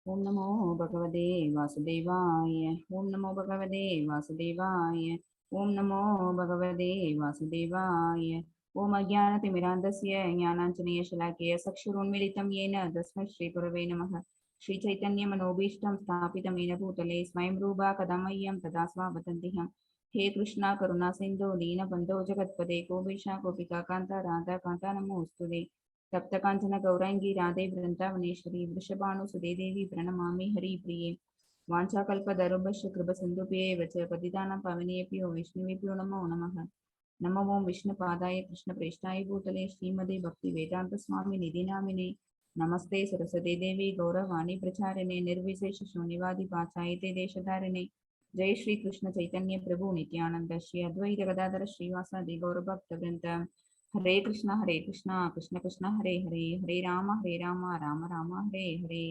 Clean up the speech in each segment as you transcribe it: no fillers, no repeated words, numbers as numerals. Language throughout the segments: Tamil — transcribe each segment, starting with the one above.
ओम नमो भगवते वासुदेवाय। ओम नमो भगवते वासुदेवाय। ओम नमो भगवते वासुदेवाय। ओम अज्ञानतिमिरान्धस्य ज्ञानाञ्जनेयशलाकया चक्षुरुन्मीलितं येन तस्मै श्रीगुरवे नमः। श्रीचैतन्यमनोभीष्टं स्थापितं येन भूतले स्वयं रूपा कदा मह्यं तदा स्वावतन्तिः। हे कृष्णा करुणा सिन्धो दीनबन्धो जगत्पते गोपीशा गोपिका कान्ता राधा कान्ता नमोऽस्तुते। तप्त कांचन गौरांगी राधे वृंदावनेश्वरी वृषभानुसुते देवी प्रणमामि हरिप्रिये। वाञ्छाकल्पतरुभ्यश्च कृपसिन्धुभ्येव च पतितानां पावनेभ्यो वैष्णवेभ्यो नमो नमः। नमो ओं विष्णुपादाय कृष्णप्रेष्ठाय भूतले श्रीमते भक्तिवेदान्तस्वामिनिधि नामिने। नमस्ते सरस्वती देवी गौरवाणी प्रचारिणे निर्विशेष शून्यवादी पाचायते देशधारिणे। जय श्री कृष्ण चैतन्य प्रभु नित्यानंद श्री अद्वैत गदाधर श्रीवासादि गौरभक्तवृंद। हरे कृष्णा कृष्ण कृष्ण हरे हरे हरे राम राम राम हरे हरे।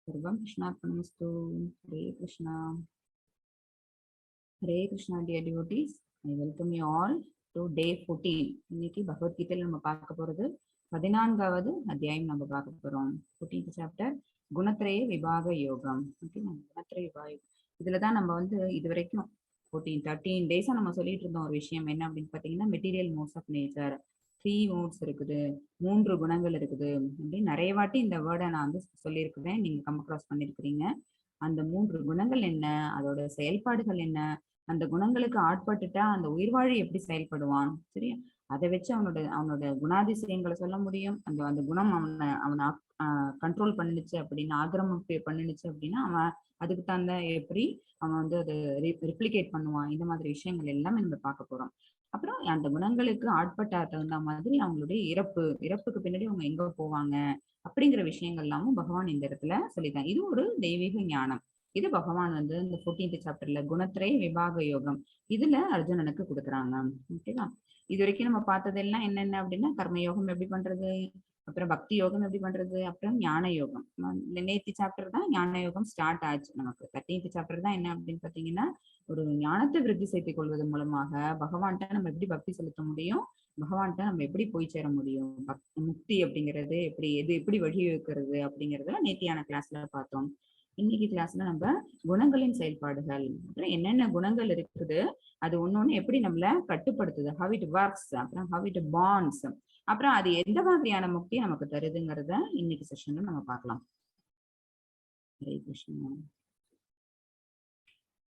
सर्वं कृष्णार्पणमस्तु। Hare Krishna dear devotees, I welcome you all to day 14. இன்னைக்கு பகவத்கீதையில நம்ம பார்க்க போறது 14வது அத்தியாயம் நம்ம பார்க்க போறோம். 14th சாப்டர் குணத்ரய விபாக யோகம். குணத்ரய விபாகம் இதுலதான் நம்ம இது வரைக்கும் 13 டேஸா நம்ம சொல்லிட்டு இருந்தோம் ஒரு விஷயம் என்ன அப்படின்னு பாத்தீங்கன்னா, material modes of nature, 3 modes இருக்குது, 3 குணங்கள் இருக்குது அப்படின்னு நிறைய வாட்டி இந்த வேர்டை நான் சொல்லியிருக்கிறேன். நீங்க கம் அக்ராஸ் பண்ணிருக்கிறீங்க. அந்த 3 குணங்கள் என்ன, அதோட செயல்பாடுகள் என்ன, அந்த குணங்களுக்கு ஆட்பட்டுட்டா அந்த உயிர்வாழி எப்படி செயல்படுவான், சரியா? அதை வச்சு அவனோட குணாதிசயங்களை சொல்ல முடியும். அந்த அந்த குணம் அவனை கண்ட்ரோல் பண்ணிடுச்சு அப்படின்னு, ஆக்கிரமம் பண்ணிடுச்சு அப்படின்னா அவன் அதுக்கு தகுந்த எப்படி அவன் அதை ரிப்ளிகேட் பண்ணுவான். இந்த மாதிரி விஷயங்கள் எல்லாமே நம்ம பார்க்க போறோம். அப்புறம் அந்த குணங்களுக்கு ஆட்பட்ட தகுந்த மாதிரி அவங்களுடைய இறப்புக்கு பின்னாடி அவங்க எங்க போவாங்க அப்படிங்கிற விஷயங்கள் எல்லாமும் பகவான் இந்த இடத்துல சொல்லிட்டான். இது ஒரு தெய்வீக ஞானம். இது பகவான் இந்த 14th சாப்டர்ல குணத்ரய விபாக யோகம் இதுல அர்ஜுனனுக்கு கொடுக்குறாங்க. ஓகேவா? இது வரைக்கும் நம்ம பார்த்ததெல்லாம் என்னென்ன அப்படின்னா, கர்மயோகம் எப்படி பண்றது, அப்புறம் பக்தி யோகம் எப்படி பண்றது, அப்புறம் ஞான யோகம். நேத்தி சாப்டர் தான் ஞான யோகம் ஸ்டார்ட் ஆச்சு நமக்கு. 13th சாப்டர் தான் என்ன அப்படின்னு பாத்தீங்கன்னா, ஒரு ஞானத்தை விருத்தி செய்து கொள்வது மூலமாக பகவான்கிட்ட நம்ம எப்படி பக்தி செலுத்த முடியும், பகவான்கிட்ட நம்ம எப்படி போய் சேர முடியும், முக்தி அப்படிங்கிறது எப்படி, எப்படி வழி வைக்கிறது அப்படிங்கறத நேத்தியான கிளாஸ்ல பார்த்தோம். இன்னைக்கு கிளாஸ்ல நம்ம குணங்களின் செயல்பாடுகள், அப்புறம் என்னென்ன குணங்கள் இருக்குது, அது ஒன்னொன்னு எப்படி நம்மள கட்டுப்படுத்துது, how it works, அப்புறம் how it bonds, அப்புறம் அது எந்த மாதிரியான முக்தி நமக்கு தருதுங்கிறத இன்னைக்கு செஷன்ல நம்ம பார்க்கலாம். ஹரே கிருஷ்ணா.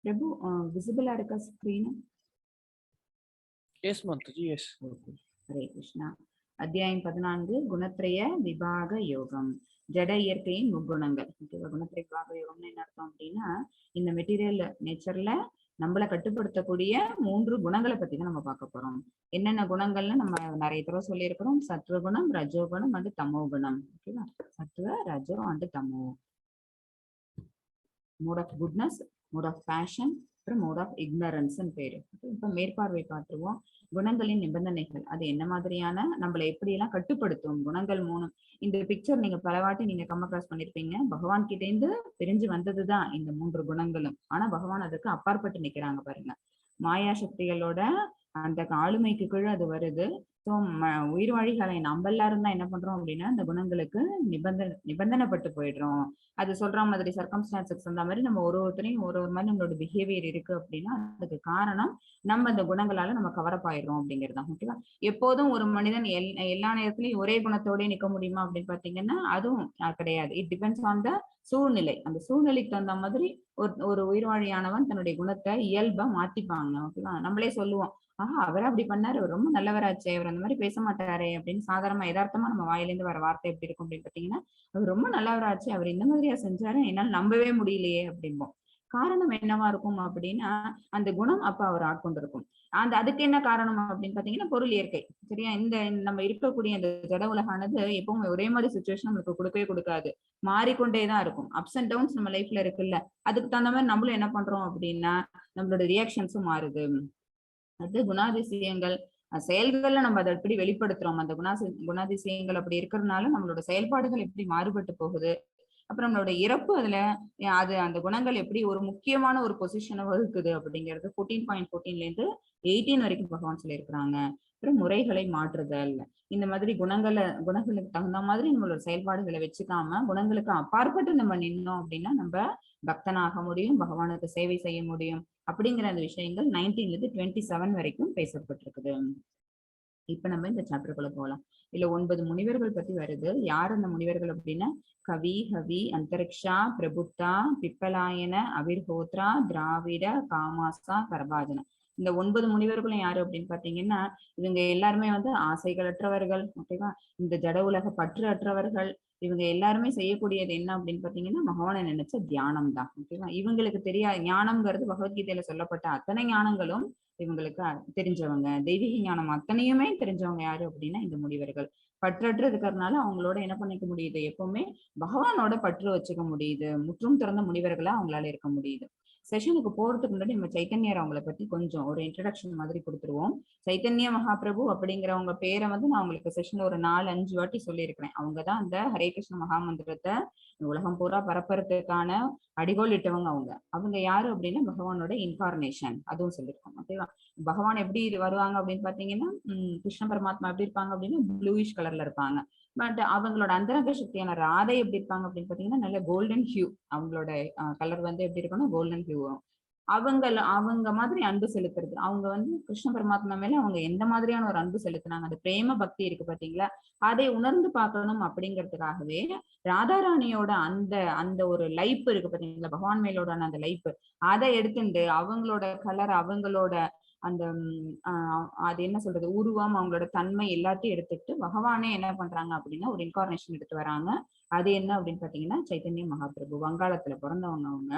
பிரபு விசிபிளா இருக்கா screen? Yes Mataji, yes. Hare Krishna. அத்தியாயம் 14 குணத்ரய விபாக யோகம், ஜட இயற்கையின் முக்குணங்கள். குணத்ரய விபாக யோகம்னு என்ன அர்த்தம் அப்படின்னா, இந்த மெட்டீரியல் நேச்சர்ல நம்மளை கட்டுப்படுத்தக்கூடிய 3 குணங்களை பத்தி தான் நம்ம பார்க்க போறோம். என்னென்ன குணங்கள்னு நம்ம நிறைய தடவை சொல்லியிருக்கிறோம். சத்வகுணம், ரஜோகுணம் அண்ட் தமோ குணம். ஓகேவா? சத்வ, ரஜோ அண்ட் தமோ. Mode of goodness, mode of passion, அப்புறம் மோட் ஆஃப் இக்னரன்ஸ் பேரு. இப்ப மேற்பார்வை பார்த்துருவோம். குணங்களின் நிபந்தனைகள், அது என்ன மாதிரியான நம்மளை எப்படி எல்லாம் கட்டுப்படுத்தும் குணங்கள் 3. இந்த பிக்சர் நீங்க பலவாட்டி நீங்க கம் அக்ராஸ் பண்ணிருப்பீங்க. பகவான் கிட்ட இருந்து பிரிஞ்சு வந்ததுதான் இந்த 3 குணங்களும். ஆனா பகவான் அதுக்கு அப்பாற்பட்டு நிக்கிறாங்க பாருங்க. மாயா சக்திகளோட அந்த ஆளுமைக்கு கீழே அது வருது. ஸோ உயிர்வாழிகளை நம்ம எல்லாரும் தான் என்ன பண்றோம் அப்படின்னா, அந்த குணங்களுக்கு நிபந்தனைப்பட்டு போயிடுறோம். அது சொல்ற மாதிரி சர்க்கம்ஸ்டான்சஸ் அந்த மாதிரி நம்ம ஒருத்தரையும் ஒரு மாதிரி நம்மளோட பிஹேவியர் இருக்கு அப்படின்னா, அதுக்கு காரணம் நம்ம அந்த குணங்களால நம்ம கவரப் ஆயிடுறோம் அப்படிங்கிறதான். ஓகேவா? எப்போதும் ஒரு மனிதன் எல்லா நேரத்திலையும் ஒரே குணத்தோட நிக்க முடியுமா அப்படின்னு பாத்தீங்கன்னா அதுவும் கிடையாது. இட் டிபெண்ட்ஸ் ஆன் த சூழ்நிலை. அந்த சூழ்நிலைக்கு தகுந்த மாதிரி ஒரு உயிர்வாழியானவன் தன்னுடைய குணத்தை இயல்பா மாத்திப்பாங்க. ஓகேவா? நம்மளே சொல்லுவோம், அவர் அப்படி பண்ணாரு, அவர் ரொம்ப நல்லவராச்சே, அவர் அந்த மாதிரி பேச மாட்டாரே அப்படின்னு சாதாரணமா யதார்த்தமா நம்ம வாயிலிருந்து வர வார்த்தை எப்படி இருக்கும் அப்படின்னு பாத்தீங்கன்னா, அவர் ரொம்ப நல்லவராச்சு, அவர் இந்த மாதிரியா செஞ்சாரு, என்னால் நம்பவே முடியலையே அப்படிம்போம். காரணம் என்னவா இருக்கும் அப்படின்னா, அந்த குணம் அப்ப அவர் ஆட்கொண்டிருக்கும். அதுக்கு என்ன காரணம் அப்படின்னு பாத்தீங்கன்னா, பொருள் இயற்கை. சரியா? இந்த நம்ம இருக்கக்கூடிய அந்த ஜட உலகானது எப்பவும் ஒரே மாதிரி சுச்சுவேஷன் நமக்கு கொடுக்கவே கொடுக்காது. மாறிக்கொண்டேதான் இருக்கும். அப்ஸ் அண்ட் டவுன்ஸ் நம்ம லைஃப்ல இருக்குல்ல, அதுக்கு தகுந்த மாதிரி நம்மளும் என்ன பண்றோம் அப்படின்னா, நம்மளோட ரியாக்ஷன்ஸும் மாறுது. அது குணாதிசயங்கள் செயல்கள்ல நம்ம அதை எப்படி வெளிப்படுத்துறோம், அந்த குணாதிசயங்கள் அப்படி இருக்கிறதுனால நம்மளோட செயல்பாடுகள் எப்படி மாறுபட்டு போகுது, அப்புறம் நம்மளோட இறப்பு அதுல அது அந்த குணங்கள் எப்படி ஒரு முக்கியமான ஒரு பொசிஷனை வகுக்குது அப்படிங்கிறது 14.14 இருந்து 18 வரைக்கும் பகவான் சொல்லியிருக்கிறாங்க. அப்புறம் முறைகளை மாற்றுதல், இந்த மாதிரி குணங்களுக்கு தகுந்த மாதிரி நம்மளோட செயல்பாடுகளை வச்சுக்காம குணங்களுக்கு அப்பாற்பட்டு நம்ம நின்னோம் அப்படின்னா நம்ம பக்தனாக முடியும், பகவானுக்கு சேவை செய்ய முடியும் அப்படிங்கிற அந்த விஷயங்கள் 19 இருந்து 27 வரைக்கும் பேசப்பட்டிருக்குது. இப்ப நம்ம இந்த சாப்டருக்குள்ள போகலாம். இல்ல 9 முனிவர்கள் பத்தி வருது. யார் அந்த முனிவர்கள் அப்படின்னா கவி, ஹவி, அந்தரிக்ஷா, பிரபுத்தா, பிப்பலாயன, அவிர்ஹோத்ரா, திராவிட, காமாசா, கரபாஜன. இந்த 9 முனிவர்களும் யாரு அப்படின்னு பாத்தீங்கன்னா இவங்க எல்லாருமே வந்து ஆசைகளற்றவர்கள். ஓகேவா? இந்த ஜட உலக பற்று அற்றவர்கள். இவங்க எல்லாருமே செய்யக்கூடியது என்ன அப்படின்னு பாத்தீங்கன்னா பகவானை நினைச்ச தியானம் தான். ஓகேவா? இவங்களுக்கு தெரியாது ஞானம்ங்கிறது பகவத்கீதையில சொல்லப்பட்ட அத்தனை ஞானங்களும் இவங்களுக்கு தெரிஞ்சவங்க. தெய்வீக ஞானம் அத்தனையுமே தெரிஞ்சவங்க யாரு அப்படின்னா இந்த முனிவர்கள். பற்றற்று இருக்கிறதுனால அவங்களோட என்ன பண்ணிக்க முடியுது, எப்பவுமே பகவானோட பற்று வச்சுக்க முடியுது. முற்றும் திறந்த முனிவர்களா அவங்களால இருக்க முடியுது. செஷனுக்கு போறதுக்கு முன்னாடி நம்ம சைத்தன்யர் அவங்களை பத்தி கொஞ்சம் ஒரு இன்ட்ரடக்ஷன் மாதிரி கொடுத்துருவோம். சைத்தன்ய மகாபிரபு அப்படிங்கிறவங்க பேரை வந்து நான் உங்களுக்கு செஷன் ஒரு 4-5 வாட்டி சொல்லியிருக்கிறேன். அவங்கதான் அந்த ஹரே கிருஷ்ண மகாமந்திரத்தை உலகம் பூரா பரப்புறதுக்கான அடிகோல் இட்டவங்க அவங்க. அவங்க யாரு அப்படின்னா பகவானோட இன்கார்னேஷன், அதுவும் சொல்லியிருக்கோம். ஓகேவா? பகவான் எப்படி வருவாங்க அப்படின்னு பாத்தீங்கன்னா கிருஷ்ண பரமாத்மா எப்படி இருப்பாங்க அப்படின்னா ப்ளூயிஷ் கலர்ல இருப்பாங்க. பட் அவங்களோட அந்தரங்க சக்தியான ராதை எப்படி இருப்பாங்க அப்படின்னு பாத்தீங்கன்னா நல்ல கோல்டன் ஹியூ. அவங்களோட கலர் வந்து எப்படி இருக்கும்னா கோல்டன் ஹியூ. அவங்க மாதிரி அன்பு செலுத்துறது. அவங்க வந்து கிருஷ்ண பரமாத்மா மேல அவங்க எந்த மாதிரியான ஒரு அன்பு செலுத்தினாங்க, அந்த பிரேம பக்தி இருக்கு பாத்தீங்களா, அதை உணர்ந்து பார்க்கணும் அப்படிங்கிறதுக்காகவே ராதாராணியோட அந்த அந்த ஒரு லைப் இருக்கு பாத்தீங்களா, பகவான் மேலோட அந்த லைப், அதை எடுத்துட்டு அவங்களோட கலர், அவங்களோட அந்த அது என்ன சொல்றது உருவம், அவங்களோட தன்மை எல்லாத்தையும் எடுத்துட்டு பகவானே என்ன பண்றாங்க அப்படின்னா ஒரு இன்கார்னேஷன் எடுத்து வராங்க. அது என்ன அப்படின்னு பாத்தீங்கன்னா சைத்தன்ய மகாபிரபு. வங்காளத்துல பிறந்தவங்க அவங்க.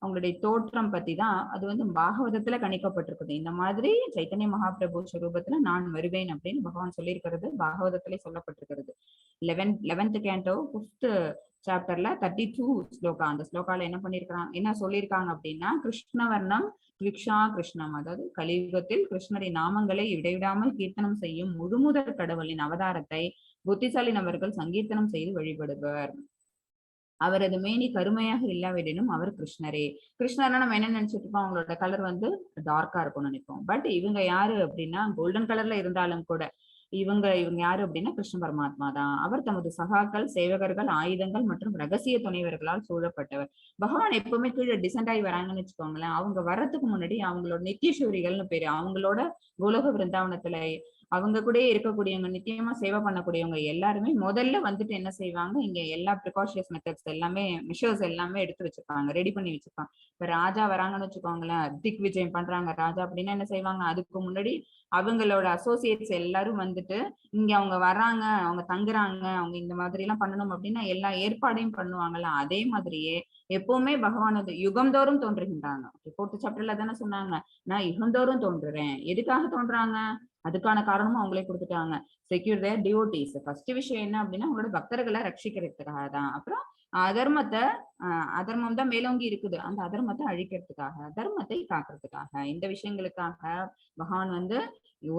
அவங்களுடைய தோற்றம் பத்தி தான் அது வந்து பாகவதத்துல கணிக்கப்பட்டிருக்குது. இந்த மாதிரி சைத்தன்ய மகாபிரபு ஸ்வரூபத்துல நான் வருவேன் அப்படின்னு பகவான் சொல்லியிருக்கிறது பாகவதத்திலே சொல்லப்பட்டிருக்கிறது. 11th canto 5th சாப்டர்ல 32 ஸ்லோகா. அந்த ஸ்லோகால என்ன சொல்லியிருக்காங்க அப்படின்னா கிருஷ்ணவர்ணம் த்விக்ஷா கிருஷ்ணம், அதாவது கலியுகத்தில் கிருஷ்ணரின் நாமங்களை இடைவிடாமல் கீர்த்தனம் செய்யும் முழுமுதற் கடவுளின் அவதாரத்தை புத்திசாலி நபர்கள் சங்கீர்த்தனம் செய்து வழிபடுவர். அவரது மேனி கருமையாக இல்லாவிடனும் அவர் கிருஷ்ணரே. கிருஷ்ணர்னா நம்ம என்ன நினைச்சிட்டு இருப்போம், அவங்களோட கலர் வந்து டார்க்கா இருக்கும்னு நினைப்போம். பட் இவங்க யாரு அப்படின்னா கோல்டன் கலர்ல இருந்தாலும் கூட இவங்க யாரு அப்படின்னா கிருஷ்ண பரமாத்மா தான். அவர் தமது சகாக்கள், சேவகர்கள், ஆயுதங்கள் மற்றும் ரகசிய துணைவர்களால் சூழப்பட்டவர். பகவான் எப்பவுமே கீழே டிசென்ட் ஆகி வராங்கன்னு வச்சுக்கோங்களேன். அவங்க வர்றதுக்கு முன்னாடி அவங்களோட நித்தியசூரிகள்னு பேரு, அவங்களோட கோலோக விருந்தாவனத்துல அவங்க கூட இருக்கக்கூடியவங்க, நிச்சயமா சேவை பண்ணக்கூடியவங்க எல்லாருமே முதல்ல வந்துட்டு என்ன செய்வாங்க, இங்க எல்லா ப்ரிகாஷியஸ் மெத்தட்ஸ் எல்லாமே, மெஷர்ஸ் எல்லாமே எடுத்து வச்சிருப்பாங்க, ரெடி பண்ணி வச்சிருப்பாங்க. இப்ப ராஜா வராங்கன்னு வச்சுக்கோங்களேன், திக் விஜயம் பண்றாங்க ராஜா அப்படின்னா என்ன செய்வாங்க, அதுக்கு முன்னாடி அவங்களோட அசோசியேட்ஸ் எல்லாரும் வந்துட்டு இங்க அவங்க வர்றாங்க, அவங்க தங்குறாங்க, அவங்க இந்த மாதிரி எல்லாம் பண்ணணும் அப்படின்னா எல்லா ஏற்பாடையும் பண்ணுவாங்கல்ல. அதே மாதிரியே எப்பவுமே பகவான் வந்து யுகந்தோறும் தோன்றுகின்றாங்க. 4th சாப்டர்ல தானே சொன்னாங்க, நான் யுகந்தோறும் தோன்றுறேன். எதுக்காக தோன்றாங்க, அதுக்கான காரணமும் அவங்களே கொடுத்துட்டாங்க. செக்யூர் தேர் டிவோட்டீஸ். ஃபர்ஸ்ட் விஷயம் என்ன அப்படின்னா அவங்களோட பக்தர்களை ரட்சிக்கிறதுக்காக தான். அப்புறம் அதர்மத்தை அதர்மம் தான் மேலோங்கி இருக்குது, அந்த அதர்மத்தை அழிக்கிறதுக்காக, தர்மத்தை காக்கிறதுக்காக, இந்த விஷயங்களுக்காக பகவான் வந்து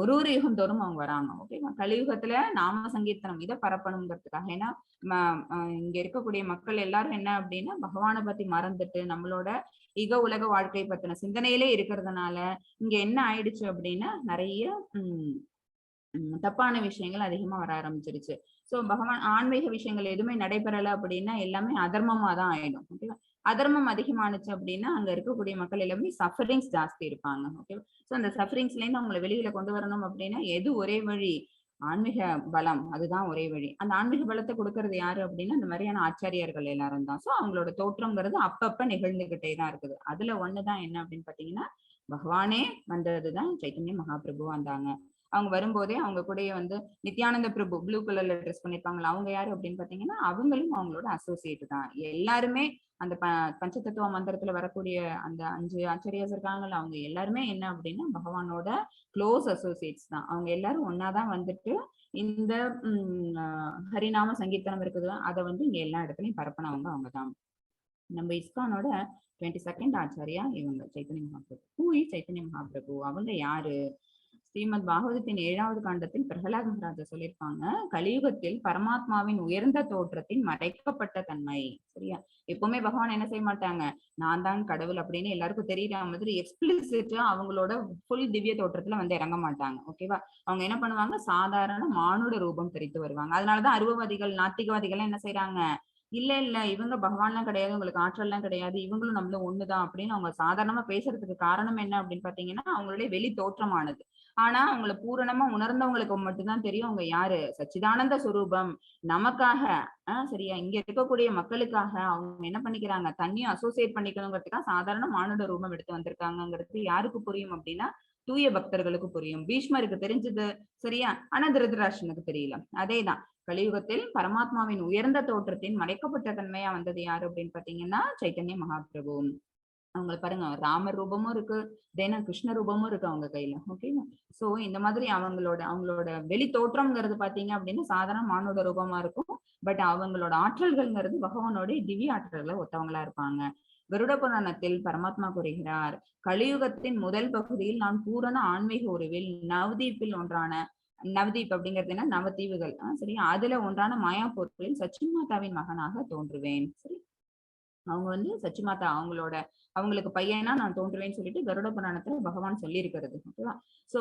ஒரு யுகம் தோறும் அவங்க வராங்க. ஓகேவா? கலியுகத்துல நாம சங்கீர்த்தனம் இதை பரப்பணுங்கிறதுக்காக. ஏன்னா இங்க இருக்கக்கூடிய மக்கள் எல்லாரும் என்ன அப்படின்னா பகவானை பத்தி மறந்துட்டு நம்மளோட இக உலக வாழ்க்கை பத்தின சிந்தனையிலே இருக்கிறதுனால இங்க என்ன ஆயிடுச்சு அப்படின்னா நிறைய தப்பான விஷயங்கள் அதிகமா வர ஆரம்பிச்சிருச்சு. சோ பகவான் ஆன்மீக விஷயங்கள் எதுவுமே நடைபெறல அப்படின்னா எல்லாமே அதர்மமா தான் ஆயிடும். ஓகேவா? அதர்மம் அதிகமானுச்சு அப்படின்னா அங்க இருக்கக்கூடிய மக்கள் எல்லாமே சஃபரிங்ஸ் ஜாஸ்தி இருப்பாங்க. ஓகேவா? சோ அந்த சஃபரிங்ஸ்ல இருந்து அவங்களை வெளியில கொண்டு வரணும் அப்படின்னா எது ஒரே வழி, ஆன்மீக பலம், அதுதான் ஒரே வழி. அந்த ஆன்மீக பலத்தை கொடுக்கறது யாரு அப்படின்னா இந்த மாதிரியான ஆச்சாரியர்கள் எல்லாரும் தான். சோ அவங்களோட தோற்றம்ங்கிறது அப்பப்ப நிகழ்ந்துகிட்டே தான் இருக்குது. அதுல ஒண்ணுதான் என்ன அப்படின்னு பாத்தீங்கன்னா பகவானே வந்ததுதான் சைத்தன்ய மகாபிரபு வந்தாங்க. அவங்க வரும்போதே அவங்க கூடயே வந்து நித்யானந்த பிரபு ப்ளூ கலர்ல ட்ரெஸ் பண்ணிருப்பாங்களா, அவங்க யாரு அப்படின்னு பாத்தீங்கன்னா அவங்களும் அவங்களோட அசோசியேட் தான். எல்லாருமே அந்த பஞ்சதத்துவ மந்திரத்துல வரக்கூடிய அந்த 5 ஆச்சாரியாஸ் இருக்காங்கல்ல, அவங்க எல்லாருமே என்ன அப்படின்னா பகவானோட க்ளோஸ் அசோசியேட்ஸ் தான். அவங்க எல்லாரும் ஒன்னாதான் வந்துட்டு இந்த ஹரிநாம சங்கீர்த்தனம் இருக்குது, அதை வந்து இங்க எல்லா இடத்துலயும் பரப்பினவங்க அவங்கதான். நம்ம இஸ்கானோட 22nd ஆச்சாரியா இவங்க சைத்தன்ய மகாபிரபு. ஹூ இஸ் சைத்தன்ய மகாபிரபு, அவங்க யாரு? ஸ்ரீமத் பாகவதத்தின் 7வது காண்டத்தில் பிரகலாத் மகாராஜா சொல்லியிருப்பாங்க, கலியுகத்தில் பரமாத்மாவின் உயர்ந்த தோற்றத்தின் மறைக்கப்பட்ட தன்மை. சரியா? எப்பவுமே பகவான் என்ன செய்ய மாட்டாங்க, நான் தான் கடவுள் அப்படின்னு எல்லாருக்கும் தெரியற மாதிரி எக்ஸ்பிளிசிட்டா அவங்களோட ஃபுல் திவ்ய தோற்றத்துல வந்து இறங்க மாட்டாங்க. ஓகேவா? அவங்க என்ன பண்ணுவாங்க, சாதாரண மானுட ரூபம் தரித்து வருவாங்க. அதனாலதான் அருவவாதிகள், நாத்திகவாதிகள் என்ன செய்யறாங்க, இல்ல இல்ல இவங்க பகவான்லாம் கிடையாது, உங்களுக்கு ஆற்றல்லாம் கிடையாது, இவங்களும் நம்மளும் ஒண்ணுதான் அப்படின்னு அவங்க சாதாரணமா பேசுறதுக்கு காரணம் என்ன அப்படின்னு பாத்தீங்கன்னா, அவங்களுடைய வெளி தோற்றமானது. ஆனா அவங்கள பூரணமா உணர்ந்தவங்களுக்கு மட்டும்தான் தெரியும் அவங்க யாரு, சச்சிதானந்த சுரூபம். நமக்காக சரியா, இங்க இருக்கக்கூடிய மக்களுக்காக அவங்க என்ன பண்ணிக்கிறாங்க, தண்ணியும் அசோசியேட் பண்ணிக்கணுங்கிறதுக்காக சாதாரண மானுட ரூபம் எடுத்து வந்திருக்காங்கிறது யாருக்கு புரியும் அப்படின்னா, தூய பக்தர்களுக்கு புரியும். பீஷ்மருக்கு தெரிஞ்சது சரியா, ஆனா திருதராஷ்டிரனுக்கு தெரியல. அதேதான் கலியுகத்தில் பரமாத்மாவின் உயர்ந்த தோற்றத்தின் மறைக்கப்பட்ட தன்மையா வந்தது யாரு அப்படின்னு பாத்தீங்கன்னா, சைத்தன்ய மகாபிரபு. அவங்க பாருங்க, ராமர் ரூபமும் இருக்கு, தென கிருஷ்ண ரூபமும் இருக்கு அவங்க கையில. ஓகேவா? சோ இந்த மாதிரி அவங்களோட வெளி தோற்றம்ங்கிறது பாத்தீங்க அப்படின்னா சாதாரண மானுட ரூபமா இருக்கும். பட் அவங்களோட ஆற்றல்கள்ங்கிறது பகவானோட திவ்ய ஆற்றல்களை ஒத்தவங்களா இருப்பாங்க. கருட புராணத்தில் பரமாத்மா கூறுகிறார், கலியுகத்தின் முதல் பகுதியில் நான் பூரண ஆன்மீக உருவில் நவதீப்பில் ஒன்றான, நவதீப் அப்படிங்கிறது என்ன, நவதீவுகள் சரியா, அதுல ஒன்றான மாயாப்பூர்களில் சச்சிமாதாவின் மகனாக தோன்றுவேன். சரி, அவங்க வந்து சச்சிமாதா அவங்களுக்கு பையனா நான் தோன்றுவேன்னு சொல்லிட்டு கருட புராணத்துல பகவான் சொல்லி இருக்கிறது. ஓகேவா? சோ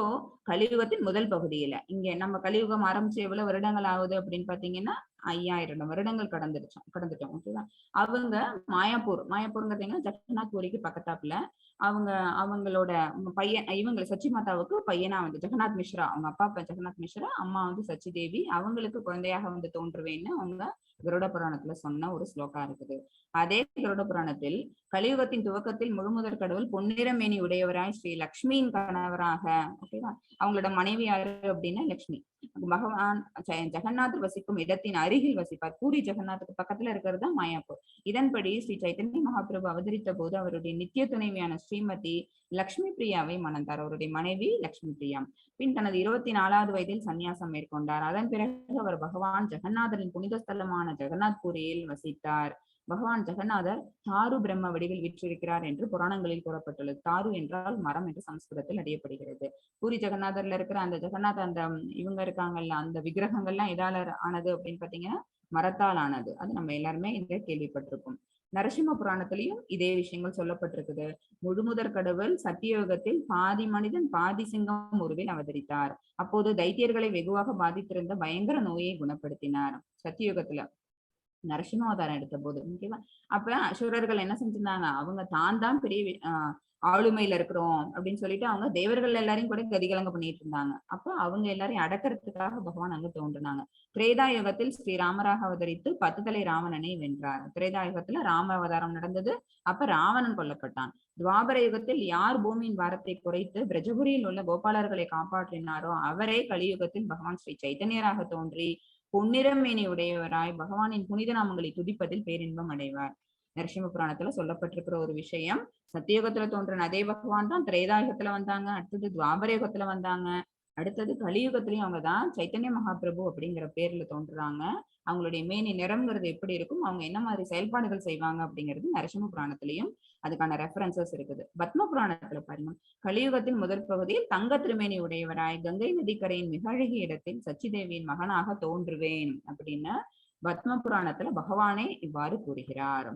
கலியுகத்தின் முதல் பகுதியில இங்க நம்ம கலியுகம் ஆரம்பிச்சு எவ்வளவு வருடங்கள் ஆகுது அப்படின்னு பாத்தீங்கன்னா 5000 வருடங்கள் கடந்துட்டோம். ஓகேவா? அவங்க மாயாப்பூர்ங்கிறது ஜெகநாத் பூரிக்கு பக்கத்தாப்புல. அவங்க அவங்களோட பையன், இவங்க சச்சி மாதாவுக்கு பையனா வந்து ஜெகநாத் மிஸ்ரா, அவங்க அப்பா ஜெகநாத் மிஸ்ரா, அம்மா வந்து சச்சி தேவி, அவங்களுக்கு குழந்தையாக வந்து தோன்றுவேன்னு அவங்க கருட புராணத்துல சொன்ன ஒரு ஸ்லோகா இருக்குது. அதே கருட புராணத்தில் கலியுகத்தின் துவக்கத்தில் முழுமுதற் கடவுள் பொன்னிறமேனி உடையவராய் ஸ்ரீ லக்ஷ்மியின் கணவராக, ஓகேவா, அவங்களோட மனைவி யாரு அப்படின்னா லட்சுமி, பகவான் ஜெகநாதர் வசிக்கும் இடத்தின் அருகில் வசிப்பார். பூரி ஜெகநாத்துக்கு பக்கத்துல இருக்கிறது தான் மாயாப்பூர். இதன்படி ஸ்ரீ சைத்தன்ய மகாபிரபு அவதரித்த போது அவருடைய நித்திய துணைவியான ஸ்ரீமதி லக்ஷ்மி பிரியாவை மணந்தார். அவருடைய மனைவி லக்ஷ்மி பிரியா. பின் தனது 24வது வயதில் சன்னியாசம் மேற்கொண்டார். அதன் பிறகு அவர் பகவான் ஜெகநாதரின் புனித ஸ்தலமான ஜெகநாத் பூரியில் வசித்தார். பகவான் ஜெகநாதர் தாரு பிரம்ம வடிவில் வீற்றிருக்கிறார் என்று புராணங்களில் கூறப்பட்டுள்ளது. தாரு என்றால் மரம் என்று சமஸ்கிருதத்தில் அறியப்படுகிறது. பூரி ஜெகநாதர்ல இருக்கிற அந்த ஜெகநாத், அந்த இவங்க இருக்காங்கல்ல, அந்த விக்கிரகங்கள்லாம் எதால ஆனது அப்படின்னு பாத்தீங்கன்னா மரத்தால் ஆனது. அது நம்ம எல்லாருமே இதை கேள்விப்பட்டிருக்கோம். நரசிம்ம புராணத்திலையும் இதே விஷயங்கள் சொல்லப்பட்டிருக்குது. முழுமுதற் கடவுள் சத்தியோகத்தில் பாதி மனிதன் பாதி சிங்கம் உருவில் அவதரித்தார். அப்போது தைத்தியர்களை வெகுவாக பாதித்திருந்த பயங்கர நோயை குணப்படுத்தினார். சத்தியோகத்துல நரசிம்ம அவதாரம் எடுத்த போது. ஓகேவா? அப்ப அசுரர்கள் என்ன செஞ்சிருந்தாங்க, அவங்க தான் பெரிய ஆளுமையில இருக்கிறோம் அப்படின்னு சொல்லிட்டு அவங்க தேவர்கள் எல்லாரையும் கூட கதிகலங்க பண்ணிட்டு இருந்தாங்க. அப்ப அவங்க எல்லாரையும் அடக்கிறதுக்காக பகவான் அங்க தோன்றினாங்க. திரேதா யுகத்தில் ஸ்ரீராமராக அவதரித்து 10 தலை ராவணனை வென்றார். திரேதா யுகத்துல ராம அவதாரம் நடந்தது. அப்ப ராவணன் கொல்லப்பட்டான். துவாபர யுகத்தில் யார் பூமியின் பாரத்தை குறைத்து பிரஜபுரியில் உள்ள கோபாலர்களை காப்பாற்றினாரோ அவரே கலியுகத்தில் பகவான் ஸ்ரீ சைத்தன்யராக தோன்றி பொன்னிறமேனி உடையவராய் பகவானின் புனித நாமங்களை துதிப்பதில் பேரின்பம் அடைவார். நரசிம்ம புராணத்துல சொல்லப்பட்டிருக்கிற ஒரு விஷயம். சத்தியுகத்துல தோன்றின அதே பகவான் தான் திரேதாயுகத்துல வந்தாங்க, அடுத்தது துவாபர யுகத்துல வந்தாங்க, அடுத்தது கலியுகத்திலயும் அவங்கதான் சைத்தன்ய மகாபிரபு அப்படிங்கிற பேர்ல தோன்றுறாங்க. அவங்களுடைய மேனி நிறம்ங்கிறது எப்படி இருக்கும், அவங்க என்ன மாதிரி செயல்பாடுகள் செய்வாங்க அப்படிங்கிறது நரசிம்ம புராணத்திலையும் அதுக்கான ரெஃபரன்சஸ் இருக்குது. பத்ம புராணத்துல பாருங்க, கலியுகத்தின் முதல் பகுதியில் தங்க திருமேனி உடையவராய் கங்கை நதிக்கரையின் மிக அழகிய இடத்தில் சச்சி தேவியின் மகனாக தோன்றுவேன் அப்படின்னு பத்ம புராணத்துல பகவானே இவ்வாறு கூறுகிறார்.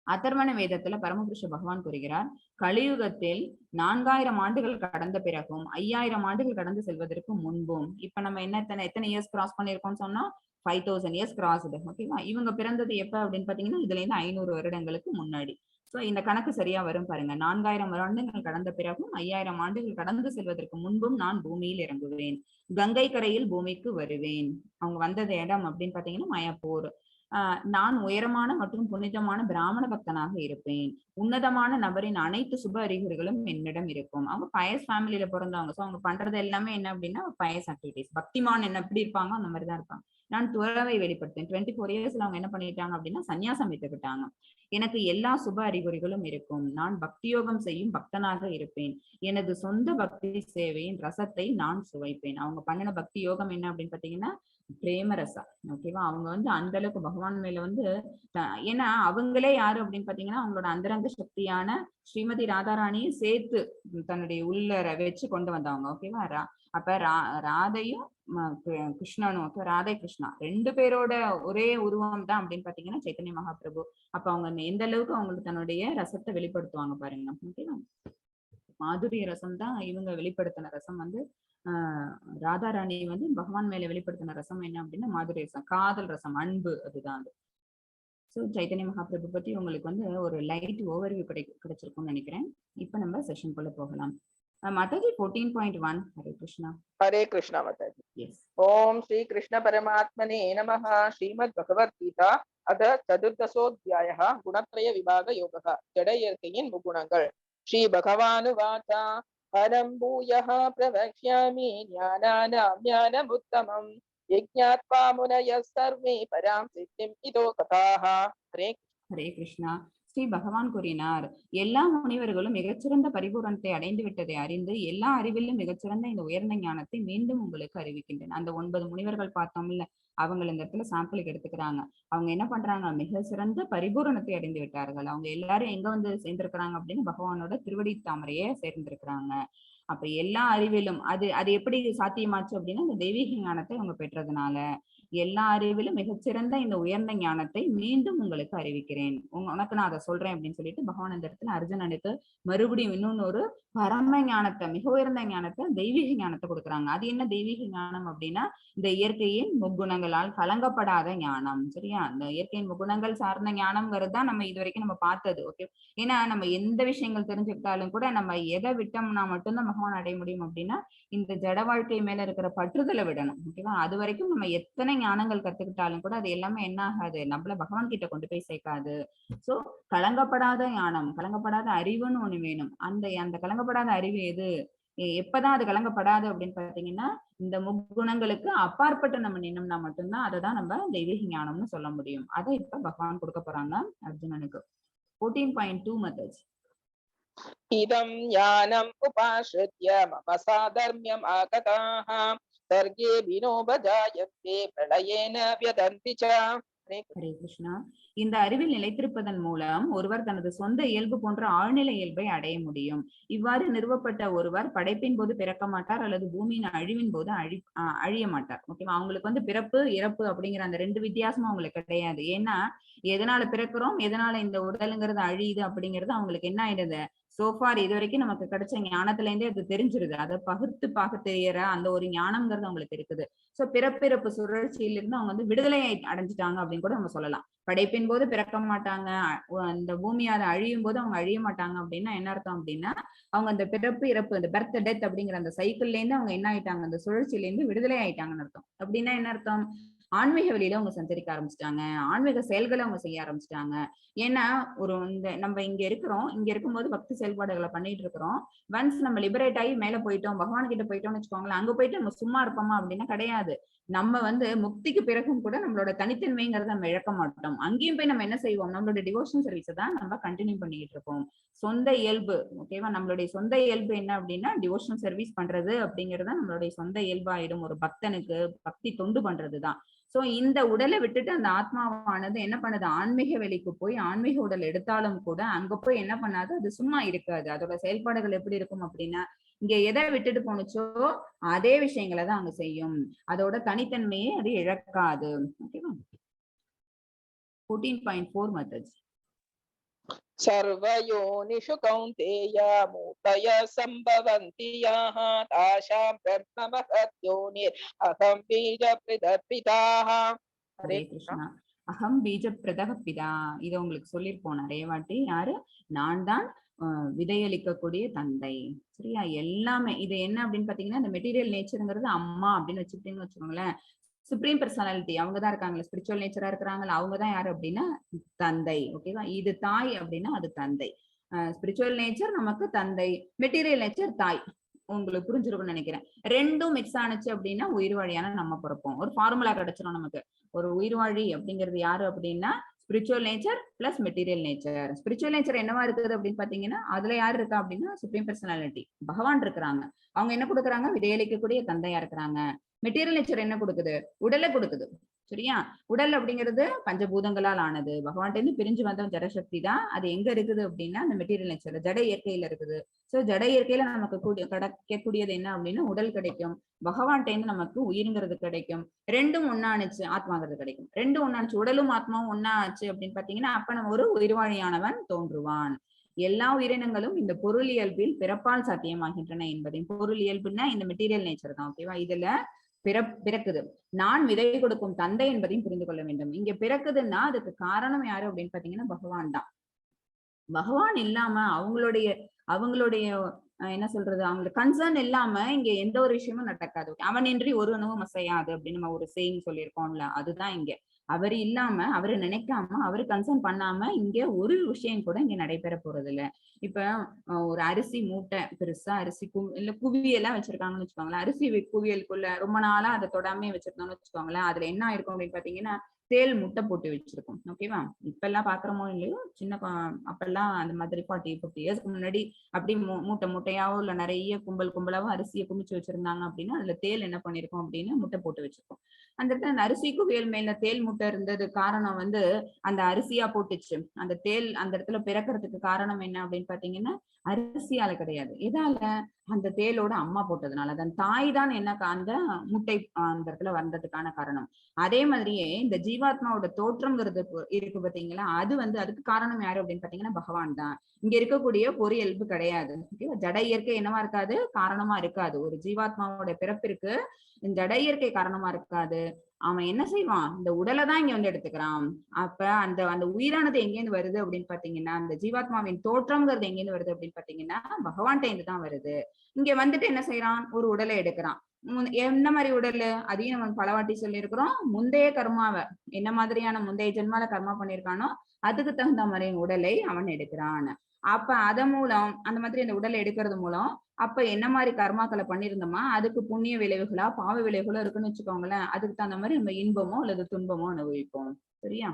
அதர்வண வேதத்துல பரமபுருஷ பகவான் கூறுகிறார், கலியுகத்தில் 4000 ஆண்டுகள் கடந்த பிறகும் 5000 ஆண்டுகள் கடந்து செல்வதற்கு முன்பும், இப்ப நம்ம எத்தனை இயர்ஸ் கிராஸ் பண்ணிருக்கோம்னு சொன்னா 5000 இயர்ஸ் கிராஸ். ஓகேவா? இவங்க பிறந்தது எப்ப அப்படின்னு பாத்தீங்கன்னா இதுல இருந்து 500 வருடங்களுக்கு முன்னாடி. சோ இந்த கணக்கு சரியா வரும் பாருங்க. 4000 ஆண்டுகள் கடந்த பிறகும் 5000 ஆண்டுகள் கடந்து செல்வதற்கு முன்பும் நான் பூமியில் இறங்குவேன், கங்கை கரையில் பூமிக்கு வருவேன். அவங்க வந்தது இடம் அப்படின்னு பாத்தீங்கன்னா மாயாப்பூர். நான் உயரமான மற்றும் புனிதமான பிராமண பக்தனாக இருப்பேன். உன்னதமான நபரின் அனைத்து சுப அறிகுறிகளும் என்னிடம் இருக்கும். அவங்க பயஸ் ஃபேமிலியில பிறந்தவங்க. சோ அவங்க பண்றது எல்லாமே என்ன அப்படின்னா பயஸ் ஆக்டிவிட்டிஸ். பக்திமான் என்ன எப்படி இருப்பாங்க அந்த மாதிரிதான் இருப்பாங்க. நான் துறவை வெளிப்படுத்தேன். 24 இயர்ஸ்ல அவங்க என்ன பண்ணிட்டாங்க அப்படின்னா சன்னியாசம் எடுத்துக்கிட்டாங்க. எனக்கு எல்லா சுப அறிகுறிகளும் இருக்கும். நான் பக்தியோகம் செய்யும் பக்தனாக இருப்பேன். எனது சொந்த பக்தி சேவையின் ரசத்தை நான் சுவைப்பேன். அவங்க பண்ணின பக்தி யோகம் என்ன அப்படின்னு பாத்தீங்கன்னா பிரேமரசா. ஓகேவா, அவங்க வந்து அந்த அளவுக்கு பகவான் மேல வந்து ஏன்னா அவங்களே யாரு அப்படின்னு பாத்தீங்கன்னா அவங்களோட அந்தரங்க சக்தியான ஸ்ரீமதி ராதாராணியும் சேர்த்து தன்னுடைய உள்ளர வச்சு கொண்டு வந்தவங்க. ஓகேவா, அப்ப ராதையும் கிருஷ்ணனும், ராதை கிருஷ்ணா 2 பேரோட ஒரே உருவம் தான் அப்படின்னு பாத்தீங்கன்னா சைத்தன்ய மகாபிரபு. அப்ப அவங்க எந்த அளவுக்கு அவங்களுக்கு தன்னுடைய ரசத்தை வெளிப்படுத்துவாங்க பாருங்க. ஓகேவா, மாதுரிய ரசம் தான் இவங்க வெளிப்படுத்தின ரசம் வந்து ராதாராணி வந்து பகவான் மேல வெளிப்படுத்தின ரசம் என்ன அப்படின்னா மாதுரிய ரசம், காதல் ரசம், அன்பு, அதுதான் அது. ஸோ சைத்தன்ய மகாபிரபு பத்தி உங்களுக்கு வந்து ஒரு லைட் ஓவர்வியூ கிடைச்சிருக்கும்னு நினைக்கிறேன். இப்ப நம்ம செஷன் குள்ள போகலாம். माताजी 14.1. हरे कृष्णा. हरे कृष्णा माताजी. Yes. ओम श्री कृष्ण परमात्मने नमः. श्रीमद् भगवद गीता अथ चतुर्दशोऽध्यायः गुणत्रय विभाग योगः. जड इयर्कैयिन् मुगुणங்கள். श्री भगवानुवाच परं भूयः प्रवक्ष्यामि ज्ञानानां ज्ञानमुत्तमम् यज्ञात्वा मुनयः सर्वे परां सिद्धिम् इतो कथाः. हरे कृष्णा. ஸ்ரீ பகவான் கூறினார், எல்லா முனிவர்களும் மிகச்சிறந்த பரிபூரணத்தை அடைந்து விட்டதை அறிந்து எல்லா அறிவிலும் மிகச்சிறந்த இந்த உயர்ந்த ஞானத்தை மீண்டும் உங்களுக்கு அறிவிக்கின்றன. அந்த 9 முனிவர்கள் பார்த்தோம்ல, அவங்க இந்த இடத்துல சாம்பிளுக்கு எடுத்துக்கிறாங்க. அவங்க என்ன பண்றாங்க, மிக சிறந்த பரிபூரணத்தை அடைந்து விட்டார்கள். அவங்க எல்லாரும் எங்க வந்து சேர்ந்திருக்கிறாங்க அப்படின்னு பகவானோட திருவடி தாமரையே சேர்ந்திருக்கிறாங்க. அப்ப எல்லா அறிவிலும் அது அது எப்படி சாத்தியமாச்சு அப்படின்னா இந்த தெய்வீக ஞானத்தை அவங்க பெற்றதுனால எல்லா அறிவிலும் மிகச்சிறந்த இந்த உயர்ந்த ஞானத்தை மீண்டும் உங்களுக்கு அறிவிக்கிறேன், உனக்கு நான் அதை சொல்றேன் அப்படின்னு சொல்லிட்டு பகவான் இந்த இடத்துல அர்ஜுனனுக்கு மறுபடியும் இன்னொன்னு பரம ஞானத்தை, மிக உயர்ந்த ஞானத்தை, தெய்வீக ஞானத்தை கொடுக்குறாங்க. அது என்ன தெய்வீக ஞானம் அப்படின்னா இந்த இயற்கையின் முக்குணங்களால் கலங்கப்படாத ஞானம். சரியா, இந்த இயற்கையின் முக்குணங்கள் சார்ந்த ஞானம்ங்கிறது தான் நம்ம இது வரைக்கும் நம்ம பார்த்தது. ஓகே, ஏன்னா நம்ம எந்த விஷயங்கள் தெரிஞ்சுக்கிட்டாலும் கூட நம்ம எதை விட்டோம்னா மட்டும்தான் பகவான் அடைய முடியும் அப்படின்னா இந்த ஜட வாழ்க்கை மேல இருக்கிற பற்றுதலை விடணும். ஓகேவா, அது வரைக்கும் நம்ம எத்தனை ஞானங்கள் கத்துக்கிட்டாலும் கூட அது எல்லாமே என்ன ஆகாது, நம்மள பகவான் கிட்ட கொண்டு போய் சேர்க்காது. சோ கலங்கப்படாத ஞானம், கலங்கப்படாத அறிவுன்னு ஒண்ணு வேணும். அந்த கலங்கப்படாத அறிவு எது, எப்பதான் அது கலங்கப்படாது அப்படின்னு பாத்தீங்கன்னா இந்த முக்குணங்களுக்கு அப்பாற்பட்டு நம்ம நின்னோம்னா மட்டும்தான் அதை தான் நம்ம தெய்வீக ஞானம்னு சொல்ல முடியும். அதை இப்ப பகவான் கொடுக்க போறாங்க அர்ஜுனனுக்கு. 14.2 மெத்தட்ஸ். இதம் ஞானம் உபாஸ்ருத்ய மம சாதர்ம்யம் ஆகதாஹ சர்கே வினோபஜாயந்தே பிரளயேன வ்யதந்தி ச. ஹரே கிருஷ்ணா. இந்த அறிவில் நிலைத்திருப்பதன் மூலம் ஒருவர் தனது சொந்த இயல்பு போன்ற ஆழ்நிலை இயல்பை அடைய முடியும். இவ்வாறு நிறுவப்பட்ட ஒருவர் படைப்பின் போது பிறக்க மாட்டார் அல்லது பூமியின் அழிவின் போது அழிய மாட்டார். ஓகேவா, அவங்களுக்கு வந்து பிறப்பு இறப்பு அப்படிங்கிற அந்த 2 வித்தியாசமும் அவங்களுக்கு கிடையாது. ஏன்னா எதனால பிறக்கிறோம், எதனால இந்த உடலுங்கிறது அழியுது அப்படிங்கிறது அவங்களுக்கு என்ன ஆயிடுது, சோஃபார் இது வரைக்கும் நமக்கு கிடைச்ச ஞானத்துல இருந்தே அது தெரிஞ்சிருது. அதை பகுத்து பார்க்க தெரியற அந்த ஒரு ஞானம்ங்கிறது அவங்களுக்கு இருக்குது. சோ பிறப்பிறப்பு சுழற்சியிலிருந்து அவங்க வந்து விடுதலை அடைஞ்சிட்டாங்க அப்படின்னு கூட நம்ம சொல்லலாம். படைப்பின் போது பிறக்க மாட்டாங்க, அந்த பூமி அதை அழியும் போது அவங்க அழிய மாட்டாங்க அப்படின்னா என்ன அர்த்தம் அப்படின்னா அவங்க அந்த பிறப்பு இறப்பு, அந்த பர்த் டெத் அப்படிங்கிற அந்த சைக்கிள்ல இருந்து அவங்க என்ன ஆயிட்டாங்க, அந்த சுழற்சியில இருந்து விடுதலை ஆயிட்டாங்கன்னு அர்த்தம். அப்படின்னா என்ன அர்த்தம், ஆன்மீக வழியில அவங்க சஞ்சரிக்க ஆரம்பிச்சிட்டாங்க, ஆன்மீக செயல்களை அவங்க செய்ய ஆரம்பிச்சிட்டாங்க. ஏன்னா நம்ம இங்க இருக்கிறோம், இங்க இருக்கும்போது பக்தி செயல்பாடுகளை பண்ணிட்டு இருக்கிறோம். ஒன்ஸ் நம்ம லிபரேட் ஆகி மேல போயிட்டோம், பகவான் கிட்ட போயிட்டோம்னு வச்சுக்கோங்களேன், அங்க போயிட்டு நம்ம சும்மா இருப்போமா அப்படின்னா கிடையாது. நம்ம வந்து முக்திக்கு பிறகும் கூட நம்மளோட தனித்தன்மைங்கிறத நம்ம இழக்க மாட்டோம். அங்கேயும் போய் நம்ம என்ன செய்வோம், நம்மளோட டிவோஷன் சர்வீஸை தான் நம்ம கண்டினியூ பண்ணிட்டு இருப்போம். சொந்த இயல்பு, ஓகேவா, நம்மளுடைய சொந்த இயல்பு என்ன அப்படின்னா டிவோஷனல் சர்வீஸ் பண்றது அப்படிங்கிறது நம்மளுடைய சொந்த இயல்பாயிடும். ஒரு பக்தனுக்கு பக்தி தொண்டு பண்றதுதான். சோ இந்த உடலை விட்டுட்டு அந்த ஆத்மாவானது என்ன பண்ணுது, ஆன்மீக வெளிக்கு போய் ஆன்மீக உடல் எடுத்தாலும் கூட அங்க போய் என்ன பண்ணாது, அது சும்மா இருக்காது. அதோட செயல்பாடுகள் எப்படி இருக்கும் அப்படின்னா இங்க எதை விட்டுட்டு போனுச்சோ அதே விஷயங்களை தான் அங்க செய்யும். அதோட தனித்தன்மையை அது இழக்காது. ஓகேவா. 14.4 மெத்தட்ஸ். सर्वयोनिषु कौन्तेय मूर्तय सम्भवन्ति याः तासां ब्रह्म महद्योनिर् अहं बीजप्रदः पिताः. ஹரே கிருஷ்ணா. அகம் பீஜ பிரதக பிதா, இதை உங்களுக்கு சொல்லிருப்போம் நிறைய வாட்டி. யாரு, நான் தான் விதையளிக்கக்கூடிய தந்தை. சரியா, எல்லாமே இது என்ன அப்படின்னு பாத்தீங்கன்னா இந்த மெட்டீரியல் நேச்சருங்கிறது அம்மா அப்படின்னு வச்சுக்கிட்டீங்கன்னு வச்சுக்கோங்களேன். சுப்ரீம் பர்சனாலிட்டி அவங்கதான் இருக்காங்களா, ஸ்பிரிச்சுவல் நேச்சரா இருக்கிறாங்களா, அவங்கதான் யாரு அப்படின்னா தந்தை. ஓகேவா, இது தாய் அப்படின்னா அது தந்தை. ஸ்பிரிச்சுவல் நேச்சர் நமக்கு தந்தை, மெட்டீரியல் நேச்சர் தாய். உங்களுக்கு புரிஞ்சிருக்கும்னு நினைக்கிறேன். ரெண்டும் மிக்ஸ் ஆனிச்சு அப்படின்னா உயிர்வாழியான நம்ம பிறப்போம். ஒரு ஃபார்முலா கிடைச்சிடும் நமக்கு. ஒரு உயிர்வாழி அப்படிங்கிறது யாரு அப்படின்னா spiritual nature plus material nature. Spiritual nature என்னவா இருக்குது அப்படின்னு பாத்தீங்கன்னா அதுல யார் இருக்கா அப்படின்னா சுப்ரீம் பர்சனாலிட்டி பகவான் இருக்கிறாங்க. அவங்க என்ன கொடுக்குறாங்க? விதையளிக்கக்கூடிய தந்தையா இருக்கிறாங்க. மெட்டீரியல் நேச்சர் என்ன கொடுக்குது? உடலை கொடுக்குது. சரியா? உடல் அப்படிங்கிறது பஞ்சபூதங்களால் ஆனது. பகவான்கிட்ட இருந்து பிரிஞ்சு வந்த ஜடசக்தி தான். அது எங்க இருக்குது அப்படின்னா அந்த மெட்டீரியல் நேச்சர் ஜட இயற்கையில இருக்குது. சோ ஜட இயற்கையில நமக்கு கிடைக்கக்கூடியது என்ன அப்படின்னா உடல் கிடைக்கும். பகவான்கிட்ட இருந்து நமக்கு உயிருங்கிறது கிடைக்கும். ரெண்டும் ஒன்னானுச்சு ஆத்மாங்கிறது கிடைக்கும். ரெண்டும் ஒன்னானுச்சு உடலும் ஆத்மாவும் ஒன்னா ஆச்சு அப்படின்னு பாத்தீங்கன்னா அப்ப நம்ம ஒரு உயிர்வாழியானவன் தோன்றுவான். எல்லா உயிரினங்களும் இந்த பொருள் இயல்பில் பிறப்பால் சாத்தியமாகின்றன என்பதையும், பொருள் இயல்புன்னா இந்த மெட்டீரியல் நேச்சர் தான். ஓகேவா? இதுல பிறக்குது. நான் விதை கொடுக்கும் தந்தை என்பதையும் புரிந்து கொள்ள வேண்டும். இங்க பிறக்குதுன்னா அதுக்கு காரணம் யாரு அப்படின்னு பாத்தீங்கன்னா பகவான் தான். பகவான் இல்லாம அவங்களுடைய என்ன சொல்றது அவங்களுக்கு கன்சர்ன் இல்லாம இங்க எந்த ஒரு விஷயமும் நடக்காது. அவனின்றி ஒரு அணுவும் அசையாது அப்படின்னு நம்ம ஒரு சேயிங் சொல்லியிருக்கோம்ல, அதுதான் இங்க. அவர் இல்லாம, அவரு நினைக்காம, அவரு கன்சர்ன் பண்ணாம இங்க ஒரு விஷயம் கூட இங்க நடைபெற போறது இல்ல. இப்ப ஒரு அரிசி மூட்டை பெருசா அரிசி இல்ல குவியெல்லாம் வச்சிருக்காங்கன்னு வச்சுக்கோங்களேன். அரிசி குவியலுக்குள்ள ரொம்ப நாளா அதை தொடாமே வச்சிருந்தோம்னு வச்சுக்கோங்களேன். அதுல என்ன ஆயிருக்கும் அப்படின்னு பாத்தீங்கன்னா தேள் முட்டை போட்டு வச்சிருக்கோம். ஓகேவா? இப்ப எல்லாம் பாக்குறோமோ இல்லையோ அப்பெல்லாம் அந்த மாதிரி 40-50 இயர்ஸ்க்கு முன்னாடி அப்படி மூட்டை மூட்டையாவோ இல்ல நிறைய கும்பலாவோ அரிசியை குமிச்சு வச்சிருந்தாங்க அப்படின்னா அதுல தேள் என்ன பண்ணிருக்கோம் அப்படின்னு முட்டை போட்டு வச்சிருக்கோம். அந்த இடத்துல அந்த அரிசி குவியல் மேல தேள் முட்டை இருந்தது காரணம் வந்து அந்த அரிசியா போட்டுச்சு. அந்த தேள் அந்த இடத்துல பிறக்கிறதுக்கு காரணம் என்ன அப்படின்னு பாத்தீங்கன்னா அரிசியால கிடையாது. எதால? அந்த தேளோட அம்மா போட்டதுனால. அதன் தாய் தான் என்ன அந்த முட்டை அந்த இடத்துல வந்ததுக்கான காரணம். அதே மாதிரியே இந்த ஜீவாத்மாவோட தோற்றம்ங்கிறது இருக்கு பாத்தீங்களா, அது வந்து அதுக்கு காரணம் யாரு அப்படின்னு பாத்தீங்கன்னா பகவான் தான். இங்க இருக்கக்கூடிய பொறியியல்பு கிடையாது. ஜட இயற்கை என்னவா இருக்காது? காரணமா இருக்காது. ஒரு ஜீவாத்மாவோட பிறப்பிற்கு ஜட இயற்கை காரணமா இருக்காது. அவன் என்ன செய்வான்? இந்த உடலை தான் இங்க வந்து எடுத்துக்கிறான். அப்ப அந்த அந்த உயிரானது எங்கேருந்து வருது அப்படின்னு பாத்தீங்கன்னா அந்த ஜீவாத்மாவின் தோற்றம்ங்கிறது எங்கேருந்து வருது அப்படின்னு பாத்தீங்கன்னா பகவான்கிட்ட இருந்து தான் வருது. இங்க வந்துட்டு என்ன செய்யறான்? ஒரு உடலை எடுக்கிறான். என்ன மாதிரி உடல்? அதையும் நம்ம பலவாட்டி சொல்லி இருக்கிறோம். முந்தைய கர்மாவை என்ன மாதிரியான முந்தைய ஜென்மால கர்மா பண்ணிருக்கானோ அதுக்கு தகுந்த மாதிரி உடலை அவன் எடுக்கிறான். அப்ப அதன் மூலம் அந்த மாதிரி அந்த உடலை எடுக்கிறது மூலம் அப்ப என்ன மாதிரி கர்மாக்களை பண்ணிருந்தோமா அதுக்கு புண்ணிய விளைவுகளா பாவ விளைவுகளோ இருக்குன்னு வச்சுக்கோங்களேன். அதுக்கு தகுந்த மாதிரி நம்ம இன்பமோ அல்லது துன்பமோ அனுபவிப்போம். சரியா?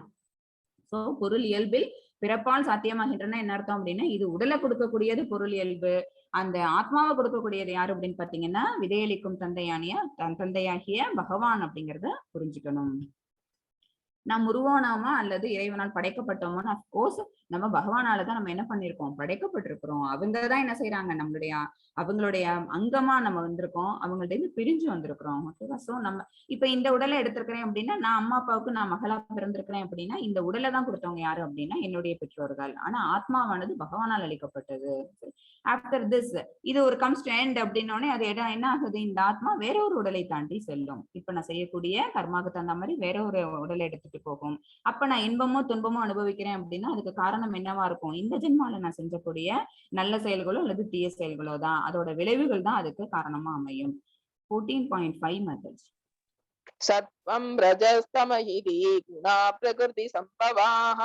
சோ பொருள் இயல்பில் பிறப்பால் சாத்தியமாகின்றன என்ன அர்த்தம் அப்படின்னா இது உடலை கொடுக்கக்கூடியது பொருள் இயல்பு. அந்த ஆத்மாவை கொடுக்கக்கூடியது யாரு அப்படின்னு பாத்தீங்கன்னா விதையளிக்கும் தந்தையாகிய பகவான் அப்படிங்கிறத புரிஞ்சுக்கணும். நாம் உருவானாமா அல்லது இறைவனால் படைக்கப்பட்டோமோன்னு அப்கோர்ஸ் நம்ம பகவானாலதான் நம்ம என்ன பண்ணிருக்கோம்? படைக்கப்பட்டிருக்கிறோம். அவங்கதான் என்ன செய்யறாங்க? அவங்களுடைய அங்கமா நம்ம வந்திருக்கோம். அவங்கள்ட்ட இருந்து பிரிஞ்சு வந்திருக்கிறோம். ஓகேவா? சோ நம்ம இப்ப இந்த உடலை எடுத்திருக்கிறேன் அப்படின்னா நான் அம்மா அப்பாவுக்கு நான் மகளா பிறந்திருக்கிறேன் அப்படின்னா இந்த உடலை தான் கொடுத்தவங்க யாரு அப்படின்னா என்னுடைய பெற்றோர்கள். ஆனா ஆத்மாவானது பகவானால் அளிக்கப்பட்டது. ஆஃப்டர் திஸ் இது ஒரு கம்ஸ் டு எண்ட் அப்படின்னோடனே அது இடம் என்ன ஆகுது? இந்த ஆத்மா வேற ஒரு உடலை தாண்டி செல்லும். இப்ப நான் செய்யக்கூடிய கர்மாவுக்கு தகுந்த மாதிரி வேற ஒரு உடலை எடுத்துட்டு போகும். அப்ப நான் இன்பமோ துன்பமோ அனுபவிக்கிறேன் அப்படின்னா அதுக்கு காரணம் என்னவா இருக்கும்? இந்த ஜென்மால நான் செஞ்சக்கூடிய நல்ல செயல்களோ அல்லது தீய செயல்களோ தான். அதோட விளைவுகள் தான் அதுக்கு காரணமா அமையும். 14.5 மெத்தட்ஸ். சத்வம் ரஜஸ்தமஹிதி குணா பிரகிருதி சம்பவாஹ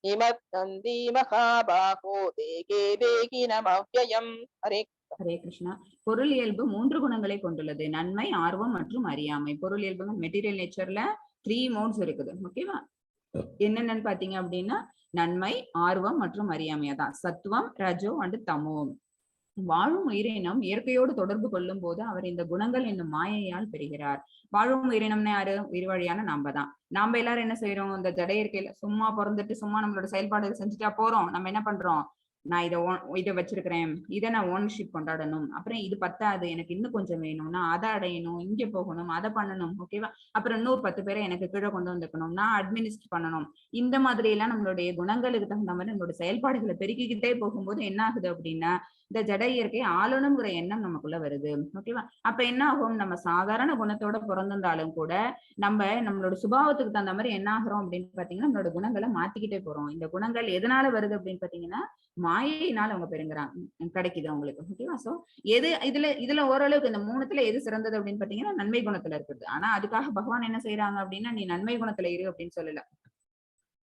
நிமத்தந்தி மகாபாஹோ தேகே தேகினம் அவ்யயம். ஹரே கிருஷ்ணா. பொருள் இயல்பு 3 குணங்களை கொண்டுள்ளது. நன்மை, ஆர்வம் மற்றும் அறியாமை. பொருள் இயல்பு மெட்டீரியல் நேச்சர்ல 3 மோட்ஸ் இருக்குது. ஓகேவா? என்னென்னு பாத்தீங்க அப்படின்னா நன்மை, ஆர்வம் மற்றும் அறியாமை. அதான் சத்துவம், ரஜோ அண்ட் தமோ. வாழும் உயிரினம் இயற்கையோடு தொடர்பு கொள்ளும் போது அவர் இந்த குணங்கள் என்னும் மாயையால் பெறுகிறார். வாழும் உயிரினம்னா யாரு? உயிர் வழியான நாம தான். நாம எல்லாரும் என்ன செய்யறோம்? இந்த ஜட இயற்கையில சும்மா பிறந்துட்டு சும்மா நம்மளோட செயல்பாடு செஞ்சுட்டா போறோம். நம்ம என்ன பண்றோம்? நான் இதை வச்சிருக்கிறேன், இதை நான் ஓனர்ஷிப் கொண்டாடணும், அப்புறம் இது பத்தாது எனக்கு இன்னும் கொஞ்சம் வேணும், நான் அதை அடையணும், இங்க போகணும், அதை பண்ணணும். ஓகேவா? அப்புறம் இன்னொரு 10 பேரை எனக்கு கீழே கொண்டு வந்துக்கணும், நான் அட்மினிஸ்ட் பண்ணணும். இந்த மாதிரி எல்லாம் நம்மளுடைய குணங்களுக்கு தகுந்த மாதிரி நம்மளோட செயல்பாடுகளை பெருக்கிக்கிட்டே போகும்போது என்ன ஆகுது அப்படின்னா இந்த ஜட இயற்கை ஆளணுங்கிற எண்ணம் நமக்குள்ள வருது. ஓகேவா? அப்ப என்ன ஆகும்? நம்ம சாதாரண குணத்தோட பிறந்திருந்தாலும் கூட நம்மளோட சுபாவத்துக்கு தகுந்த மாதிரி என்ன ஆகிறோம் அப்படின்னு பாத்தீங்கன்னா நம்மளோட குணங்களை மாத்திக்கிட்டே போறோம். இந்த குணங்கள் எதனால வருது அப்படின்னு பாத்தீங்கன்னா மாயையினால அவங்க பெறுங்கிறாங்க, கிடைக்குது அவங்களுக்கு. ஓகேவா? சோ எது இதுல ஓரளவுக்கு இந்த 3த்துல எது சிறந்தது அப்படின்னு பாத்தீங்கன்னா நன்மை குணத்துல இருக்குது. ஆனா அதுக்காக பகவான் என்ன செய்யறாங்க அப்படின்னா நீ நன்மை குணத்துல இரு அப்படின்னு சொல்லல.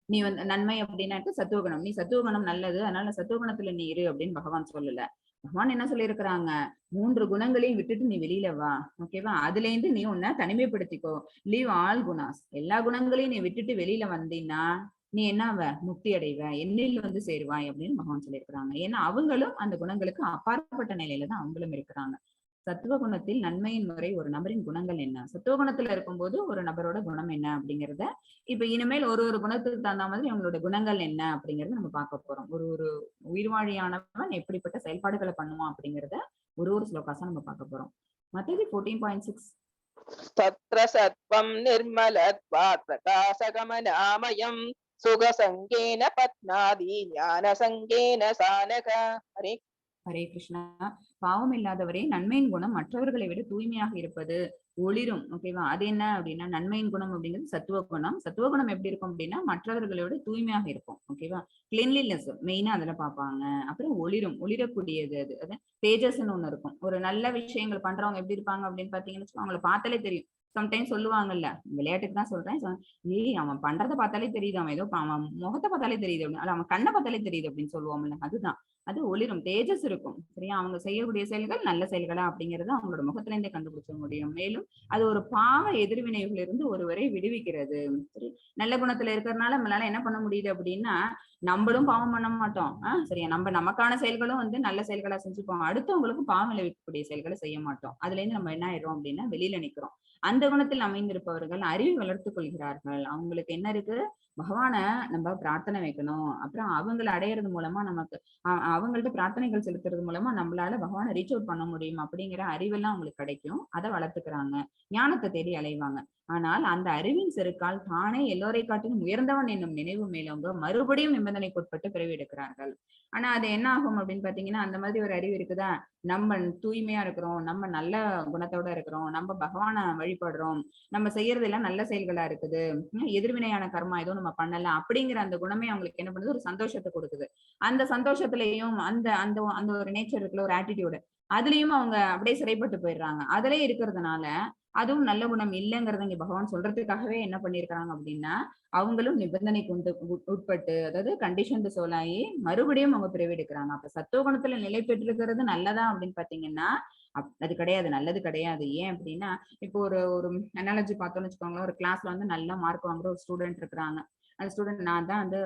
நீ வந்து நன்மை அப்படின்னாட்டு சத்துவகுணம், நீ சத்துவகுணம் நல்லது அதனால சத்துவகுணத்துல நீ இரு அப்படின்னு பகவான் சொல்லல. பகவான் என்ன சொல்லியிருக்கிறாங்க? 3 குணங்களையும் விட்டுட்டு நீ வெளியில வா. ஓகேவா? அதுல இருந்து நீ உன்னை தனிமைப்படுத்திக்கோ. Leave all குணாஸ். எல்லா குணங்களையும் நீ விட்டுட்டு வெளியில வந்தீங்கன்னா நீ என்ன முக்தி அடைவ, என்னில் வந்து சேருவாய் அப்படின்னு பகவான் சொல்லியிருக்கிறாங்க. ஏன்னா அவங்களும் அந்த குணங்களுக்கு அப்பாற்பட்ட நிலையில தான் அவங்களும் இருக்கிறாங்க. சத்துவ குணத்தில் நன்மையின் முறை ஒரு நபரின் குணங்கள் என்ன, சத்துவ குணத்துல இருக்கும்போது ஒரு நபரோட குணம் என்ன அப்படிங்கிறத இப்ப இனிமேல் ஒரு ஒரு குணத்துக்கு தகுந்த மாதிரி அவங்களோட குணங்கள் என்ன அப்படிங்கறத நம்ம பார்க்க போறோம். ஒரு ஒரு உயிர்வாழியானவன் எப்படிப்பட்ட செயல்பாடுகளை பண்ணுவான் அப்படிங்கிறத ஒரு ஒரு ஸ்லோகாசா நம்ம பார்க்க போறோம். மத்தது 14.6 तत्र सत्त्वं निर्मलत्वात् प्रकाशगमनामयं सुखसङ्गेन पत्नादि ज्ञानसङ्गेन सानक हरे ஹரே கிருஷ்ணா. பாவம் இல்லாதவரே, நன்மையின் குணம் மற்றவர்களை விட தூய்மையாக இருப்பது, ஒளிரும். ஓகேவா? அது என்ன அப்படின்னா நன்மையின் குணம் அப்படிங்கிறது சத்துவ குணம். சத்துவ குணம் எப்படி இருக்கும் அப்படின்னா மற்றவர்களை விட தூய்மையாக இருக்கும். ஓகேவா? கிளீன்லினஸ் மெயினா அதுல பார்ப்பாங்க. அப்புறம் ஒளிரும், ஒளிரக்கூடியது. அது அது தேஜஸ்ன்னு ஒண்ணு இருக்கும். ஒரு நல்ல விஷயங்கள் பண்றவங்க எப்படி இருப்பாங்க அப்படின்னு பாத்தீங்கன்னு அவங்கள பார்த்தாலே தெரியும். சம்டைம்ஸ் சொல்லுவாங்கல்ல, விளையாட்டுக்கு தான் சொல்றேன், ஏய் அவன் பண்றதை பார்த்தாலே தெரியுது, அவன் ஏதோ அவன் முகத்தை பார்த்தாலே தெரியுது அப்படின்னு, அல்ல அவன் கண்ணை பார்த்தாலே தெரியுது அப்படின்னு சொல்லுவோம்ல, அதுதான். அது ஒளிரும், தேஜஸ் இருக்கும். சரியா? அவங்க செய்யக்கூடிய செயல்கள் நல்ல செயல்களா அப்படிங்கறத அவங்களோட முகத்துல இருந்தே கண்டுபிடிச்ச முடியும். மேலும் அது ஒரு பாவ எதிர்வினைகள் இருந்து ஒருவரை விடுவிக்கிறது. சரி, நல்ல குணத்துல இருக்கிறதுனால நம்மளால என்ன பண்ண முடியுது அப்படின்னா நம்மளும் பாவம் பண்ண மாட்டோம். சரியா? நமக்கான செயல்களும் வந்து நல்ல செயல்களா செஞ்சுப்போம். அடுத்தவங்களுக்கு பாவம் விளைவிக்கக்கூடிய செயல்களை செய்ய மாட்டோம். அதுல இருந்து நம்ம என்ன ஆயிடுறோம் அப்படின்னா வெளியில நிக்கிறோம். அந்த குணத்தில் அமைந்திருப்பவர்கள் அறிவை வளர்த்துக் கொள்கிறார்கள். அவங்களுக்கு என்ன இருக்கு, பகவான நம்ம பிரார்த்தனை வைக்கணும். அப்புறம் அவங்களை அடையிறது மூலமா நமக்கு அவங்கள்ட்ட பிரார்த்தனைகள் செலுத்துறது மூலமா நம்மளால பகவானை ரீச் அவுட் பண்ண முடியும் அப்படிங்கிற அறிவெல்லாம் அவங்களுக்கு கிடைக்கும். அதை வளர்த்துக்கிறாங்க, ஞானத்தை தேடி அலைவாங்க. ஆனால் அந்த அறிவின் செருக்கால் தானே எல்லோரை காட்டிலும் உயர்ந்தவன் என்னும் நினைவு மேலவங்க மறுபடியும் நிபந்தனைக்கு உட்பட்டு பிறவி எடுக்கிறார்கள். ஆனா அது என்ன ஆகும் அப்படின்னு பாத்தீங்கன்னா, அந்த மாதிரி ஒரு அறிவு இருக்குதா, நம்ம தூய்மையா இருக்கிறோம், நம்ம நல்ல குணத்தோட இருக்கிறோம், நம்ம பகவானை வழிபடுறோம், நம்ம செய்யறது எல்லாம் நல்ல செயல்களா இருக்குது, எதிர்வினையான கர்மா எதுவும் நம்ம பண்ணல அப்படிங்கிற அந்த குணமே அவங்களுக்கு என்ன பண்ணுது, ஒரு சந்தோஷத்தை கொடுக்குது. அந்த சந்தோஷத்திலையும் அந்த அந்த அந்த ஒரு நேச்சர் இருக்குல்ல, ஒரு ஆட்டிடியூடு, அதுலயும் அவங்க அப்படியே சிறைப்பட்டு போயிடுறாங்க. அதுலயே இருக்கிறதுனால அதுவும் நல்ல குணம் இல்லைங்கிறத இங்க பகவான் சொல்றதுக்காகவே என்ன பண்ணிருக்காங்க அப்படின்னா, அவங்களும் நிபந்தனைக்கு உட்பட்டு, அதாவது கண்டிஷன் சோலாயி மறுபடியும் அவங்க பிறவி எடுக்கிறாங்க. அப்ப சத்துவ குணத்துல நிலை பெற்றிருக்கிறது நல்லதா அப்படின்னு பாத்தீங்கன்னா அது கிடையாது, நல்லது கிடையாது. ஏன் அப்படின்னா, இப்போ ஒரு ஒரு அனாலஜி பார்த்தோம்னு வச்சுக்கோங்களேன், ஒரு கிளாஸ்ல வந்து நல்ல மார்க் வாங்குற ஒரு ஸ்டூடெண்ட் இருக்கிறாங்க. அந்த ஸ்டூடெண்ட், நான் தான் வந்து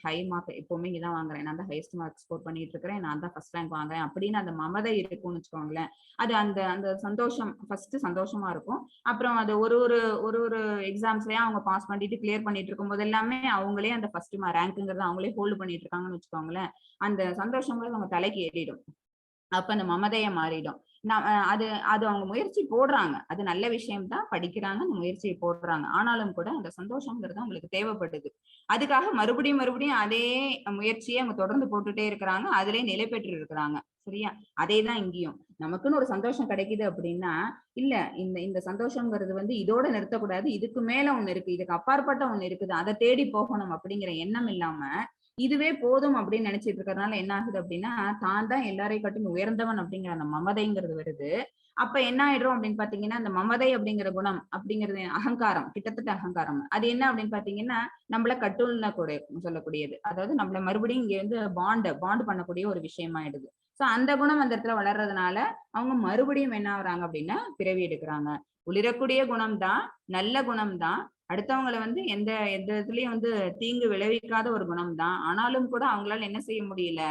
ஹை மார்க் எப்பவுமே இங்கதான் வாங்குறேன், நான் தான் ஹையஸ்ட் மார்க் ஸ்கோர் பண்ணிட்டு இருக்கிறேன், நான் தான் ஃபர்ஸ்ட் ரேங்க் வாங்குறேன் அப்படின்னு அந்த மமதை இருக்கும்னு வச்சுக்கோங்களேன். அது அந்த அந்த சந்தோஷம் ஃபர்ஸ்ட் சந்தோஷமா இருக்கும். அப்புறம் அது ஒரு ஒரு ஒரு ஒரு எக்ஸாம்ஸ்லயும் அவங்க பாஸ் பண்ணிட்டு கிளியர் பண்ணிட்டு இருக்கும் போது எல்லாமே அவங்களே அந்த ஃபர்ஸ்ட் ரேங்க்ங்கிறத அவங்களே ஹோல்டு பண்ணிட்டு இருக்காங்கன்னு வச்சுக்கோங்களேன். அந்த சந்தோஷங்கிறது அவங்க தலைக்கு ஏறிடும். அப்ப அந்த மமதைய மாறிடும். அது அது அவங்க முயற்சி போடுறாங்க, அது நல்ல விஷயம் தான், படிக்கிறாங்க, அந்த முயற்சியை போடுறாங்க. ஆனாலும் கூட அந்த சந்தோஷங்கிறது அவங்களுக்கு தேவைப்படுது. அதுக்காக மறுபடியும் மறுபடியும் அதே முயற்சியை அவங்க தொடர்ந்து போட்டுட்டே இருக்கிறாங்க, அதிலே நிலை பெற்று இருக்கிறாங்க. சரியா? அதேதான் இங்கேயும். நமக்குன்னு ஒரு சந்தோஷம் கிடைக்குது அப்படின்னா, இல்ல இந்த இந்த சந்தோஷங்கிறது வந்து இதோட நிறுத்தக்கூடாது, இதுக்கு மேல ஒண்ணு இருக்கு, இதுக்கு அப்பாற்பட்ட ஒண்ணு இருக்குது, அதை தேடி போகணும் அப்படிங்கிற எண்ணம் இல்லாம இதுவே போதும் அப்படின்னு நினைச்சிட்டு இருக்கிறதுனால என்ன ஆகுது அப்படின்னா, தான் தான் எல்லாரையும் காட்டிலும் உயர்ந்தவன் அப்படிங்கிற அந்த மமதைங்கிறது வருது. அப்ப என்ன ஆயிடும் அப்படின்னு பாத்தீங்கன்னா, அந்த மமதை அப்படிங்கிற குணம் அப்படிங்கிறது அகங்காரம், கிட்டத்தட்ட அகங்காரம். அது என்ன அப்படின்னு பாத்தீங்கன்னா, நம்மள கட்டுள்ள கூட சொல்லக்கூடியது. அதாவது நம்மள மறுபடியும் இங்க வந்து பாண்ட் பண்ணக்கூடிய ஒரு விஷயமாயிடுது. சோ அந்த குணம் அந்த இடத்துல வளர்றதுனால அவங்க மறுபடியும் என்ன ஆகுறாங்க அப்படின்னா பிறவி எடுக்கிறாங்க. ஒளிரக்கூடிய குணம் தான், நல்ல குணம் தான், அடுத்தவங்களை வந்து எந்த எந்த இதுலயும் வந்து தீங்கு விளைவிக்காத ஒரு குணம் தான். ஆனாலும் கூட அவங்களால என்ன செய்ய முடியல,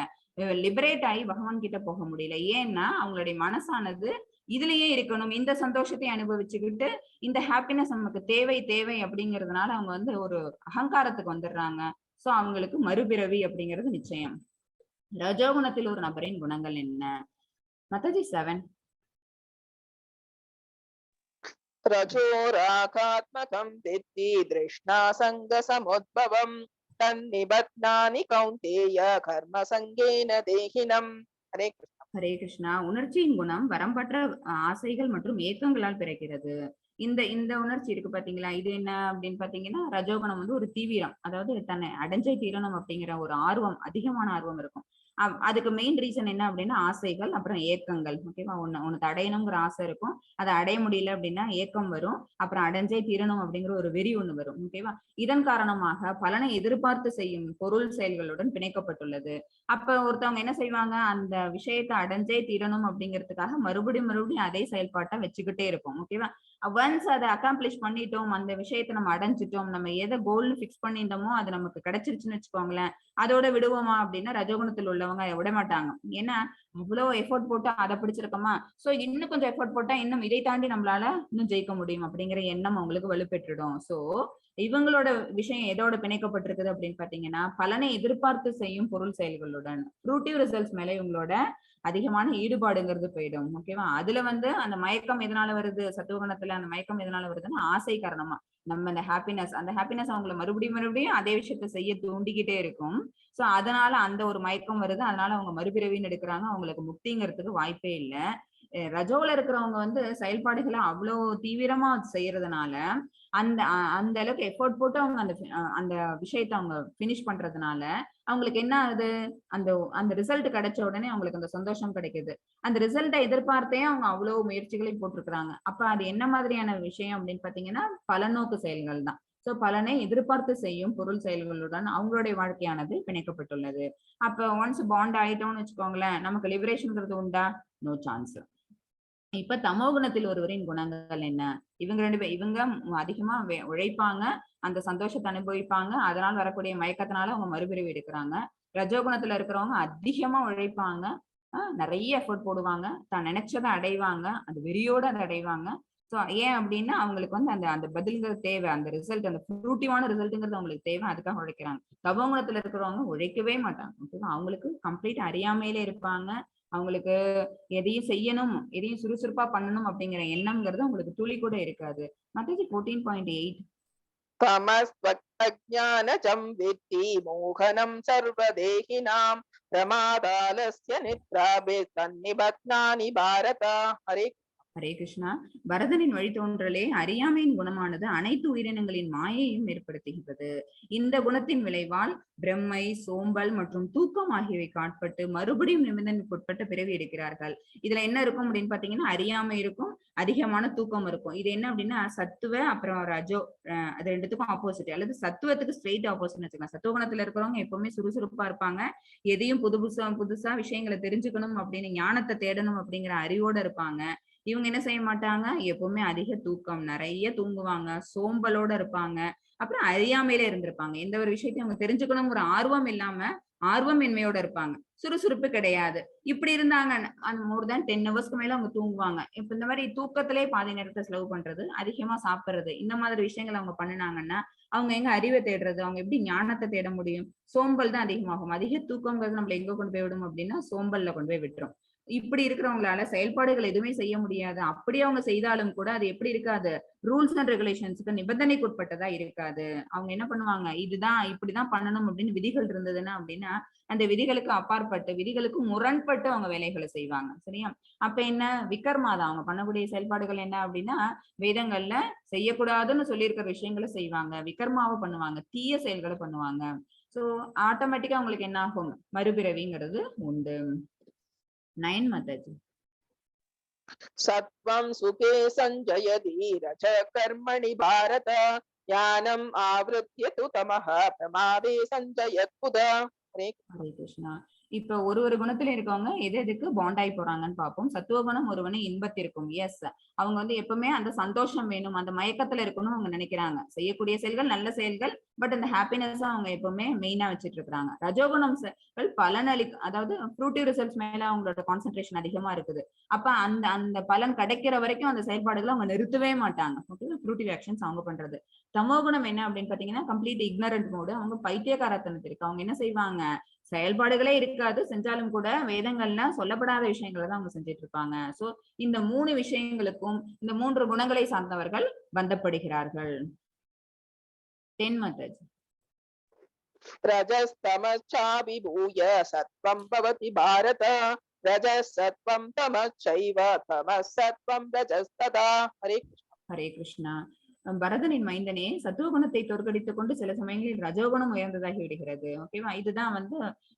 லிபரேட் ஆகி பகவான் கிட்ட போக முடியல. ஏன்னா அவங்களுடைய மனசானது இதுலயே இருக்கணும், இந்த சந்தோஷத்தை அனுபவிச்சுக்கிட்டு இந்த ஹாப்பினஸ் நமக்கு தேவை தேவை அப்படிங்கிறதுனால அவங்க வந்து ஒரு அகங்காரத்துக்கு வந்துடுறாங்க. சோ அவங்களுக்கு மறுபிறவி அப்படிங்கிறது நிச்சயம். ரஜோகுணத்தில் ஒரு நபரின் குணங்கள் என்ன? மத்தஜி 7. रजोराकात्मकं विद्धि तृष्णासङ्गसमुद्भवं तन्निबध्नानि कौन्तेय कर्मसङ्गेन देहिनम् हरे कृष्ण ஹரே கிருஷ்ணா. உணர்ச்சியின் குணம் வரம்பற்ற ஆசைகள் மற்றும் ஏக்கங்களால் பிறக்கிறது. இந்த இந்த உணர்ச்சி இருக்கு பாத்தீங்களா, இது என்ன அப்படின்னு பாத்தீங்கன்னா, ரஜோகுணம் வந்து ஒரு தீவிரம், அதாவது தன்னை அடைஞ்சே தீரணும் அப்படிங்கிற ஒரு ஆர்வம், அதிகமான ஆர்வம் இருக்கும். அதுக்கு மெயின் ரீசன் என்ன அப்படின்னா ஆசைகள், அப்புறம் ஏக்கங்கள். ஓகேவா? ஒண்ணு அடையணுங்கிற ஆசை இருக்கும், அதை அடைய முடியல அப்படின்னா ஏக்கம் வரும், அப்புறம் அடைஞ்சே தீரணும் அப்படிங்கிற ஒரு வெறி ஒண்ணு வரும். ஓகேவா? இதன் காரணமாக பலனை எதிர்பார்த்து செய்யும் பொருள் செயல்களுடன் பிணைக்கப்பட்டுள்ளது. அப்ப ஒருத்தவங்க என்ன செய்வாங்க, அந்த விஷயத்தை அடைஞ்சே தீரணும் அப்படிங்கிறதுக்காக மறுபடியும் மறுபடியும் அதே செயல்பாட்டை வச்சுக்கிட்டே இருப்போம். ஓகேவா? ஒன்ஸ் அதை அக்காம்ப்ளிஷ் பண்ணிட்டோம், அந்த விஷயத்தை நம்ம அடைஞ்சிட்டோம், நம்ம எதை கோல்னு ஃபிக்ஸ் பண்ணியிருந்தோமோ அது நமக்கு கிடைச்சிருச்சுன்னு வச்சுக்கோங்களேன், அதோட விடுவோமா அப்படின்னா ரஜோகுணத்தில் உள்ளவங்க விட மாட்டாங்க. ஏன்னா அவ்வளவு எஃபோர்ட் போட்டு அதை பிடிச்சிருக்கோமா, சோ இன்னும் கொஞ்சம் எஃபோர்ட் போட்டா இன்னும் இதை தாண்டி நம்மளால இன்னும் ஜெயிக்க முடியும் அப்படிங்கிற எண்ணம் அவங்களுக்கு வலுப்பெற்றுடும். சோ இவங்களோட விஷயம் எதோட பிணைக்கப்பட்டிருக்குது அப்படின்னு பாத்தீங்கன்னா, பலனை எதிர்பார்த்து செய்யும் பொருள் செயல்களுடன் ஃப்ரூட்டிவ் ரிசல்ட்ஸ் மேல இவங்களோட அதிகமான ஈடுபாடுங்கிறது போயிடும். ஓகேவா? அதுல வந்து அந்த மயக்கம் எதனால வருது, சத்துவகுணத்துல அந்த மயக்கம் எதனால வருதுன்னா ஆசை காரணமா. நம்ம அந்த ஹாப்பினஸ் அவங்கள மறுபடியும் மறுபடியும் அதே விஷயத்த செய்ய தூண்டிக்கிட்டே இருக்கும். சோ அதனால அந்த ஒரு மயக்கம் வருது. அதனால அவங்க மறுபிறவின்னு எடுக்கிறாங்க. அவங்களுக்கு முக்திங்கிறதுக்கு வாய்ப்பே இல்லை. ரஜோல இருக்கிறவங்க வந்து செயல்பாடுகளை அவ்வளவு தீவிரமா செய்யறதுனால அந்த அந்த அளவுக்கு எஃபோர்ட் போட்டு அவங்க அந்த விஷயத்த அவங்க பினிஷ் பண்றதுனால அவங்களுக்கு என்ன ஆகுது, அந்த அந்த ரிசல்ட் கிடைச்ச உடனே அவங்களுக்கு அந்த சந்தோஷம் கிடைக்குது. அந்த ரிசல்ட்டை எதிர்பார்த்தே அவங்க அவ்வளவு முயற்சிகளையும் போட்டிருக்கிறாங்க. அப்ப அது என்ன மாதிரியான விஷயம் அப்படின்னு பாத்தீங்கன்னா பலநோக்கு செயல்கள் தான். சோ பலனை எதிர்பார்த்து செய்யும் பொருள் செயல்களுடன் அவங்களுடைய வாழ்க்கையானது பிணைக்கப்பட்டுள்ளது. அப்ப ஒன்ஸ் பாண்ட் ஆயிட்டோம்னு வச்சுக்கோங்களேன், நமக்கு லிபரேஷன்ங்கிறது உண்டா? No chance. இப்ப தமோ குணத்தில் ஒருவரின் குணங்கள் என்ன? இவங்க 2 பேர் இவங்க அதிகமா உழைப்பாங்க, அந்த சந்தோஷத்தை அனுபவிப்பாங்க, அதனால் வரக்கூடிய மயக்கத்தினால அவங்க மறுபிறவி எடுக்கிறாங்க. ரஜோகுணத்துல இருக்கிறவங்க அதிகமா உழைப்பாங்க, நிறைய எஃபோர்ட் போடுவாங்க, தான் நினைச்சதை அடைவாங்க, அது வெறியோட அதை அடைவாங்க. சோ ஏன் அப்படின்னா அவங்களுக்கு வந்து அந்த அந்த பதில்ங்கிறது தேவை, அந்த ரிசல்ட், அந்த ஃப்ரூட்டிவான ரிசல்ட்ங்கிறது அவங்களுக்கு தேவை, அதுக்காக உழைக்கிறாங்க. தபோகுணத்துல இருக்கிறவங்க உழைக்கவே மாட்டாங்க. ஓகேவா? அவங்களுக்கு கம்ப்ளீட் அறியாமையிலே இருப்பாங்க. அவங்களுக்கு எதையும் செய்யணும், எதையும் சுறுசுறுப்பா பண்ணணும் அப்படிங்கிற எண்ணம்ங்கிறது உங்களுக்கு துளி கூட இருக்காது. மத்தது 14.8 तमस्त्वज्ञानजं विद्धि मोहनं सर्वदेहिनां प्रमादालस्य निद्राभिस्तन्निबध्नानि भारत. हरे ஹரே கிருஷ்ணா. பரதனின் வழித்தோன்றலே அறியாமையின் குணமானது அனைத்து உயிரினங்களின் மாயையும் ஏற்படுத்துகிறது. இந்த குணத்தின் விளைவால் பிரம்மை, சோம்பல் மற்றும் தூக்கம் ஆகியவை காட்பட்டு மறுபடியும் நிபந்தனைக்கு உட்பட்ட பிறவி எடுக்கிறார்கள். இதுல என்ன இருக்கும் அப்படின்னு பாத்தீங்கன்னா, அறியாமை இருக்கும், அதிகமான தூக்கம் இருக்கும். இது என்ன அப்படின்னா சத்துவ அப்புறம் ரஜோ, அது ரெண்டுத்துக்கும் ஆப்போசிட், அல்லது சத்துவத்துக்கு ஸ்ட்ரெயிட் ஆப்போசிட் வச்சுக்கலாம். சத்துவகுணத்துல இருக்கிறவங்க எப்பவுமே சுறுசுறுப்பா இருப்பாங்க, எதையும் புதுசா விஷயங்களை தெரிஞ்சுக்கணும் அப்படின்னு, ஞானத்தை தேடணும் அப்படிங்கிற அறிவோட இருப்பாங்க. இவங்க என்ன செய்ய மாட்டாங்க, எப்பவுமே அதிக தூக்கம், நிறைய தூங்குவாங்க, சோம்பலோட இருப்பாங்க, அப்புறம் அறியாமையில இருந்திருப்பாங்க. எந்த ஒரு விஷயத்தையும் அவங்க தெரிஞ்சுக்கணுங்கிற ஆர்வம் இல்லாம ஆர்வமின்மையோட இருப்பாங்க, சுறுசுறுப்பு கிடையாது. இப்படி இருந்தாங்க. அந்த மோர் தேன் 10 ஹவர்ஸ்க்கு மேல அவங்க தூங்குவாங்க. இப்ப இந்த மாதிரி தூக்கத்திலே பாதி நேரத்தை செலவு பண்றது, அதிகமா சாப்பிடுறது, இந்த மாதிரி விஷயங்கள் அவங்க பண்ணினாங்கன்னா அவங்க எங்க அறிவை தேடுறது, அவங்க எப்படி ஞானத்தை தேட முடியும்? சோம்பல் தான் அதிகமாகும். அதிக தூக்கங்கிறது நம்மள எங்க கொண்டு போய் விடும் அப்படின்னா சோம்பல்ல கொண்டு போய் விட்டுரும். இப்படி இருக்கிறவங்களால செயல்பாடுகள் எதுவுமே செய்ய முடியாது. அப்படி அவங்க செய்தாலும் கூட அது எப்படி இருக்காது, ரூல்ஸ் அண்ட் ரெகுலேஷன்ஸ்க்கு நிபந்தனைக்கு உட்பட்டதா இருக்காது. அவங்க என்ன பண்ணுவாங்க, இதுதான் இப்படிதான் பண்ணணும் அப்படின்னு விதிகள் இருந்ததுன்னா அப்படின்னா அந்த விதிகளுக்கு அப்பாற்பட்டு, விதிகளுக்கு முரண்பட்டு அவங்க வேலைகளை செய்வாங்க. சரியா? அப்ப என்ன விகர்மா தான் அவங்க பண்ணக்கூடிய செயல்பாடுகள் என்ன அப்படின்னா, வேதங்கள்ல செய்யக்கூடாதுன்னு சொல்லியிருக்கிற விஷயங்களை செய்வாங்க, விகர்மாவை பண்ணுவாங்க, தீய செயல்களை பண்ணுவாங்க. சோ ஆட்டோமேட்டிக்கா அவங்களுக்கு என்ன ஆகும், மறுபிறவிங்கிறது உண்டு. 9 माताजी। सत्वं सुखे संजयति रज कर्मणि भारत ज्ञानम् आवृत्य तु तमः प्रमादे संजयत् कुत. हरे ஹரே கிருஷ்ணா. இப்ப ஒரு குணத்துல இருக்கவங்க எது எதுக்கு பாண்ட் ஆகி போறாங்கன்னு பார்ப்போம். சத்துவ குணம் ஒருவனை இன்பத்திற்கும். எஸ், அவங்க வந்து எப்பவுமே அந்த சந்தோஷம் வேணும், அந்த மயக்கத்துல இருக்கணும்னு அவங்க நினைக்கிறாங்க. செய்யக்கூடிய செயல்கள் நல்ல செயல்கள், பட் அந்த ஹாப்பினஸ் அவங்க எப்பவுமே மெயினா வச்சுட்டு இருக்காங்க. ரஜோகுணம் அதாவது ஃப்ரூட்டிவ் ரிசல்ட்ஸ் மேல அவங்களோட கான்சென்ட்ரேஷன் அதிகமா இருக்குது. அப்ப அந்த அந்த பலன் கிடைக்கிற வரைக்கும் அந்த செயல்பாடுகளை அவங்க நிறுத்தவே மாட்டாங்க. ஃப்ரூட்டிவ் ஆக்ஷன்ஸ் அவங்க பண்றது. தமோகுணம் என்ன அப்படின்னு பாத்தீங்கன்னா கம்ப்ளீட் இக்னரண்ட் மோடு, அவங்க பைத்தியக்காரத்தனத்திற்கு. அவங்க என்ன செய்வாங்க, செயல்பாடுகளே இருக்காது, செஞ்சாலும் கூட வேதங்கள்ல சொல்லப்படாத விஷயங்களை தான் அவங்க செஞ்சுட்டு இருப்பாங்க. சோ இந்த 3 விஷயங்களுக்கும் இந்த 3 குணங்களை சார்ந்தவர்கள் பந்தப்படுகிறார்கள். 10 माताजी। रजस्तमश्चाभिभूय सत्वं भवति भारत रजः सत्वं तमश्चैव तमः सत्वं रजस्तथा. हरे ஹரே கிருஷ்ணா. பரதனின் மைந்தனே, சத்துவகுணத்தை தோற்கடித்துக் கொண்டு சில சமயங்களில் ரஜோகுணம் உயர்ந்ததாகி விடுகிறது. ஓகேவா? இதுதான் வந்து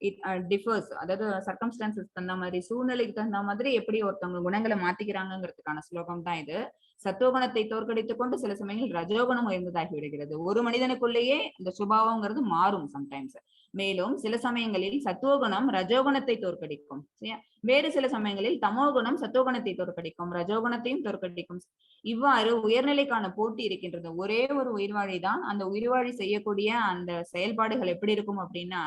இட் டிஃபர்ஸ், அதாவது சர்க்கம்ஸ்டான்சஸ் தகுந்த மாதிரி, சூழ்நிலைக்கு தகுந்த மாதிரி எப்படி ஒருத்தவங்க குணங்களை மாத்திக்கிறாங்கிறதுக்கான ஸ்லோகம் தான் இது. சத்துவகுணத்தை தோற்கடித்துக் கொண்டு சில சமயங்களில் ரஜோகுணம் உயர்ந்ததாகி விடுகிறது. ஒரு மனிதனுக்குள்ளேயே இந்த சுபாவங்கிறது மாறும் சம்டைம்ஸ். மேலும் சில சமயங்களில் சத்துவகுணம் ரஜோகுணத்தை தோற்கடிக்கும். சரியா? வேறு சில சமயங்களில் தமோகுணம் சத்துவகுணத்தை தோற்கடிக்கும், ரஜோகுணத்தையும் தோற்கடிக்கும். இவ்வாறு உயர்நிலைக்கான போட்டி இருக்கின்றது. ஒரே ஒரு உயிர்வாழி தான். அந்த உயிர்வாழி செய்யக்கூடிய அந்த செயல்பாடுகள் எப்படி இருக்கும் அப்படின்னா,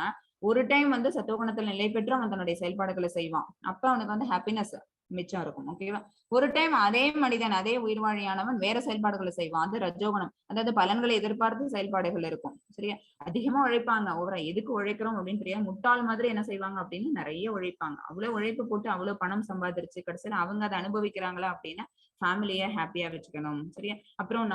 ஒரு டைம் வந்து சத்துவகுணத்துல நிலை பெற்று அவன் தன்னுடைய செயல்பாடுகளை செய்வான். அப்ப அவனுக்கு வந்து ஹாப்பினஸ் மிச்சம் இருக்கும். ஓகேவா? ஒரு டைம் அதே மனிதன், அதே உயிர்வாழியானவன் வேற செயல்பாடுகளை செய்வான். அது ரஜோகுணம். அதாவது பலன்களை எதிர்பார்த்து செயல்பாடுகள் இருக்கும். சரியா? அதிகமா உழைப்பாங்க. ஓவரா எதுக்கு உழைக்கிறோம் அப்படின்னு தெரியாது. முட்டாள் மாதிரி என்ன செய்வாங்க அப்படின்னு நிறைய உழைப்பாங்க. அவ்வளவு உழைப்பு போட்டு அவ்வளவு பணம் சம்பாதிச்சு கடைசியில அவங்க அதை அனுபவிக்கிறாங்களா அப்படின்னா ஃபேமிலியை ஹாப்பியா வச்சுக்கணும். சரியா? அப்புறம்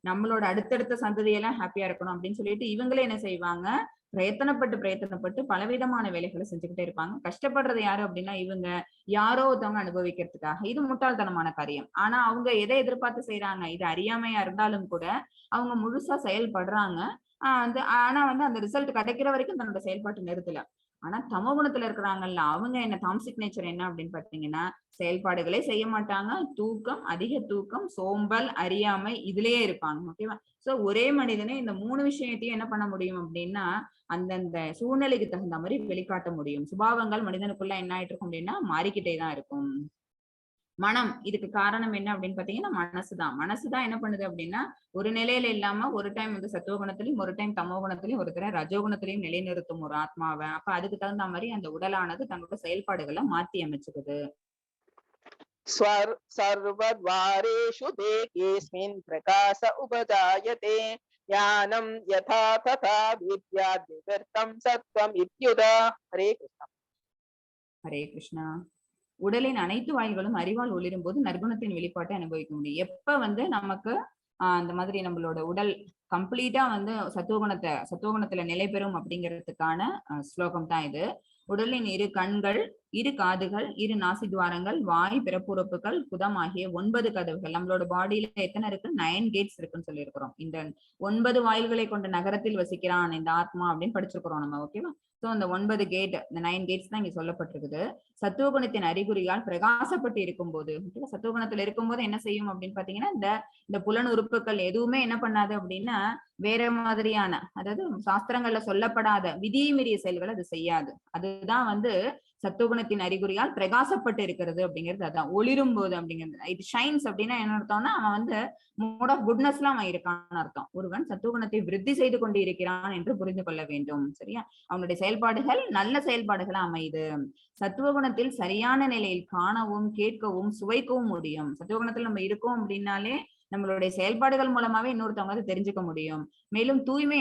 நம்மளோட அடுத்தடுத்த சந்ததியெல்லாம் ஹாப்பியா இருக்கணும் அப்படின்னு சொல்லிட்டு இவங்களே என்ன செய்வாங்க, பிரயத்தனப்பட்டு பலவிதமான வேலைகளை செஞ்சுக்கிட்டே இருப்பாங்க. கஷ்டப்படுறது யாரு அப்படின்னா இவங்க யாரோ ஒருத்தவங்க அனுபவிக்கிறதுக்காக. இது முட்டாள்தனமான காரியம். ஆனா அவங்க எதை எதிர்பார்த்து செய்யறாங்க, இது அறியாமையா இருந்தாலும் கூட அவங்க முழுசா செயல்படுறாங்க. ஆனா வந்து அந்த ரிசல்ட் கிடைக்கிற வரைக்கும் தன்னோட செயல்பாட்டு நிறுத்தல. ஆனா தமோகுணத்துல இருக்கிறாங்கல்ல, அவங்க என்ன டாக்ஸிக் நேச்சர் என்ன அப்படின்னு பாத்தீங்கன்னா, செயல்பாடுகளே செய்ய மாட்டாங்க. தூக்கம், அதிக தூக்கம், சோம்பல், அறியாமை இதுலயே இருப்பாங்க. ஓகேவா? சோ ஒரே மனிதனே இந்த 3 விஷயத்தையும் என்ன பண்ண முடியும் அப்படின்னா, அந்தந்த சூழ்நிலைக்கு தகுந்த மாதிரி வெளிக்காட்ட முடியும். சுபாவங்கள் மனிதனுக்குள்ள என்ன ஆயிட்டு இருக்கும் அப்படின்னா மாறிக்கிட்டே தான் இருக்கும். மனம், இதுக்கு காரணம் என்ன அப்படின்னு பாத்தீங்கன்னா மனசுதான். மனசுதான் என்ன பண்ணுது அப்படின்னா, ஒரு நிலையில இல்லாம ஒரு டைம் வந்து சத்துவகுணத்திலையும், ஒரு டைம் தமோகுணத்திலையும், ஒரு தடவை ரஜோகுணத்திலையும் நிலைநிறுத்தும் ஒரு ஆத்மாவை. அப்ப அதுக்கு தகுந்த மாதிரி அந்த உடலானது தன்னோட செயல்பாடுகளை மாத்தி அமைச்சுக்குது. सर्वद्वारेषु देकेऽस्मिन् प्रकाश उपजायते ज्ञानं यथा तथा विद्याद् विवर्तं सत्त्वम् इत्युत. हरे कृष्ण. ஹரே கிருஷ்ணா. உடலின் அனைத்து வாயில்களும் அறிவால் ஒளிரும் போது நற்குணத்தின் வெளிப்பாட்டை அனுபவிக்க முடியும். எப்ப வந்து நமக்கு அந்த மாதிரி நம்மளோட உடல் கம்ப்ளீட்டா வந்து சத்துவகுணத்துல நிலை பெறும் அப்படிங்கிறதுக்கான ஸ்லோகம் தான் இது. உடலின் இரு கண்கள், இரு காதுகள், இரு நாசித்வாரங்கள், வாய், பிறப்புறுப்புகள், குதம் ஆகிய 9 கதவுகள். நம்மளோட பாடியில எத்தனை இருக்கு? 9 கேட்ஸ் இருக்குன்னு சொல்லியிருக்கிறோம். இந்த 9 வாயில்களை கொண்ட நகரத்தில் வசிக்கிறான் இந்த ஆத்மா அப்படின்னு படிச்சிருக்கிறோம் நம்ம. ஓகேவா? சோ அந்த 9 கேட், இந்த 9 கேட்ஸ் தான் இங்க சொல்லப்பட்டிருக்குது. சத்துவகுணத்தின் அறிகுறியால் பிரகாசப்பட்டு இருக்கும் போது, சத்துவகுணத்துல இருக்கும்போது என்ன செய்யும் அப்படின்னு பாத்தீங்கன்னா, இந்த புலன் உறுப்புகள் எதுவுமே என்ன பண்ணாது அப்படின்னா வேற மாதிரியான, அதாவது சாஸ்திரங்கள்ல சொல்லப்படாத விதிமீறிய செயல்களை அது செய்யாது. அதுதான் வந்து சத்துவகுணத்தின் அறிகுறியால் பிரகாசப்பட்டு இருக்கிறது அப்படிங்கிறது. அதான் ஒளிரும் போது அப்படிங்கிறது. இது ஷைன்ஸ் அப்படின்னா என்ன அர்த்தம்னா, அவன் வந்து மோட் ஆஃப் குட்னஸ்ல அவன் இருக்கான்னு அர்த்தம். ஒருவன் சத்துவகுணத்தை விருத்தி செய்து கொண்டு இருக்கிறான் என்று புரிந்து கொள்ள வேண்டும். சரியா? அவனுடைய செயல்பாடுகள் நல்ல செயல்பாடுகளா அமையுது. சத்துவகுணத்தில் சரியான நிலையில் காணவும், கேட்கவும், சுவைக்கவும் முடியும். சத்துவகுணத்தில் நம்ம இருக்கோம் அப்படின்னாலே நம்மளுடைய செயல்பாடுகள் மூலமாவே இன்னொருத்தவங்க அதை தெரிஞ்சுக்க முடியும். மேலும் தூய்மை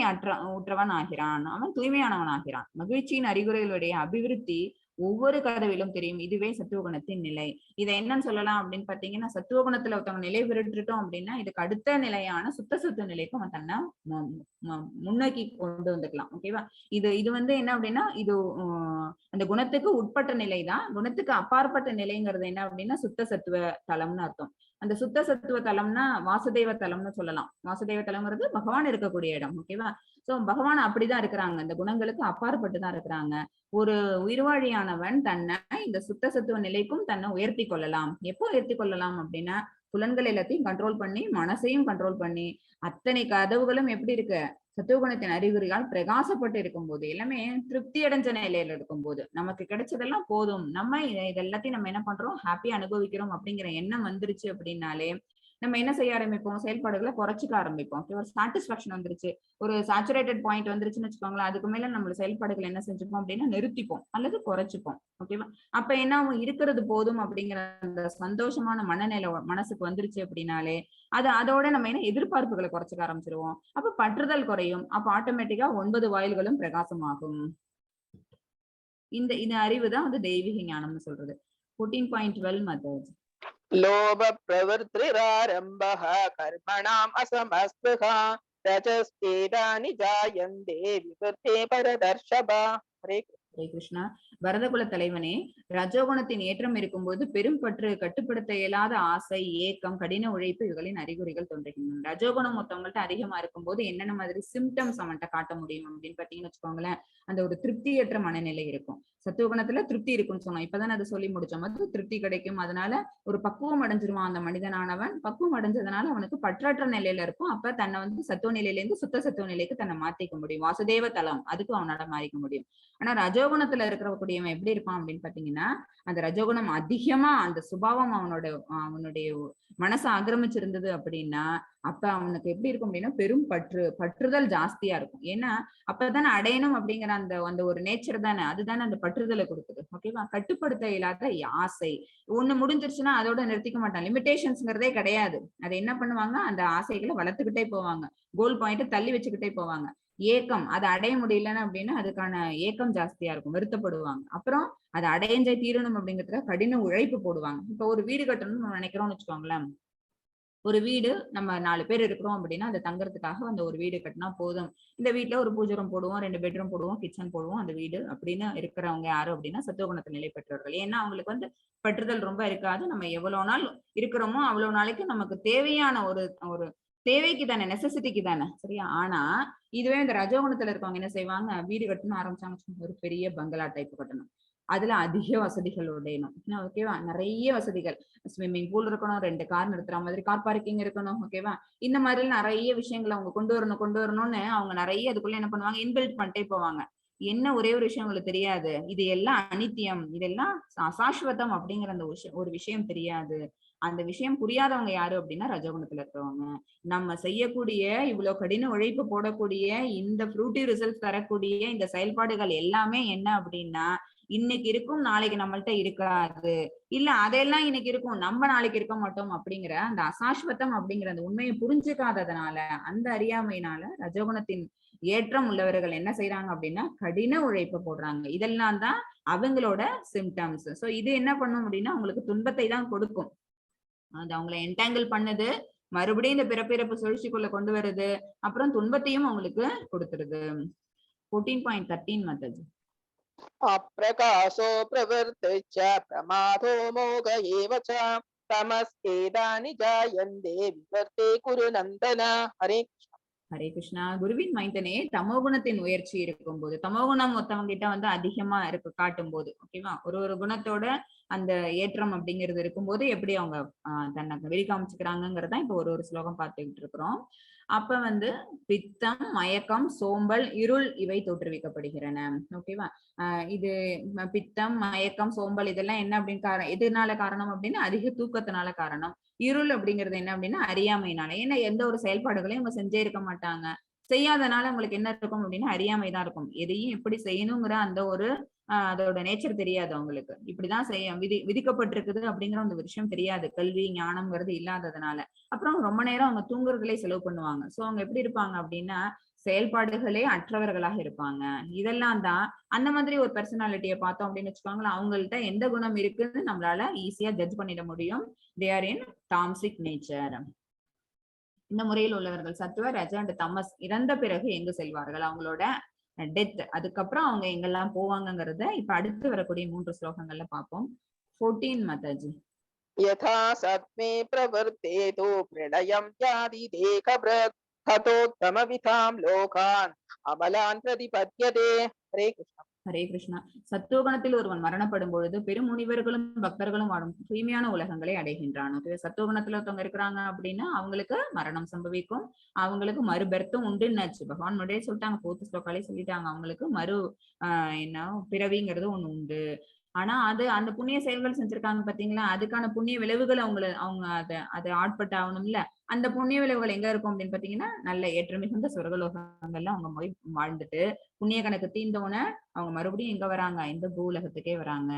உற்றவன் ஆகிறான். அவன் தூய்மையானவன் ஆகிறான். மகிழ்ச்சியின் அறிகுறிகளுடைய அபிவிருத்தி ஒவ்வொரு கதவிலும் தெரியும். இதுவே சத்துவகுணத்தின் நிலை. இதை என்னன்னு சொல்லலாம் அப்படின்னு பாத்தீங்கன்னா, சத்துவகுணத்துல ஒருத்தவங்க நிலை பெற்றுட்டோம் அப்படின்னா இதுக்கு அடுத்த நிலையான சுத்த சத்துவ நிலைக்கு அவன் தன்னை முன்னோக்கி கொண்டு வந்துக்கலாம். ஓகேவா? இது வந்து என்ன அப்படின்னா, இது அந்த குணத்துக்கு உட்பட்ட நிலைதான். குணத்துக்கு அப்பாற்பட்ட நிலைங்கிறது என்ன அப்படின்னா சுத்த சத்துவ தலம்னு அர்த்தம். அந்த சுத்த சத்துவ தலம்னா வாசுதேவ தலம்னு சொல்லலாம். வாசுதேவ தலம்ங்கிறது பகவான் இருக்கக்கூடிய இடம். ஓகேவா? சோ பகவான் அப்படிதான் இருக்கிறாங்க. இந்த குணங்களுக்கு அப்பாற்பட்டுதான் இருக்கிறாங்க. ஒரு உயிர்வாழியானவன் தன்னை இந்த சுத்த சத்துவ நிலைக்கும் தன்னை உயர்த்தி கொள்ளலாம். எப்போ உயர்த்தி கொள்ளலாம் அப்படின்னா, புலன்கள் எல்லாத்தையும் கண்ட்ரோல் பண்ணி, மனசையும் கண்ட்ரோல் பண்ணி, அத்தனை கதவுகளும் எப்படி இருக்கு? சத்துவகுணத்தின் அறிகுறியால் பிரகாசப்பட்டு இருக்கும் போது, எல்லாமே திருப்தி அடைஞ்ச நிலையில இருக்கும் போது, நமக்கு கிடைச்சதெல்லாம் போதும், நம்ம இதெல்லாத்தையும் நம்ம என்ன பண்றோம், ஹாப்பியா அனுபவிக்கிறோம் அப்படிங்கிற எண்ணம் வந்துருச்சு அப்படின்னாலே நம்ம என்ன செய்ய ஆரம்பிப்போம்? செயல்பாடுகளை குறைச்சிக்க ஆரம்பிப்போம். ஒரு சாட்டிஸ்பாக்சன் வந்துருச்சு, ஒரு சாச்சுரேட்டட் பாயிண்ட் வந்துருச்சுன்னு வச்சுக்கோங்களேன். அதுக்கு மேல நம்ம செயல்பாடுகள் என்ன செஞ்சுப்போம் அப்படின்னா நிறுத்திப்போம் அல்லது குறைச்சிப்போம். ஓகேவா? அப்ப என்ன ஆகும்? இருக்கிறது போதும் அப்படிங்கிற அந்த சந்தோஷமான மனநிலை மனசுக்கு வந்துருச்சு அப்படின்னாலே அதோட நம்ம என்ன எதிர்பார்ப்புகளை குறைச்சிக்க ஆரம்பிச்சிருவோம். அப்ப பற்றுதல் குறையும். அப்ப ஆட்டோமேட்டிக்கா 9 வாயில்களும் பிரகாசமாகும். இந்த அறிவுதான் வந்து தெய்வீக ஞானம்னு சொல்றது. 14.12 மெத்தட்ஸ். लोभ प्रवृत्तिरारम्भः कर्मणाम् असमस्पृहा रजस्तेजानि जायन्ते विवृते परदर्शभा. हरे कृष्ण. ஹரே கிருஷ்ணா. பரதகுல தலைவனே, ரஜோகுணத்தின் ஏற்றம் இருக்கும்போது பெரும் பற்று, கட்டுப்படுத்த இயலாத ஆசை, ஏக்கம், கடின உழைப்பு இவர்களின் அறிகுறிகள் தோன்றுகின்றன. ரஜோகுணம் மொத்தவங்கள்ட்ட அதிகமா இருக்கும்போது என்னென்ன மாதிரி சிம்டம்ஸ் அவன்கிட்ட காட்ட முடியும் அப்படின்னு பாத்தீங்கன்னு வச்சுக்கோங்களேன். அந்த ஒரு திருப்தியற்ற மனநிலை இருக்கும். சத்துவகுணத்துல திருப்தி இருக்குன்னு சொன்னோம். இப்பதான் அதை சொல்லி முடிச்சோம். அது திருப்தி கிடைக்கும். அதனால ஒரு பக்குவம் அடைஞ்சிருவான் அந்த மனிதனானவன். பக்குவம் அடைஞ்சதுனால அவனுக்கு பற்றற்ற நிலையில இருக்கும். அப்ப தன்னை சத்துவ நிலையில இருந்து சுத்த சத்துவ நிலைக்கு தன்னை மாத்திக்க முடியும். வாசுதேவ தலம் அதுக்கு அவனால மாறிக்க முடியும். ஆனா ரஜோகுணத்துல இருக்கிறவன் எப்படி இருப்பான் அப்படின்னு பாத்தீங்கன்னா, அந்த ரஜோகுணம் அதிகமா அந்த சுபாவம் அவனுடைய மனசை ஆக்கிரமிச்சிருந்தது அப்படின்னா, அப்ப அவனுக்கு எப்படி இருக்கும் அப்படின்னா பெரும் பற்றுதல் ஜாஸ்தியா இருக்கும். ஏன்னா அப்பதானே அடையணும் அப்படிங்கிற அந்த அந்த ஒரு நேச்சர் தானே, அதுதானே அந்த பற்றுதலை கொடுக்குது. ஓகேவா? கட்டுப்படுத்த இல்லாத ஆசை ஒண்ணு முடிஞ்சிருச்சுன்னா அதோட நிறுத்திக்க மாட்டான். லிமிடேஷன்ஸ்ங்கிறதே கிடையாது. அதை என்ன பண்ணுவாங்க, அந்த ஆசைகளை வளர்த்துக்கிட்டே போவாங்க. கோல் பாயிண்ட் தள்ளி வச்சுக்கிட்டே போவாங்க. ஏக்கம், அதை அடைய முடியலன்னு அப்படின்னா அதுக்கான ஏக்கம் ஜாஸ்தியா இருக்கும், வருத்தப்படுவாங்க. அப்புறம் அதை அடைஞ்சே தீரணும் அப்படிங்கிறதுல கடின உழைப்பு போடுவாங்க. இப்ப ஒரு வீடு கட்டணும்னு நினைக்கிறோம்னு வச்சுக்கோங்களேன். ஒரு வீடு நம்ம 4 பேர் இருக்கிறோம் அப்படின்னா அந்த தங்குறதுக்காக அந்த ஒரு வீடு கட்டினா போதும். இந்த வீட்டுல ஒரு பூஜை ரூம் போடுவோம், 2 பெட்ரூம் போடுவோம், கிச்சன் போடுவோம். அந்த வீடு அப்படின்னு இருக்கிறவங்க யாரு அப்படின்னா சத்துவகுணத்தை நிலை பெற்றவர்கள். ஏன்னா அவங்களுக்கு பற்றுதல் ரொம்ப இருக்காது. நம்ம எவ்வளவு நாள் இருக்கிறோமோ அவ்வளவு நாளைக்கு நமக்கு தேவையான ஒரு ஒரு தேவைக்கு தானே, நெசசிட்டிக்கு தானே, சரியா? ஆனா இதுவே இந்த ரஜோகுணத்துல இருக்கவங்க என்ன செய்வாங்க, வீடு கட்டணும் ஆரம்பிச்சாங்க, ஒரு பெரிய பங்களா டைப் கட்டணும். அதுல அதிக வசதிகள் உடையணும். ஓகேவா? நிறைய வசதிகள், ஸ்விம்மிங் பூல் இருக்கணும், 2 கார் நிறுத்துற மாதிரி கார் பார்க்கிங் இருக்கணும். ஓகேவா? இந்த மாதிரி நிறைய விஷயங்களை அவங்க கொண்டு வரணும்னு அவங்க நிறைய அதுக்குள்ள என்ன பண்ணுவாங்க, இன்பில்ட் பண்ணிட்டே போவாங்க. என்ன ஒரே ஒரு விஷயம் உங்களுக்கு தெரியாது, இது எல்லாம் அனித்தியம், இதெல்லாம் அசாஸ்வதம் அப்படிங்கிற அந்த ஒரு விஷயம் தெரியாது. அந்த விஷயம் புரியாதவங்க யாரு அப்படின்னா ரஜோகுணத்துல இருக்கிறவங்க. நம்ம செய்யக்கூடிய இவ்வளவு கடின உழைப்பு போடக்கூடிய இந்த ஃப்ரூட்டி ரிசல்ட் தரக்கூடிய இந்த செயல்பாடுகள் எல்லாமே என்ன அப்படின்னா இன்னைக்கு இருக்கும், நாளைக்கு நம்மள்ட்ட இருக்காது. இல்ல அதெல்லாம் இன்னைக்கு இருக்கும், நம்ம நாளைக்கு இருக்க மாட்டோம் அப்படிங்கிற அந்த அசாஸ்வதம் அப்படிங்கிற அந்த உண்மையை புரிஞ்சுக்காததுனால, அந்த அறியாமையினால ரஜோகுணத்தின் ஏற்றம் உள்ளவர்கள் என்ன செய்யறாங்க அப்படின்னா கடின உழைப்பு போடுறாங்க. இதெல்லாம் தான் அவங்களோட சிம்டம்ஸ். சோ இது என்ன பண்ணும் அப்படின்னா உங்களுக்கு துன்பத்தை தான் கொடுக்கும். அது அவங்களை என்டாங்கிள் பண்ணுது, மறுபடியும் இந்த பிறப்பிறப்பு சுழற்சிக்குள்ள கொண்டு வருது, அப்புறம் துன்பத்தையும் அவங்களுக்கு கொடுத்துருது. 14.13 மெத்தட். अप्रकाशो प्रवृत्तिश्च प्रमादो मोघ एव च तमस्येतानि जायन्ते विवर्ते कुरु नन्दन. हरे ஹரே கிருஷ்ணா. குருவின் மைந்தனே, தமோகுணத்தின் உயர்ச்சி இருக்கும்போது, தமோகுணம் மொத்தவங்க கிட்ட அதிகமா காட்டும் போது, ஓகேவா, ஒரு குணத்தோட அந்த ஏற்றம் அப்படிங்கிறது இருக்கும்போது எப்படி அவங்க தன்னை வெளிக்காமிச்சுக்கிறாங்கிறதா இப்ப ஒரு ஸ்லோகம் பார்த்துக்கிட்டு இருக்கிறோம். அப்ப பித்தம், மயக்கம், சோம்பல், இருள் இவை தோற்றுவிக்கப்படுகிறன. ஓகேவா? இது பித்தம், மயக்கம், சோம்பல் இதெல்லாம் என்ன அப்படின்னு எதனால காரணம் அப்படின்னா அதிக தூக்கத்தினால காரணம். இருள் அப்படிங்கிறது என்ன அப்படின்னா அறியாமையினால. ஏன்னா எந்த ஒரு செயல்பாடுகளையும் அவங்க செஞ்சே இருக்க மாட்டாங்க. செய்யாதனால உங்களுக்கு என்ன இருக்கும் அப்படின்னா அறியாமைதான் இருக்கும். எதையும் எப்படி செய்யணுங்கிற அந்த ஒரு அதோட நேச்சர் தெரியாது அவங்களுக்கு. இப்படிதான் விதிக்கப்பட்டிருக்குது அப்படிங்கிற அந்த விஷயம் தெரியாது. கல்வி ஞானம்ங்கிறது இல்லாததுனால. அப்புறம் ரொம்ப நேரம் அவங்க தூங்குறதுலே செலவு பண்ணுவாங்க. சோ அவங்க எப்படி இருப்பாங்க அப்படின்னா செயல்பாடுகளே அற்றவர்களாக இருப்பாங்க. இதெல்லாம் தான் அந்த மாதிரி ஒரு பர்சனாலிட்டியை பார்த்தோம் அப்படின்னு வச்சுக்கோங்களேன், அவங்கள்ட்ட எந்த குணம் இருக்குன்னு நம்மளால ஈஸியா ஜட்ஜ் பண்ணிட முடியும். தே ஆர் இன் டாம்சிக் நேச்சர். இந்த முறையில் உள்ளவர்கள் சத்துவ, ரஜ அண்ட் தமஸ் இறந்த பிறகு எங்கு செல்வார்கள், அவங்களோட டெத், அதுக்கப்புறம் அவங்க எங்கெல்லாம் போவாங்கிறத இப்ப அடுத்து வரக்கூடிய 3 ஸ்லோகங்கள்ல பார்ப்போம். 14 மாதாஜி. यथा सत्मे प्रवर्तेतो प्रलयं यादि देहभृत् ततोत्तमविधां लोकान् अमलान् प्रतिपद्यते. हरे कृष्ण. ஹரே கிருஷ்ணா. சத்துவகுணத்தில் ஒருவன் மரணப்படும் பொழுது பெரும் முனிவர்களும் பக்தர்களும் வாழும் தூய்மையான உலகங்களை அடைகின்றான். சத்துவகுணத்துல ஒருத்தவங்க இருக்கிறாங்க அப்படின்னா அவங்களுக்கு மரணம் சம்பவிக்கும், அவங்களுக்கு மறுபெர்த்தும் உண்டுன்னாச்சு. பகவான் முன்னாடியே சொல்லிட்டாங்க, 4th ஸ்லோகாலே சொல்லிட்டாங்க, அவங்களுக்கு என்ன பிறவிங்கிறது ஒண்ணு உண்டு. ஆனா அந்த புண்ணிய செயல்கள் செஞ்சிருக்காங்க பாத்தீங்களா, அதுக்கான புண்ணிய விளைவுகள் அவங்க அதை ஆட்பட்டு ஆகணும்ல. அந்த புண்ணிய விளைவுகள் எங்க இருக்கும் அப்படின்னு பாத்தீங்கன்னா நல்ல ஏற்ற மிகுந்த சொர்க்கலோகங்கள்ல அவங்க போய் வாழ்ந்துட்டு புண்ணிய கணக்கு தீர்ந்தவுடனே அவங்க மறுபடியும் எங்க வராங்க, இந்த பூலகத்துக்கே வராங்க.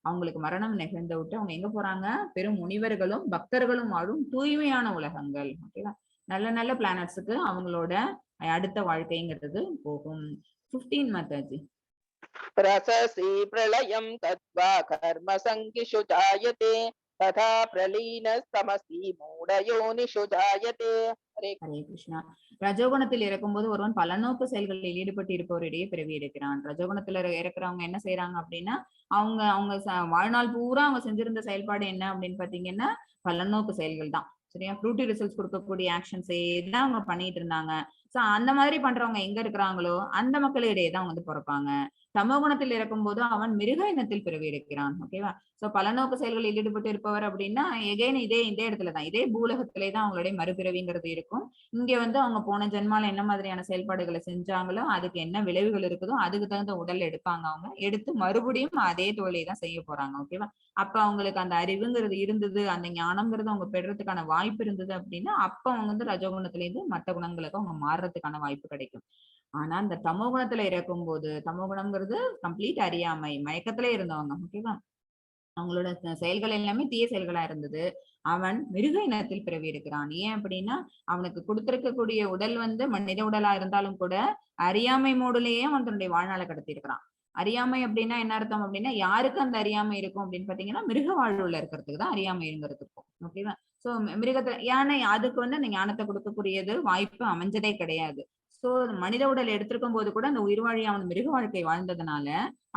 அவங்களுக்கு மரணம் நிகழ்ந்த விட்டு அவங்க எங்க போறாங்க, பெரும் முனிவர்களும் பக்தர்களும் வாழும் தூய்மையான உலகங்கள். ஓகேவா? நல்ல நல்ல பிளானட்ஸுக்கு அவங்களோட அடுத்த வாழ்க்கைங்கிறது போகும். 15 மாதாஜி. रससि प्रलयं तत्वा कर्म संगिषु जायते तथा प्रलीनस्तमसि मूढयोनिषु जायते. हरे ஹரே கிருஷ்ணா. ரஜோகுணத்தில் இருக்கும்போது ஒருவன் பலநோக்கு செயல்களில் ஈடுபட்டு இருப்பவரிடையே பிறவி எடுக்கிறான். ரஜோகுணத்துல இருக்கிறவங்க என்ன செய்யறாங்க அப்படின்னா, அவங்க அவங்க வாழ்நாள் பூரா அவங்க செஞ்சிருந்த செயல்பாடு என்ன அப்படின்னு பாத்தீங்கன்னா பலநோக்கு செயல்கள் தான். சரியா? ஃப்ரூட்டி ரிசல்ட்ஸ் கொடுக்கக்கூடிய ஆக்ஷன்ஸே தான் அவங்க பண்ணிட்டு இருந்தாங்க. சோ அந்த மாதிரி பண்றவங்க எங்க இருக்கிறாங்களோ அந்த மக்களிடையே தான் வந்து பிறப்பாங்க. தமோகுணத்தில் இருக்கும்போது அவன் மிருக இனத்தில் பிறவி எடுக்கிறான். ஓகேவா? சோ பலநோக்கு செயல்களில் ஈடுபட்டு இருப்பவர் அப்படின்னா எகைன் இதே இடத்துலதான், இதே பூலகத்திலே தான் அவங்களுடைய மறுபிறவிங்கிறது இருக்கும். இங்க வந்து அவங்க போன ஜென்மால என்ன மாதிரியான செயல்பாடுகளை செஞ்சாங்களோ அதுக்கு என்ன விளைவுகள் இருக்குதோ அதுக்கு தகுந்த உடல் எடுப்பாங்க. அவங்க எடுத்து மறுபடியும் அதே தொழிலை தான் செய்ய போறாங்க. ஓகேவா? அப்ப அவங்களுக்கு அந்த அறிவுங்கிறது இருந்தது, அந்த ஞானம்ங்கிறது அவங்க பெறறதுக்கான வாய்ப்பு இருந்தது அப்படின்னா அப்ப அவங்க வந்து ரஜோகுணத்துல இருந்து மற்ற குணங்களுக்கு அவங்க மாறுறதுக்கான வாய்ப்பு கிடைக்கும். ஆனா இந்த தமோ குணத்துல இருக்கும்போது, தமோ குணம்ங்கிறது கம்ப்ளீட் அறியாமை, மயக்கத்திலே இருந்தவங்க. ஓகேவா? அவங்களோட செயல்கள் எல்லாமே தீய செயல்களா இருந்தது. அவன் மிருக இனத்தில் பிறவி எடுக்கிறான். ஏன் அப்படின்னா அவனுக்கு கொடுத்திருக்கக்கூடிய உடல் வந்து மனித உடலா இருந்தாலும் கூட அறியாமை மூடுலயே அவன் தன்னுடைய வாழ்நாளை கடத்தி இருக்கிறான். அறியாமை அப்படின்னா என்ன அர்த்தம் அப்படின்னா யாருக்கு அந்த அறியாமை இருக்கும் அப்படின்னு பாத்தீங்கன்னா மிருக வாழ்வுல இருக்கிறதுக்கு தான் அறியாமைங்கிறது இருக்கும். ஓகேவா? சோ மிருகத்தை யானை அதுக்கு வந்து அந்த ஞானத்தை கொடுக்கக்கூடியது வாய்ப்பு அமைஞ்சதே கிடையாது. சோ மனித உடல் எடுத்திருக்கும் போது கூட அந்த உயிர்வாழி அவன் மிருக வாழ்க்கை வாழ்ந்ததுனால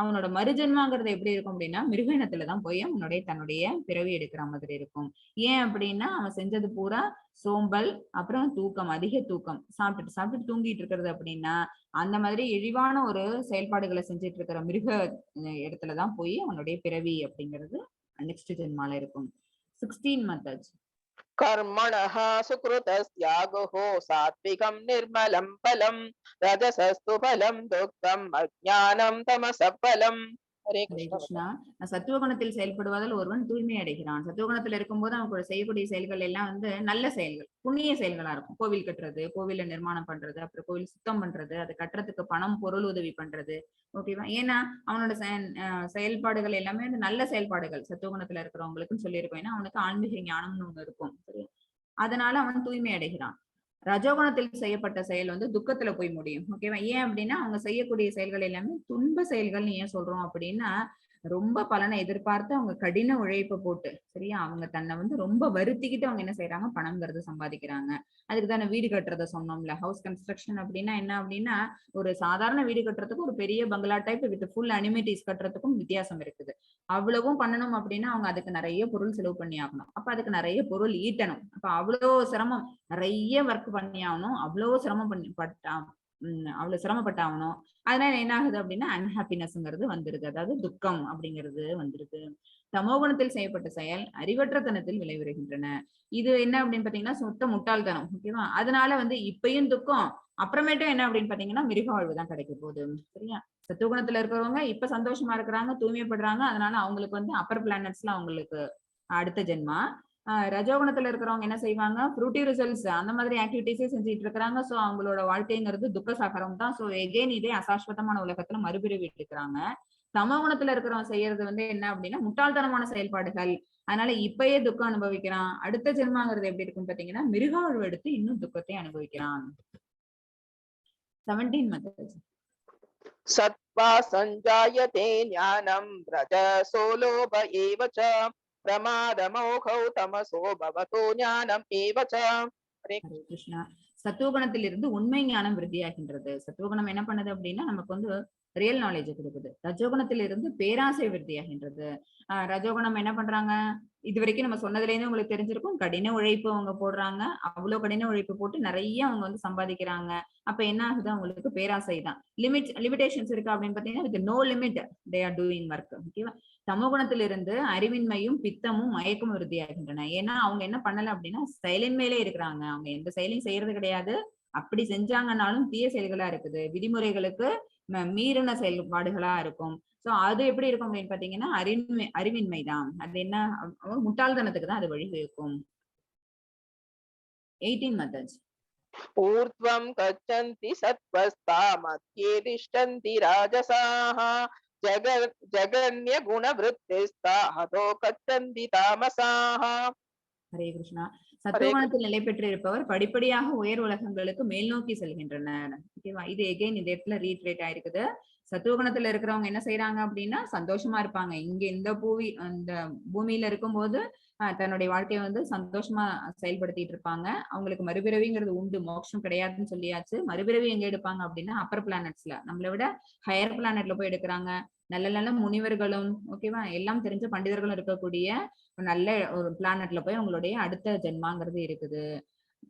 அவனோட மறுஜென்மாங்கிறது எப்படி இருக்கும் அப்படின்னா மிருக இனத்துலதான் போய் அவனுடைய தன்னுடைய பிறவி எடுக்கிற மாதிரி இருக்கும். ஏன் அப்படின்னா அவன் செஞ்சது பூரா சோம்பல், அப்புறம் தூக்கம், அதிக தூக்கம், சாப்பிட்டுட்டு தூங்கிட்டு இருக்கிறது அப்படின்னா அந்த மாதிரி இழிவான ஒரு செயல்பாடுகளை செஞ்சுட்டு இருக்கிற மிருக இடத்துலதான் போய் அவனுடைய பிறவி அப்படிங்கிறது நெக்ஸ்ட் ஜென்மால இருக்கும். 16 மெத்தட்ஸ். कर्मणः सुकृतस्यागुः सात्विकं निर्मलं फलं रजसस्तु फलं दुःखम् अज्ञानं तमसः फलम्. हरे ஹரே कृष्ण. கிருஷ்ணா. சத்துவகுணத்தில் செயல்படுவதால் ஒருவன் தூய்மை அடைகிறான். சத்துவகுணத்தில் இருக்கும்போது அவன் செய்யக்கூடிய செயல்கள் எல்லாம் வந்து நல்ல செயல்கள், புண்ணிய செயல்களா இருக்கும். கோவில் கட்டுறது, கோவில நிர்மாணம் பண்றது, அப்புறம் கோவில் சுத்தம் பண்றது, அது கட்டுறதுக்கு பணம் பொருள் உதவி பண்றது. ஓகேவா? ஏன்னா அவனோட செயல்பாடுகள் எல்லாமே வந்து நல்ல செயல்பாடுகள் சத்துவகுணத்துல இருக்கிறவங்களுக்குன்னு சொல்லியிருக்கோம். ஏன்னா அவனுக்கு ஆன்மீக ஞானம்னு ஒண்ணு இருக்கும். சரியா? அதனால அவன் தூய்மை அடைகிறான். ரஜோகுணத்தில் செய்யப்பட்ட செயல் வந்து துக்கத்துல போய் முடியும். ஓகேவா? ஏன் அப்படின்னா அவங்க செய்யக்கூடிய செயல்கள் எல்லாமே துன்ப செயல்கள்னு ஏன் சொல்றோம் அப்படின்னா ரொம்ப பலனை எதிர்பார்த்து அவங்க கடின உழைப்பை போட்டு, சரியா, அவங்க தன்னை வந்து ரொம்ப வருத்திக்கிட்டு அவங்க என்ன செய்யறாங்க, பணம்ங்கிறது சம்பாதிக்கிறாங்க. அதுக்கு தானே வீடு கட்டுறத சொன்னோம்ல. ஹவுஸ் கன்ஸ்ட்ரக்ஷன் அப்படின்னா என்ன அப்படின்னா ஒரு சாதாரண வீடு கட்டுறதுக்கும் ஒரு பெரிய பங்களா டைப் வித் ஃபுல் அனிமேட்டிஸ் கட்டுறதுக்கும் வித்தியாசம் இருக்குது. அவ்வளவும் பண்ணணும் அப்படின்னா அவங்க அதுக்கு நிறைய பொருள் செலவு பண்ணி ஆகணும். அப்ப அதுக்கு நிறைய பொருள் ஈட்டணும். அப்ப அவ்வளவு சிரமம், நிறைய ஒர்க் பண்ணி ஆகணும். அவ்வளவு சிரமம் பண்ணி அவ்வளவு சிரமப்பட்டாகணும். அதனால என்ன ஆகுது அப்படின்னா அன்ஹாப்பினஸ்ங்கிறது வந்துருது, அதாவது துக்கம் அப்படிங்கிறது வந்துருது. தமோகுணத்தில் செய்யப்பட்ட செயல் அறிவற்றத்தனத்தில் விளைவுறுகின்றன. இது என்ன அப்படின்னு பாத்தீங்கன்னா சுத்த முட்டாள்தனம். ஓகேவா? அதனால வந்து இப்பயும் துக்கம், அப்புறமேட்டும் என்ன அப்படின்னு பாத்தீங்கன்னா மிருக வாழ்வு தான் கிடைக்க போகுது. சரியா? சத்துவகுணத்துல இருக்கிறவங்க இப்ப சந்தோஷமா இருக்கிறாங்க, தூய்மைப்படுறாங்க. அதனால அவங்களுக்கு வந்து அப்பர் பிளானட்ஸ்ல அவங்களுக்கு அடுத்த ஜென்மா. ரஜோகுணத்துல இருக்கிறவங்க என்ன செய்வாங்க, ஃப்ரூட்டி ரிசல்ட்ஸ் அந்த மாதிரி ஆக்டிவிட்டிஸே செஞ்சுட்டு இருக்கிறாங்க. சோ அவங்களோட வாழ்க்கைங்கிறது துக்க சாகரம் தான். சோ எகெயின் இதே அசாஸ்வதமான உலகத்துல மறுபிறவி எடுக்கிறாங்க. சமகுணத்துல இருக்கிறவன் செய்யறது வந்து என்ன அப்படின்னா முட்டாள்தனமான செயல்பாடுகள். அதனால இப்பயே துக்கம் அனுபவிக்கிறான். அடுத்த ஜென்மாங்கிறது எப்படி இருக்கும் பாத்தீங்கன்னா மிருக வாழ்வு எடுத்து இன்னும் துக்கத்தை அனுபவிக்கிறான். 17 மெத்தட்ஸ். सत्त्वा सञ्जायते ज्ञानं रजसो लोभ एव च प्रमादमोघौ तमसो भवतो ज्ञानम् एव च. हरे ஹரே கிருஷ்ணா. சத்துவகுணத்தில் இருந்து உண்மை ஞானம் விருத்தியாகின்றது. சத்துவகுணம் என்ன பண்ணுது அப்படின்னா நமக்கு வந்து ரியல் நாலேஜ் கொடுக்குது. ரஜோகுணத்தில் இருந்து பேராசை விருத்தியாகின்றது. ரஜோகுணம் என்ன பண்றாங்க, இது வரைக்கும் நம்ம சொன்னதுல இருந்து உங்களுக்கு தெரிஞ்சிருக்கும், கடின உழைப்பு அவங்க போடுறாங்க. அவ்வளவு கடின உழைப்பு போட்டு நிறைய அவங்க வந்து சம்பாதிக்கிறாங்க. அப்ப என்ன ஆகுது, அவங்களுக்கு பேராசை தான். லிமிடேஷன்ஸ் இருக்கு அப்படின்னு பாத்தீங்கன்னா with no limit they are doing work. ஓகேவா? தமோகுணத்திலிருந்து அறிவின்மையும் பித்தமும் மயக்கமும் விருத்தியாகின்றன. ஏன்னா அவங்க என்ன பண்ணல அப்படின்னா செயலின் மேலே இருக்கிறாங்க. அவங்க எந்த செயலையும் செய்யறது கிடையாது. அப்படி செஞ்சாங்கன்னாலும் தீய செயல்களா இருக்குது, விதிமுறைகளுக்கு மீறின செயல்பாடுகளா இருக்கும். சோ அது எப்படி இருக்கும் அப்படின்னு பாத்தீங்கன்னா அறிவின்மைதான். அது என்ன, முட்டாள்தனத்துக்கு தான் அது வழிவகுக்கும். 18 மெத்தட்ஸ். ऊर्ध्वं गच्छन्ति सत्त्वस्ता मध्ये तिष्ठन्ति राजसाः जगन्यगुणवृत्तिस्ता हतो गच्छन्ति तामसाः. ஹரே கிருஷ்ணா. சத்துவகுணத்தில் நிலை பெற்று இருப்பவர் படிப்படியாக உயர் உலகங்களுக்கு மேல் நோக்கி செல்கின்றனர். ஓகேவா, இது எகைன் இந்த இடத்துல ரீட்ரேட் ஆயிருக்குது. சத்துவகுணத்துல இருக்கிறவங்க என்ன செய்யறாங்க அப்படின்னா சந்தோஷமா இருப்பாங்க. இங்க இந்த பூமியில இருக்கும்போது தன்னுடைய வாழ்க்கையை வந்து சந்தோஷமா செயல்படுத்திட்டு இருப்பாங்க. அவங்களுக்கு மறுபிறவிங்கிறது உண்டு, மோட்சம் கிடையாதுன்னு சொல்லியாச்சு. மறுபிறவி எங்க எடுப்பாங்க அப்படின்னா அப்பர் பிளானட்ஸ்ல, நம்மளை விட ஹையர் பிளானட்ல போய் எடுக்கிறாங்க. நல்ல நல்ல முனிவர்களும் ஓகேவா எல்லாம் தெரிஞ்ச பண்டிதர்களும் இருக்கக்கூடிய நல்ல ஒரு பிளானட்ல போய் அவங்களுடைய அடுத்த ஜென்மாங்கிறது இருக்குது.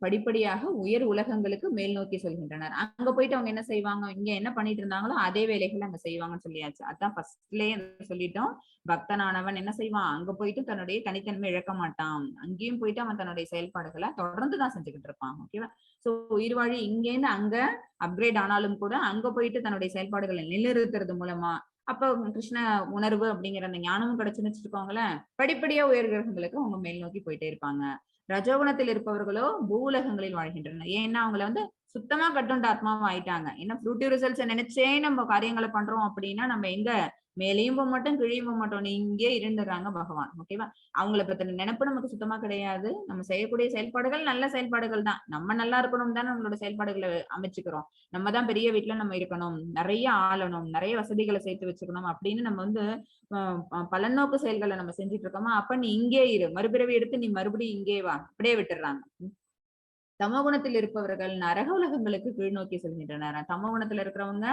படிப்படியாக உயர் உலகங்களுக்கு மேல் நோக்கி செல்கின்றனர். அங்க போயிட்டு அவங்க என்ன செய்வாங்க, இங்க என்ன பண்ணிட்டு இருந்தாங்களோ அதே வேலைகளை அங்க செய்வாங்கன்னு சொல்லியாச்சு. அதான் ஃபர்ஸ்ட்லயே சொல்லிட்டோம். பக்தனானவன் என்ன செய்வான், அங்க போயிட்டு தன்னுடைய தனித்தன்மை இழக்க மாட்டான். அங்கேயும் போயிட்டு அவன் தன்னுடைய செயல்பாடுகளை தொடர்ந்துதான் செஞ்சுக்கிட்டு இருப்பான். ஓகேவா, சோ உயிர்வாழி இங்கேருந்து அங்க அப்கிரேட் ஆனாலும் கூட அங்க போயிட்டு தன்னுடைய செயல்பாடுகளை நிலைநிறுத்துறது மூலமா அப்ப கிருஷ்ண உணர்வு அப்படிங்கிற அந்த ஞானமும் கிடைச்சுன்னு வச்சுக்கோங்களேன், படிப்படியா உயர் கிரகங்களுக்கு அவங்க மேல் நோக்கி போயிட்டே இருப்பாங்க. ரஜோகுணத்தில் இருப்பவர்களோ பூலகங்களில் வாழ்கின்றனர். ஏன்னா அவங்கள வந்து சுத்தமா கட்டுண்ட ஆத்மாவும் ஆயிட்டாங்க. ஏன்னா ஃப்ரூட்டிவ் ரிசல்ட்ஸ் நினைச்சே நம்ம காரியங்களை பண்றோம் அப்படின்னா நம்ம எங்க மேலேயும் போக மாட்டோம், கீழையும் போக மாட்டோம், இங்கே இருந்துடுறாங்க பகவான். ஓகேவா, அவங்கள பத்தின நினைப்பு நமக்கு சுத்தமா கிடையாது. நம்ம செய்யக்கூடிய செயல்பாடுகள் நல்ல செயல்பாடுகள் தான். நம்ம நல்லா இருக்கணும் தான் நம்மளோட செயல்பாடுகளை அமைச்சுக்கிறோம். நம்ம தான் பெரிய வீட்டுல நம்ம இருக்கணும், நிறைய ஆளணும், நிறைய வசதிகளை சேர்த்து வச்சுக்கணும் அப்படின்னு நம்ம வந்து பலநோக்கு செயல்களை நம்ம செஞ்சுட்டு இருக்கோமா, அப்ப நீ இங்கே இரு, மறுபிறவி எடுத்து நீ மறுபடியும் இங்கே வா, அப்படியே விட்டுறாங்க. தமோகுணத்தில் இருப்பவர்கள் நரக உலகங்களுக்கு கீழ் நோக்கி செல்கின்றனர். தமோகுணத்துல இருக்கிறவங்க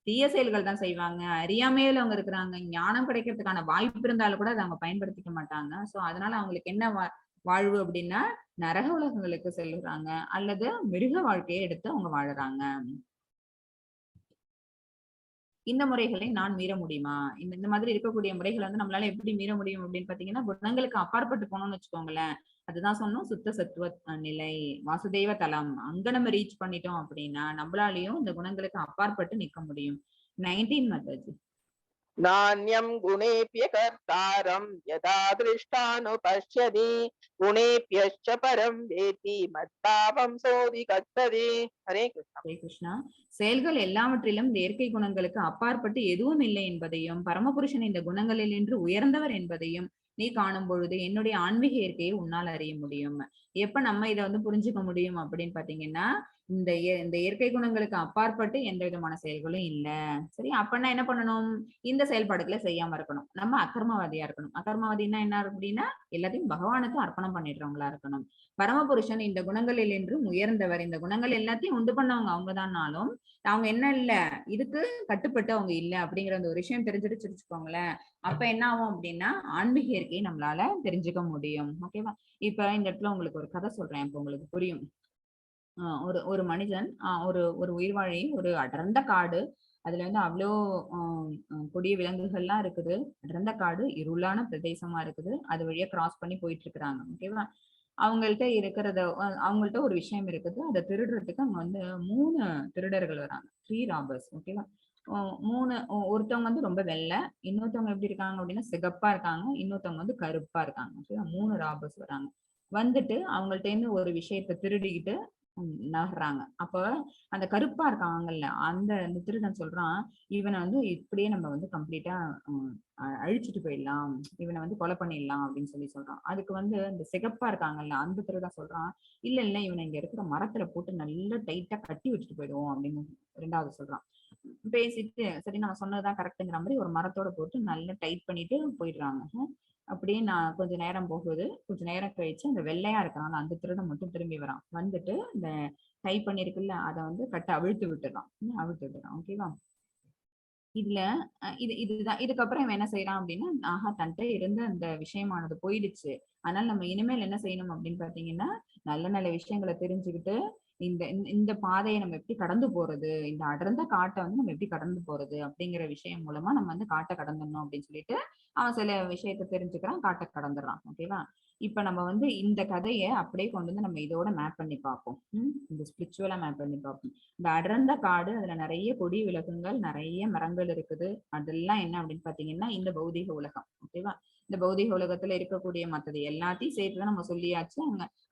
தீய செயல்கள் தான் செய்வாங்க, அறியாமையில அவங்க இருக்கிறாங்க. ஞானம் கிடைக்கிறதுக்கான வாய்ப்பு இருந்தாலும் கூட அதை அவங்க பயன்படுத்திக்க மாட்டாங்க. சோ அதனால அவங்களுக்கு என்ன வாழ்வு அப்படின்னா நரக உலகங்களுக்கு செல்லுறாங்க அல்லது மிருக வாழ்க்கையை எடுத்து அவங்க வாழறாங்க. இந்த முறைகளை நான் மீற முடியுமா? இந்த மாதிரி இருக்கக்கூடிய முறைகளை வந்து நம்மளால எப்படி மீற முடியும் அப்படின்னு பாத்தீங்கன்னா, குணங்களுக்கு அப்பாற்பட்டு போனோம்னு வச்சுக்கோங்களேன். அதுதான் சொன்னோம், சுத்த சத்துவ நிலை, வாசுதேவ தலம். அங்க நம்ம ரீச் பண்ணிட்டோம் அப்படின்னா நம்மளாலையும் இந்த குணங்களுக்கு அப்பாற்பட்டு நிக்க முடியும். 19 மாதாஜி. नान्यं गुणेभ्य कर्तारं यदा दृष्टानुपश्यति गुणेभ्यश्च परं वेति मद्भावं सोऽधिगच्छति. हरे कृष्ण. ஹரே கிருஷ்ணா. செயல்கள் எல்லாவற்றிலும் இந்த இயற்கை குணங்களுக்கு அப்பாற்பட்டு எதுவும் இல்லை என்பதையும் பரமபுருஷன் இந்த குணங்களில் நின்று உயர்ந்தவர் என்பதையும் நீ காணும் பொழுது என்னுடைய ஆன்மீக இயற்கையை உன்னால் அறிய முடியும். எப்ப நம்ம இதை வந்து புரிஞ்சுக்க முடியும் அப்படின்னு பாத்தீங்கன்னா, இந்த இயற்கை குணங்களுக்கு அப்பாற்பட்டு எந்த விதமான செயல்களும் இல்ல. சரி, அப்பன்னா என்ன பண்ணணும், இந்த செயல்பாடுகளை செய்யாம இருக்கணும். நம்ம அகர்மவாதியா இருக்கணும். அகர்மவாதின்னா என்ன அப்படின்னா எல்லாத்தையும் பகவானுக்கு அர்ப்பணம் பண்ணிடுறவங்களா இருக்கணும். பரமபுருஷன் இந்த குணங்களில் என்றும் உயர்ந்தவர், இந்த குணங்கள் எல்லாத்தையும் உண்டு பண்ணவங்க அவங்கதான்னாலும் அவங்க என்ன இல்ல, இதுக்கு கட்டுப்பட்டு அவங்க இல்ல அப்படிங்கிற அந்த ஒரு விஷயம் தெரிஞ்சிருச்சு வச்சுக்கோங்களேன். அப்ப என்ன ஆகும் அப்படின்னா ஆன்மீக இயற்கையை நம்மளால தெரிஞ்சுக்க முடியும். ஓகேவா, இப்ப இந்த இடத்துல உங்களுக்கு ஒரு கதை சொல்றேன், இப்ப உங்களுக்கு புரியும். ஒரு ஒரு மனிதன் ஒரு ஒரு உயிர்வாழி, ஒரு அடர்ந்த காடு, அதுல வந்து அவ்வளோ கொடிய விலங்குகள்லாம் இருக்குது. அடர்ந்த காடு, இருளான பிரதேசமா இருக்குது. அது வழியா கிராஸ் பண்ணி போயிட்டு இருக்கிறாங்க. ஓகேவா, அவங்கள்ட்ட ஒரு விஷயம் இருக்குது. அதை திருடுறதுக்கு அங்க வந்து 3 திருடர்கள் வராங்க, 3 ராபர்ஸ். ஓகேவா, ஒருத்தவங்க வந்து ரொம்ப வெள்ளை, இன்னொருத்தவங்க எப்படி இருக்காங்க அப்படின்னா சிகப்பா இருக்காங்க, இன்னொருத்தவங்க வந்து கருப்பா இருக்காங்க. ஓகேவா, 3 ராபர்ஸ் வராங்க. வந்துட்டு அவங்கள்ட்ட இருந்து ஒரு விஷயத்த திருடிக்கிட்டு நகர்றாங்க. அப்ப அந்த கருப்பா இருக்காங்கல்ல, அந்த திருடன் சொல்றான், இவனை வந்து இப்படியே நம்ம வந்து கம்ப்ளீட்டா அழிச்சிட்டு போயிடலாம், இவனை வந்து கொலை பண்ணிடலாம் அப்படின்னு சொல்றான். அதுக்கு வந்து இந்த சிகப்பா இருக்காங்கல்ல அந்த திருடன் சொல்றான், இல்ல இல்ல இவனை இங்க இருக்கிற மரத்துல போட்டு நல்லா டைட்டா கட்டி வச்சுட்டு போயிடுவோம் அப்படின்னு 2வது சொல்றான். பேசிட்டு சரி நம்ம சொன்னதுதான் கரெக்டுங்கிற மாதிரி ஒரு மரத்தோட போட்டு நல்லா டைட் பண்ணிட்டு போயிடுறாங்க. அப்படியே நான் கொஞ்ச நேரம் போகுது, கொஞ்ச நேரம் கழிச்சு அந்த வெள்ளையா இருக்கிறான் அந்த திருடன் மட்டும் திரும்பி வரான். வந்துட்டு இந்த டைப் பண்ணிருக்குல்ல அதை வந்து அவிழ்த்து விட்டுறான். ஓகேவா, இதுல இதுதான். இதுக்கப்புறம் இவன் என்ன செய்யறான் அப்படின்னா, ஆஹா தன்கிட்ட இருந்த அந்த விஷயமானது போயிடுச்சு, அதனால நம்ம இனிமேல் என்ன செய்யணும் அப்படின்னு பாத்தீங்கன்னா நல்ல நல்ல விஷயங்களை தெரிஞ்சுக்கிட்டு இந்த இந்த பாதையை நம்ம எப்படி கடந்து போறது, இந்த அடர்ந்த காட்டை வந்து நம்ம எப்படி கடந்து போறது அப்படிங்கிற விஷயம் மூலமா நம்ம வந்து காட்டை கடந்துடணும் அப்படின்னு சொல்லிட்டு அவன் சில விஷயத்த தெரிஞ்சுக்கிறான், காட்டை கடந்துடுறான். ஓகேவா, இப்ப நம்ம வந்து இந்த கதையை அப்படியே கொண்டு வந்து நம்ம இதோட மேப் பண்ணி பார்ப்போம். இந்த ஸ்பிரிச்சுவலா மேப் பண்ணி பார்ப்போம். இந்த அடர்ந்த காடு, அதுல நிறைய கொடி விலங்குகள், நிறைய மரங்கள் இருக்குது. அதெல்லாம் என்ன அப்படின்னு பாத்தீங்கன்னா இந்த பௌதிக உலகம். ஓகேவா, இந்த பௌதிக உலகத்துல இருக்கக்கூடிய மத்தது எல்லாத்தையும் சேர்த்துதான் நம்ம சொல்லியாச்சு.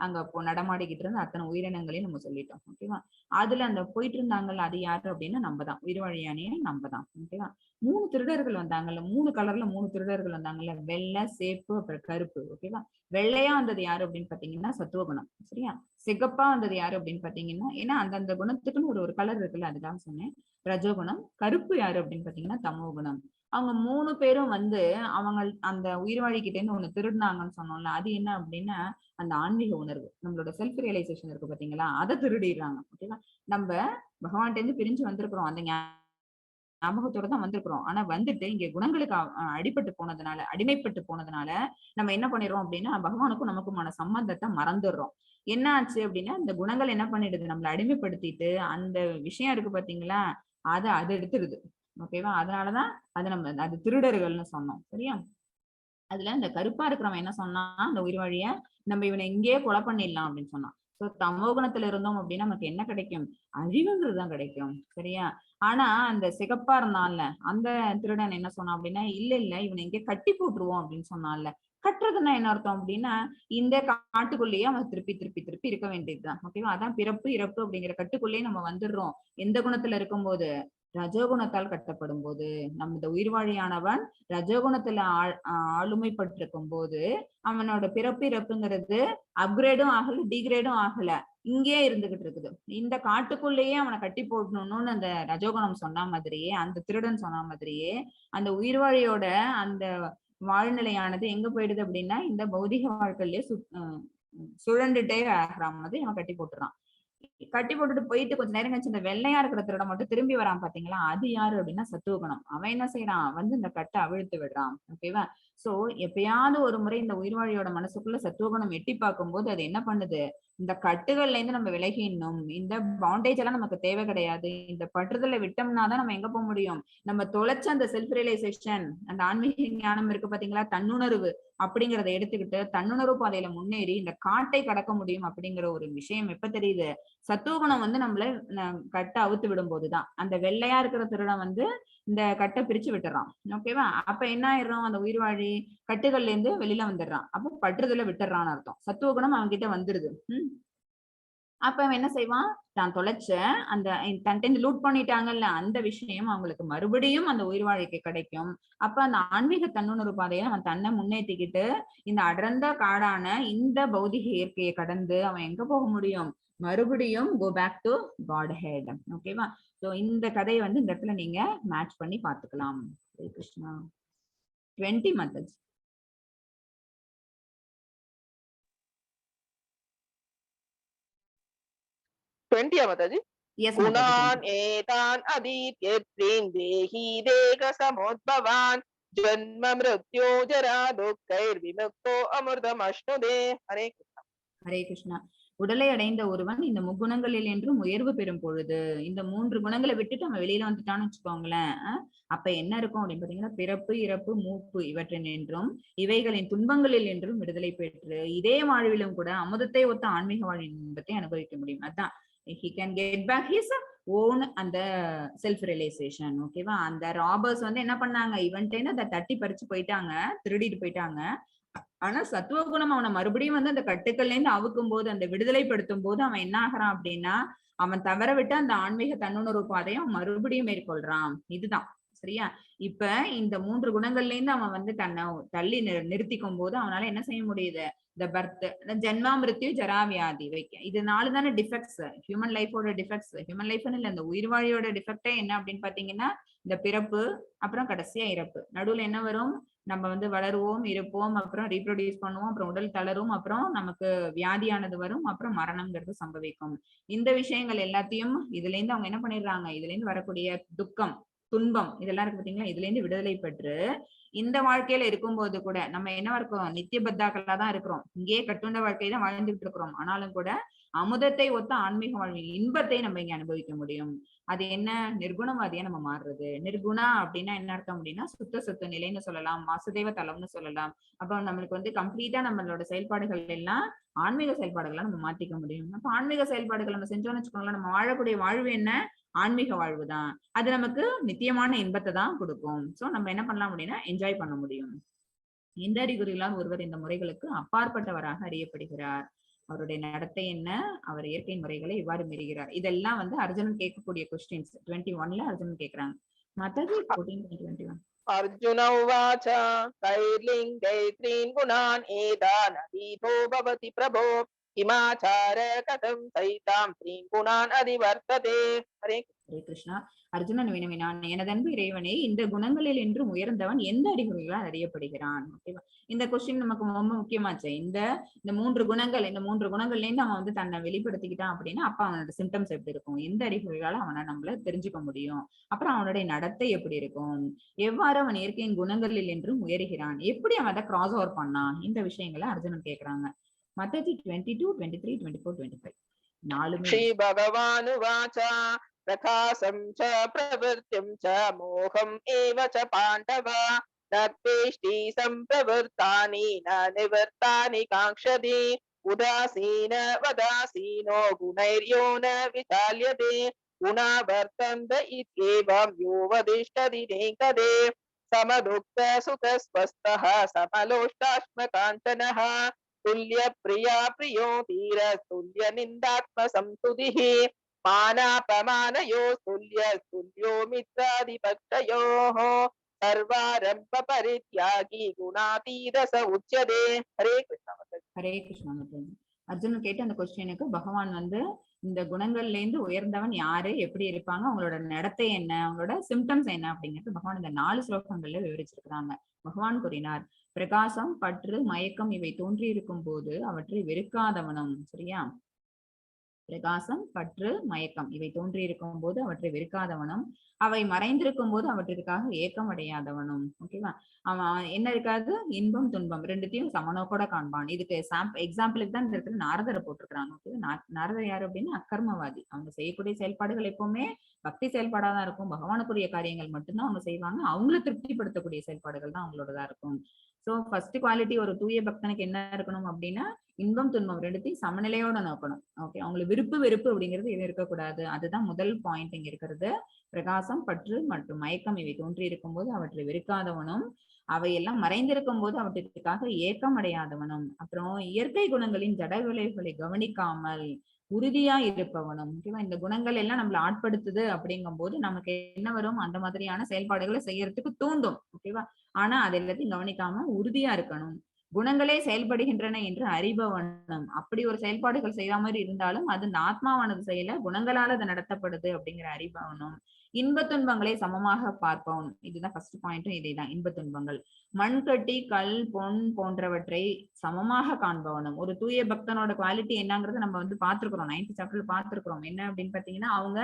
அங்க நடமாடிக்கிட்டு இருந்த அத்தனை உயிரினங்களையும் நம்ம சொல்லிட்டோம். ஓகேவா, அதுல அந்த போயிட்டு இருந்தாங்கல்ல அது யாரு அப்படின்னா நம்ம தான், உயிர்வாழியானிய நம்ம தான். ஓகேவா, 3 திருடர்கள் வந்தாங்கல்ல, 3 கலர்ல 3 திருடர்கள் கலர்கள் வந்தாங்கல்ல, வெள்ளை, சேப்பு, அப்புறம் கருப்பு. ஓகேவா? வெள்ளையா வந்தது யாரு அப்படின்னு பாத்தீங்கன்னா சத்துவகுணம். சரியா? சிகப்பா வந்தது யாரு அப்படின்னு பாத்தீங்கன்னா, ஏன்னா அந்தந்த குணத்துக்குன்னு ஒரு ஒரு கலர் இருக்குல்ல, அதுக்காக சொன்னேன். ரஜோகுணம். கருப்பு யாரு அப்படின்னு பாத்தீங்கன்னா தமோ குணம். அவங்க 3 பேரும் வந்து அவங்க அந்த உயிர்வாழி கிட்ட இருந்து ஒண்ணு திருடினாங்கன்னு சொன்னோம்ல, அது என்ன அப்படின்னா அந்த ஆன்மீக உணர்வு, நம்மளோட செல்ஃப் ரியலைசேஷன் இருக்கு பாத்தீங்களா, அதை திருடிடுறாங்க. ஓகேவா? நம்ம பகவான்கிட்ட இருந்து பிரிஞ்சு வந்திருக்கிறோம், அந்த ஞாபகத்தோட தான் வந்திருக்கிறோம். ஆனா வந்துட்டு இங்க குணங்களுக்கு அடிபட்டு போனதுனால, அடிமைப்பட்டு போனதுனால நம்ம என்ன பண்ணிடுறோம் அப்படின்னா பகவானுக்கும் நமக்குமான சம்பந்தத்தை மறந்துடுறோம். என்ன ஆச்சு அப்படின்னா இந்த குணங்கள் என்ன பண்ணிடுது, நம்மளை அடிமைப்படுத்திட்டு அந்த விஷயம் இருக்கு பாத்தீங்களா, அது எடுத்துருது. ஓகேவா? அதனாலதான் அது திருடர்கள்னு சொன்னோம். சரியா? அதுல இந்த கருப்பா இருக்கிறவன் என்ன சொன்னா, அந்த உயிர் வழிய நம்ம இவனை இங்கேயே கொலை பண்ணிடலாம் அப்படின்னு சொன்னான். சோ தமோகுணத்துல இருந்தோம் அப்படின்னா நமக்கு என்ன கிடைக்கும், அழிவுங்கிறது தான் கிடைக்கும். சரியா? ஆனா அந்த சிகப்பா இருந்தான்ல அந்த திருடன் என்ன சொன்னான் அப்படின்னா, இல்ல இல்ல இவனை இங்கே கட்டி போட்டுருவோம் அப்படின்னு சொன்னான்ல. கட்டுறதுன்னா என்ன அர்த்தம் அப்படின்னா, இந்த காட்டுக்குள்ளேயே அவன் திருப்பி திருப்பி திருப்பி இருக்க வேண்டியதுதான். ஓகேவா? அதான் பிறப்பு இறப்பு அப்படிங்கிற கட்டுக்குள்ளேயே நம்ம வந்துடுறோம். எந்த குணத்துல இருக்கும்போது, ரஜோகுணத்தால் கட்டப்படும் போது. நம்ம உயிர்வாழியானவன் ரஜோகுணத்துல ஆளுமைப்பட்டிருக்கும் போது அவனோட பிறப்பு இறப்புங்கிறது அப்கிரேடும் ஆகல, டிகிரேடும் ஆகல, இங்கேயே இருந்துகிட்டு இருக்குது. இந்த காட்டுக்குள்ளேயே அவனை கட்டி போடணும்னு அந்த ரஜோகுணம் சொன்ன மாதிரியே, அந்த திருடன் சொன்ன மாதிரியே, அந்த உயிர்வாழியோட அந்த வாழ்நிலையானது எங்க போயிடுது அப்படின்னா இந்த பௌதிக வாழ்க்கையிலேயே சுழண்டுட்டே ஆகிற மாதிரி அவன் கட்டி போட்டுறான். கட்டி போட்டுட்டு போயிட்டு கொஞ்ச நேரம் கழிச்சு இந்த வெள்ளையா இருக்கிற திருட மட்டும் திரும்பி வரான் பாத்தீங்களா, அது யாரு அப்படின்னா சத்துவகுணம். அவன் என்ன செய்யறான், வந்து இந்த கட்டை அவிழ்த்து விடுறான். ஓகேவா? சோ எப்பயாவது ஒரு முறை இந்த உயிர்வாழியோட மனசுக்குள்ள சத்துவகுணம் எட்டி பார்க்கும்போது அது என்ன பண்ணுது, இந்த கட்டுகள்ல இருந்து நம்ம விலகிடணும், இந்த பாண்டேஜ் எல்லாம் நமக்கு தேவை கிடையாது, இந்த பற்றுதலை விட்டோம்னா தான் நம்ம எங்க போக முடியும், நம்ம தொலைச்ச அந்த செல்ஃப் ரியலைசேஷன், அந்த ஆன்மீக ஞானம் இருக்கு பாத்தீங்களா, தன்னுணர்வு அப்படிங்கறத எடுத்துக்கிட்டு தன்னுணர்வு பாதையில முன்னேறி இந்த காட்டை கடக்க முடியும் அப்படிங்கிற ஒரு விஷயம் எப்ப தெரியுது, சத்துவகுணம் வந்து நம்மள கட்டை அவுத்து விடும் போதுதான். அந்த வெள்ளையா இருக்கிற திருடன் வந்து இந்த கட்டை பிரிச்சு விட்டுறான். ஓகேவா? அப்ப என்ன ஆயிடும், அந்த உயிர்வாழி கட்டுகள்ல இருந்து வெளியில வந்துடுறான். அப்போ பற்றுதல விட்டுறான்னு அர்த்தம். சத்துவகுணம் அவங்க கிட்ட வந்துருது. அப்ப அவன் என்ன செய்வான், தான் தொலைச்ச அந்த தன்கிட்ட லூட் பண்ணிட்டாங்கல்ல அந்த விஷயம் அவங்களுக்கு மறுபடியும் அந்த உயிர் வாழ்க்கை கிடைக்கும். அப்ப அந்த ஆன்மீக தன்னுணர்வு பாதையை அவன் தன்னை முன்னேற்றிக்கிட்டு இந்த அடர்ந்த காடான இந்த பௌதிக இயற்கையை கடந்து அவன் எங்க போக முடியும், மறுபடியும் go back to Godhead. ஓகேவா? சோ இந்த கதையை வந்து இந்த இடத்துல நீங்க மேட்ச் பண்ணி பாத்துக்கலாம். ஹரே கிருஷ்ணா. 20 methods. माताजी। Yes, गुणान् Mataji. एतान् अधीत्यत्रीन् देहि देहसमुद्भवान् जन्म मृत्यो जरा दुःखैर्विमुक्तो अमृतमश्नुदे। हरे कृष्ण। ஹரே கிருஷ்ணா. உடலை அடைந்த ஒருவன் இந்த முக்குணங்களில் என்றும் உயர்வு பெறும் பொழுது, இந்த 3 குணங்களை விட்டுட்டு அவன் வெளியில வந்துட்டான்னு வச்சுக்கோங்களேன், அப்ப என்ன இருக்கும் அப்படின்னு பாத்தீங்கன்னா, பிறப்பு இறப்பு மூப்பு இவற்றின் என்றும் இவைகளின் துன்பங்களில் என்றும் விடுதலை பெற்று இதே வாழ்விலும் கூட அமுதத்தை ஒத்த ஆன்மீக வாழ்வின் இன்பத்தை அனுபவிக்க முடியும். அதான் he can get back his own அந்த செல்ஃப் ரியலைசேஷன். ஓகேவா? அந்த ராபர்ஸ் வந்து என்ன பண்ணாங்க, இவன்ட்டேன்னு அதை தட்டி பறிச்சு போயிட்டாங்க, திருடிட்டு போயிட்டாங்க. ஆனா சத்துவகுணம் அவனை மறுபடியும் வந்து அந்த கட்டுக்கள்ல இருந்து அவுக்கும் போது, அந்த விடுதலைப்படுத்தும் போது அவன் என்ன ஆகிறான் அப்படின்னா, அவன் தவற விட்டு அந்த ஆன்மீக தன்னுணர்வு பாதையும் மறுபடியும் மேற்கொள்றான். இதுதான். சரியா? இப்ப இந்த 3 குணங்கள்ல இருந்து அவன் வந்து தன்னை தள்ளி நிறுத்திக்கும் போது அவனால என்ன செய்ய முடியுது, இந்த பர்த், ஜென்மா மிருத்யு ஜரா வியாதி வைக்க, இது 4 தானே டிஃபெக்ட்ஸ், ஹியூமன் லைஃபோட டிஃபெக்ட்ஸ். ஹியூமன் லைஃப்னு இல்ல, இந்த உயிர்வாழியோட டிஃபெக்டே என்ன அப்படின்னு பாத்தீங்கன்னா, இந்த பிறப்பு, அப்புறம் கடைசியா இறப்பு. நடுவுல என்ன வரும், நம்ம வந்து வளருவோம், இருப்போம், அப்புறம் ரீப்ரொடியூஸ் பண்ணுவோம், அப்புறம் உடல் தளரும், அப்புறம் நமக்கு வியாதியானது வரும், அப்புறம் மரணம்ங்கிறது சம்பவிக்கும். இந்த விஷயங்கள் எல்லாத்தையும் இதுல இருந்து அவங்க என்ன பண்ணிடுறாங்க, இதுல இருந்து வரக்கூடிய துக்கம், துன்பம் இதெல்லாம் இருக்கு பாத்தீங்களா, இதுல இருந்து விடுதலை பெற்று இந்த வாழ்க்கையில இருக்கும்போது கூட நம்ம என்ன இருக்கோம், நித்திய பத்தாக்களா தான் இருக்கிறோம், இங்கேயே கட்டுண்ட வாழ்க்கையை தான் வாழ்ந்துட்டு இருக்கிறோம். ஆனாலும் கூட அமுதத்தை ஒத்த ஆன்மீக வாழ்வின் இன்பத்தை நம்ம இங்க அனுபவிக்க முடியும். அது என்ன, நிர்குணவாதியா நம்ம மாறுறது. நிர்குணா அப்படின்னா என்ன அர்த்தம் அப்படின்னா, சுத்த சுத்த நிலைன்னு சொல்லலாம், வாசுதேவ தலம்னு சொல்லலாம். அப்ப நம்மளுக்கு வந்து கம்ப்ளீட்டா நம்மளோட செயல்பாடுகள் எல்லாம் ஆன்மீக செயல்பாடுகளை நம்ம மாத்திக்க முடியும். அப்ப ஆன்மீக செயல்பாடுகள் நம்ம செஞ்சோம்னு வச்சுக்கோங்களேன், நம்ம வாழக்கூடிய வாழ்வு என்ன, ஆன்மீக வாழ்வு தான். அது நமக்கு நித்தியமான இன்பத்தை தான் கொடுக்கும். சோ நம்ம என்ன பண்ணலாம் அப்படின்னா என்ஜாய் பண்ண முடியும். இந்த அறிகுறிகளால் ஒருவர் இந்த முறைகளுக்கு அப்பாற்பட்டவராக அறியப்படுகிறார். அவருடைய நடத்தை என்ன, அவர் இயற்கை முறைகளை இவ்வாறு மீறுகிறார். இதெல்லாம் வந்து அர்ஜுனன் கேட்கக்கூடிய கொஸ்டின்ஸ் 21ல அர்ஜுனன் கேட்கிறாங்க. மத்தது 14, 21. अर्जुन उवाच कैर्लिङ्गैत्रीन् गुणान् एतान् अतीतो भवति प्रभो किमाचार कथं सैतां त्रीन् गुणान् अधिवर्तते हरे ஹரே கிருஷ்ணா. அர்ஜுனன் வினவினான், எனதன்பு இறைவனே, இந்த குணங்களில் என்றும் உயர்ந்தவன் எந்த அறிகுறிகளால் அறியப்படுகிறான்? ஓகேவா? இந்த கொஸ்டின் நமக்கு ரொம்ப முக்கியமாச்சு. இந்த இந்த மூன்று குணங்கள்ல இருந்து அவன் வந்து தன்னை வெளிப்படுத்திக்கிட்டான் அப்படின்னா அப்ப அவனோட சிம்டம்ஸ் எப்படி இருக்கும், எந்த அறிகுறிகளால அவனை நம்மள தெரிஞ்சுக்க முடியும், அப்புறம் அவனுடைய நடத்தை எப்படி இருக்கும், எவ்வாறு அவன் இயற்கையின் குணங்களில் என்றும் உயர்கிறான், எப்படி அவன் அதை கிராஸ் ஓவர் பண்ணான், இந்த விஷயங்களை அர்ஜுனன் கேட்கிறாங்க. மத்தேயு 22, 23, 24, 25 நாலுமே. श्री भगवानुवाच प्रकाशं च प्रवृत्तिं च मोहम् एव च पाण्डव न द्वेष्टि सम्प्रवृत्तानि न निवृत्तानि काङ्क्षति उदासीन वदासीनो गुणैर्यो न विचाल्यते गुणा वर्तन्त इत्येवं यो वदिष्ठति नेङ्कदे समदुःख सुखस्वस्थः समलोष्टाश्मकाञ्चनः तुल्य प्रिया प्रियो धीर तुल्य निंदात्म संस्तुतिः मानापमानयो तुल्य तुल्यो मित्रादिपक्षयोः सर्वारंभ परित्यागी गुणातीत स उच्यते हरे कृष्ण ஹரே கிருஷ்ணா. அர்ஜுனன் கேட்ட அந்த கொஸ்டினுக்கு பகவான் வந்து இந்த குணங்கள்ல இருந்து உயர்ந்தவன் யாரு, எப்படி இருப்பாங்க, அவங்களோட நடத்தை என்ன, அவங்களோட சிம்டம்ஸ் என்ன அப்படிங்கிறது பகவான் இந்த 4 ஸ்லோகங்கள்ல விவரிச்சிருக்கிறாங்க. பகவான் கூறினார், பிரகாசம், பற்று, மயக்கம் இவை தோன்றி இருக்கும் போது அவற்றை வெறுக்காதவனும். சரியா? பிரகாசம், பற்று, மயக்கம் இவை தோன்றி இருக்கும் போது அவற்றை வெறுக்காதவனும், அவை மறைந்திருக்கும் போது அவற்றிற்காக ஏக்கம் அடையாதவனும். ஓகேவா? அவன் என்ன இருக்காது, இன்பம் துன்பம் ரெண்டுத்தையும் சமனோக்கோட காண்பான். இதுக்கு எக்ஸாம்பிளுக்கு தான் இந்த இடத்துல நாரதரை போட்டிருக்கிறாங்க. ஓகேவா? நாரதர் யாரு அப்படின்னா அக்கர்மவாதி. அவங்க செய்யக்கூடிய செயல்பாடுகள் எப்பவுமே பக்தி செயல்பாடாதான் இருக்கும். பகவானுக்குரிய காரியங்கள் மட்டும்தான் அவங்க செய்வாங்க. அவங்கள திருப்திப்படுத்தக்கூடிய செயல்பாடுகள் தான் அவங்களோடதா இருக்கும். சோ ஃபர்ஸ்ட் குவாலிட்டி ஒரு தூய பக்தனுக்கு என்ன இருக்கணும் அப்படின்னா இன்பம் துன்பம் ரெண்டுத்தையும் சமநிலையோட நோக்கணும். ஓகே, அவங்களுக்கு விருப்பு வெறுப்பு அப்படிங்கிறது எதுவும் இருக்கக்கூடாது. அதுதான் முதல் பாயிண்ட் இங்க இருக்கிறது. பிரகாசம், பற்று மற்றும் மயக்கம் இவை தோன்றி இருக்கும் போது அவற்றை வெறுக்காதவனும், அவையெல்லாம் மறைந்திருக்கும் போது அவற்றிற்காக ஏக்கம் அடையாதவனும், அப்புறம் இயற்கை குணங்களின் ஜட விளைவுகளை கவனிக்காமல் உறுதியா இருப்பவனும். ஓகேவா? இந்த குணங்கள் எல்லாம் நம்மள ஆட்படுத்துது அப்படிங்கும் போது நமக்கு என்ன வரும், அந்த மாதிரியான செயல்பாடுகளை செய்யறதுக்கு தூண்டும். ஓகேவா? ஆனா அது எல்லாத்தையும் கவனிக்காம உறுதியா இருக்கணும். குணங்களே செயல்படுகின்றன என்று அறிபவனும். அப்படி ஒரு செயல்பாடுகள் செய்த மாதிரி இருந்தாலும் அது இந்த ஆத்மாவானது செய்யல, குணங்களால் அது நடத்தப்படுது அப்படிங்கிற அறிபவனும். இன்ப துன்பங்களை சமமாக பார்ப்பவன். இதுதான் ஃபர்ஸ்ட் பாயிண்ட்டும் இதேதான். இன்ப துன்பங்கள் மண்கட்டி, கல், பொன் போன்றவற்றை சமமாக காண்பவனும். ஒரு தூய பக்தனோட குவாலிட்டி என்னங்கிறத நம்ம வந்து பார்த்திருக்கிறோம், 9th சாப்டர்ல பார்த்திருக்கிறோம். என்ன அப்படின்னு பாத்தீங்கன்னா, அவங்க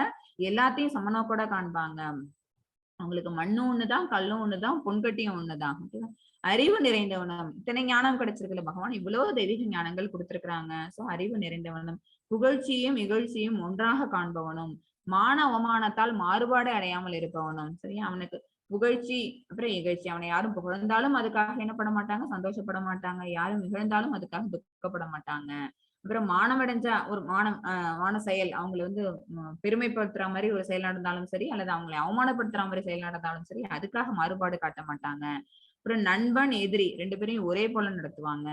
எல்லாத்தையும் சமநோக்கோட காண்பாங்க. அவங்களுக்கு மண்ணும் ஒண்ணுதான், கல்லும் ஒண்ணுதான், பொன்கட்டியும் ஒண்ணுதான். அறிவு நிறைந்தவனும். இத்தனை ஞானம் கிடைச்சிருக்குல்ல, பகவான் இவ்வளவு தெய்வீக ஞானங்கள் கொடுத்திருக்கிறாங்க. சோ அறிவு நிறைந்தவனும், புகழ்ச்சியும் இகழ்ச்சியும் ஒன்றாக காண்பவனும், மான அவமானத்தால் மாறுபாடு அடையாமல் இருப்பவனும். சரியா? அவனுக்கு புகழ்ச்சி அப்புறம் இகழ்ச்சி, அவனை யாரும் புகழ்ந்தாலும் அதுக்காக என்ன பண்ண மாட்டாங்க, சந்தோஷப்பட மாட்டாங்க. யாரும் இகழ்ந்தாலும் அதுக்காக துக்கப்பட மாட்டாங்க. அப்புறம் மானமடைஞ்சா ஒரு மான செயல், அவங்களை வந்து பெருமைப்படுத்துற மாதிரி ஒரு செயல் நடந்தாலும் சரி, அல்லது அவங்களை அவமானப்படுத்துற மாதிரி செயல் நடந்தாலும் சரி, அதுக்காக மாறுபாடு காட்ட மாட்டாங்க. அப்புறம் நண்பன், எதிரி ரெண்டு பேரையும் ஒரே போல நடத்துவாங்க.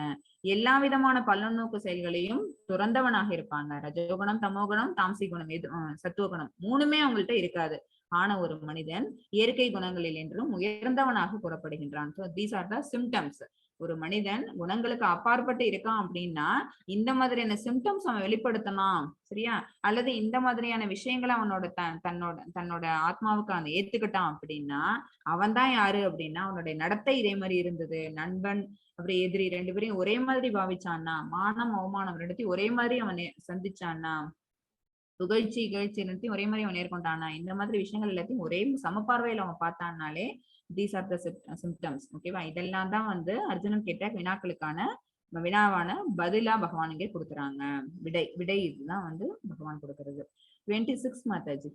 எல்லா விதமான பல்லநோக்கு செயல்களையும் துறந்தவனாக இருப்பாங்க. ரஜோகுணம், தமோகுணம், தாம்சி குணம், சத்துவகுணம் மூணுமே அவங்கள்ட்ட இருக்காது. ஆன ஒரு மனிதன் இயற்கை குணங்களில் என்றும் உயர்ந்தவனாக கூறப்படுகின்றான். So these are the symptoms. ஒரு மனிதன் குணங்களுக்கு அப்பாற்பட்டு இருக்கான் அப்படின்னா இந்த மாதிரியான சிம்டம்ஸ் அவன் வெளிப்படுத்தலாம். சரியா? அல்லது இந்த மாதிரியான விஷயங்களை அவனோட தன்னோட ஆத்மாவுக்கு அவன் ஏத்துக்கிட்டான் அப்படின்னா அவன் தான் யாரு அப்படின்னா, அவனுடைய நடத்தை இதே மாதிரி இருந்தது. நண்பன் அப்புறம் எதிரி ரெண்டு பேரையும் ஒரே மாதிரி பாவிச்சான்னா, மானம் அவமானம் ரெண்டுத்தையும் ஒரே மாதிரி அவன் சந்திச்சான்னா, புகழ்ச்சி இகழ்ச்சி எல்லாத்தையும் ஒரே மாதிரி அவன் நேர்கொண்டானா, இந்த மாதிரி விஷயங்கள் எல்லாத்தையும் ஒரே சமபார்வையில அவன் பார்த்தான்னாலே தீஸ் ஆர் த சிம்டம்ஸ். ஓகேவா? இதெல்லாம் தான் வந்து அர்ஜுனன் கேட்ட வினாக்களுக்கான வினாவான பதிலா பகவான் இங்கே கொடுக்குறாங்க. விடை இதுதான் வந்து பகவான் கொடுக்கிறது. 26 மாதாஜி.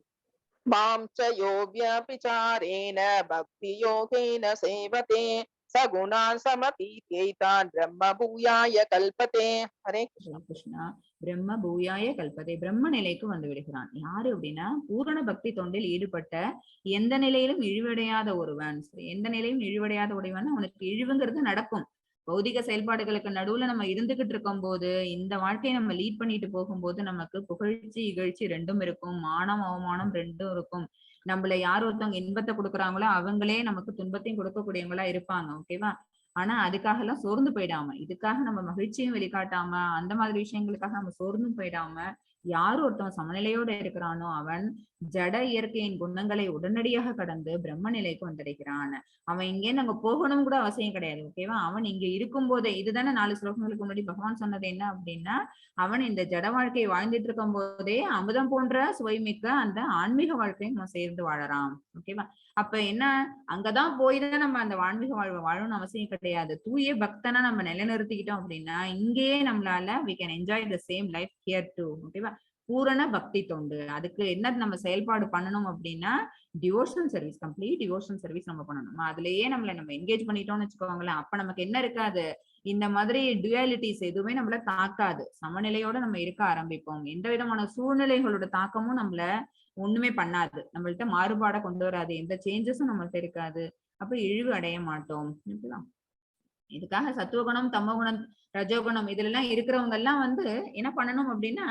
மாம் ச யோ வியபிசாரேன பக்தி யோகேன சேவதே சகுணான் சமதீத்யைதான் பிரம்ம பூயாய கல்பதே. ஹரே கிருஷ்ணா. பிரம்ம பூயாய கல்பதே, பிரம்ம நிலைக்கு வந்து விடுகிறான். யாரு அப்படின்னா, பூரண பக்தி தொண்டில் ஈடுபட்ட எந்த நிலையிலும் இழிவடையாத ஒருவன். எந்த நிலையும் இழிவடையாத ஒருவன், அவனுக்கு இழிவுங்கிறது நடக்கும். பௌதிக செயல்பாடுகளுக்கு நடுவுல நம்ம இருந்துகிட்டு இருக்கும் போது, இந்த வாழ்க்கையை நம்ம லீட் பண்ணிட்டு போகும்போது நமக்கு புகழ்ச்சி இகழ்ச்சி ரெண்டும் இருக்கும், மானம் அவமானம் ரெண்டும் இருக்கும். நம்மள யார் ஒருத்தவங்க இன்பத்தை கொடுக்குறாங்களோ அவங்களே நமக்கு துன்பத்தையும் கொடுக்கக்கூடியவங்களா இருப்பாங்க. ஓகேவா? ஆனா அதுக்காக எல்லாம் சோர்ந்து போயிடாம, இதுக்காக நம்ம மகிழ்ச்சியும் வெளிக்காட்டாம, அந்த மாதிரி விஷயங்களுக்காக நம்ம சோர்ந்தும் போயிடாம, யார் ஒருத்தன் சமநிலையோட இருக்கிறானோ அவன் ஜட இயற்கையின் குணங்களை உடனடியாக கடந்து பிரம்ம நிலைக்கு வந்தடைகிறான். அவன் இங்கே அங்க போகணும் கூட அவசியம் கிடையாது. ஓகேவா? அவன் இங்க இருக்கும் போதே, இதுதானே 4 ஸ்லோகங்களுக்கு முன்னாடி பகவான் சொன்னது என்ன அப்படின்னா, அவன் இந்த ஜட வாழ்க்கையை வாழ்ந்துட்டு இருக்கும் போதே அமுதம் போன்ற சுவைமிக்க அந்த ஆன்மீக வாழ்க்கையும் அவன் சேர்ந்து வாழறான். ஓகேவா? அப்ப என்ன, அங்கதான் போய் தான் நம்ம அந்த ஆன்மீக வாழ்வை வாழணும்னு அவசியம் கிடையாது. தூய பக்தனா நம்ம நிலைநிறுத்திக்கிட்டோம் அப்படின்னா இங்கேயே நம்மளால we can enjoy the same life here too. ஓகேவா? பூரண பக்தி தொண்டு. அதுக்கு என்ன நம்ம செயல்பாடு பண்ணணும் அப்படின்னா devotional service, complete devotional service நம்ம பண்ணணும். அதுலயே நம்ம என்கேஜ் பண்ணிட்டோம்னு வச்சுக்கோங்களேன். அப்ப நமக்கு என்ன இருக்காது, இந்த மாதிரி டுயாலிட்டிஸ் எதுவுமே நம்மள தாக்காது. சமநிலையோட நம்ம இருக்க ஆரம்பிப்போம். எந்த விதமான சூழ்நிலைகளோட தாக்கமும் நம்மள ஒண்ணுமே பண்ணாது. நம்மள்ட்ட மாறுபாட கொண்டு வராது. எந்த சேஞ்சஸும் நம்மள்ட்ட இருக்காது. அப்ப இழிவு அடைய மாட்டோம். இதுக்காக சத்துவகுணம், தமோகுணம், ரஜோகுணம் இதுல எல்லாம் இருக்கிறவங்க எல்லாம் என்ன பண்ணணும் அப்படின்னா,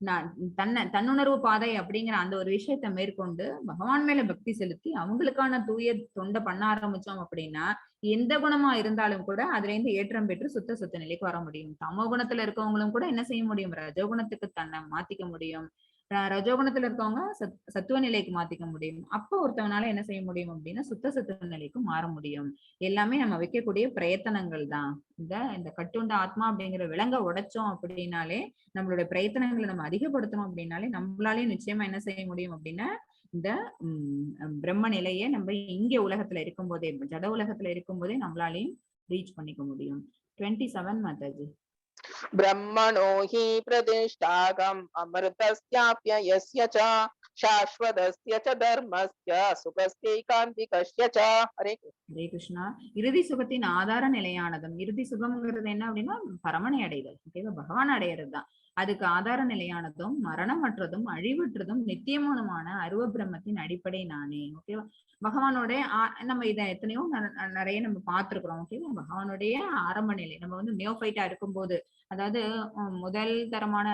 நான் தன்னுணர்வு பாதை அப்படிங்கிற அந்த ஒரு விஷயத்த மேற்கொண்டு பகவான் மேல பக்தி செலுத்தி அவங்களுக்கான தூய தொண்டை பண்ண ஆரம்பிச்சோம் அப்படின்னா எந்த குணமா இருந்தாலும் கூட அதுல இருந்து ஏற்றம் பெற்று சுத்த நிலைக்கு வர முடியும். தமோ குணத்துல இருக்கவங்களும் கூட என்ன செய்ய முடியும், ரஜோகுணத்துக்கு தன்னை மாத்திக்க முடியும். ரஜோகுணத்துல இருக்கவங்க சத்துவ நிலைக்கு மாத்திக்க முடியும். அப்போ ஒருத்தவனால என்ன செய்ய முடியும் அப்படின்னா சத்துவ நிலைக்கு மாற முடியும். எல்லாமே நம்ம வைக்கக்கூடிய பிரயத்தனங்கள் தான். இந்த கட்டுண்ட ஆத்மா அப்படிங்கிற விலங்க உடைச்சோம் அப்படின்னாலே, நம்மளோட பிரயத்தனங்களை நம்ம அதிகப்படுத்தணும் அப்படின்னாலே நம்மளாலேயும் நிச்சயமா என்ன செய்ய முடியும் அப்படின்னா இந்த பிரம்ம நிலையை நம்ம இங்க உலகத்துல இருக்கும் போதே, ஜட உலகத்துல இருக்கும் போதே நம்மளாலையும் ரீச் பண்ணிக்க முடியும். 27 மாதாஜி. ब्रह्मणो हि प्रतिष्ठागम् अमृतस्याप्ययस्य च शाश्वतस्य च धर्मस्य सुखस्यैकान्तिकस्य च. हरे கிருஷ்ணா. இறுதி சுகத்தின் ஆதார நிலையானதும், இறுதி சுகம்ங்கிறது என்ன அப்படின்னா பரமனை அடைதல். ஓகேவா? பகவான் அடையிறது தான். அதுக்கு ஆதார நிலையானதும் மரணமற்றதும் அழிவற்றதும் நித்தியமானமான அருவ பிரம்மத்தின் அடிப்படை நானே. ஓகேவா? பகவானோட நம்ம இதை எத்தனையோ நிறைய நம்ம பார்த்திருக்கிறோம். ஓகேவா? பகவானுடைய ஆரம்ப நிலை நம்ம நியோஃபைட்டா இருக்கும்போது, அதாவது முதல் தரமான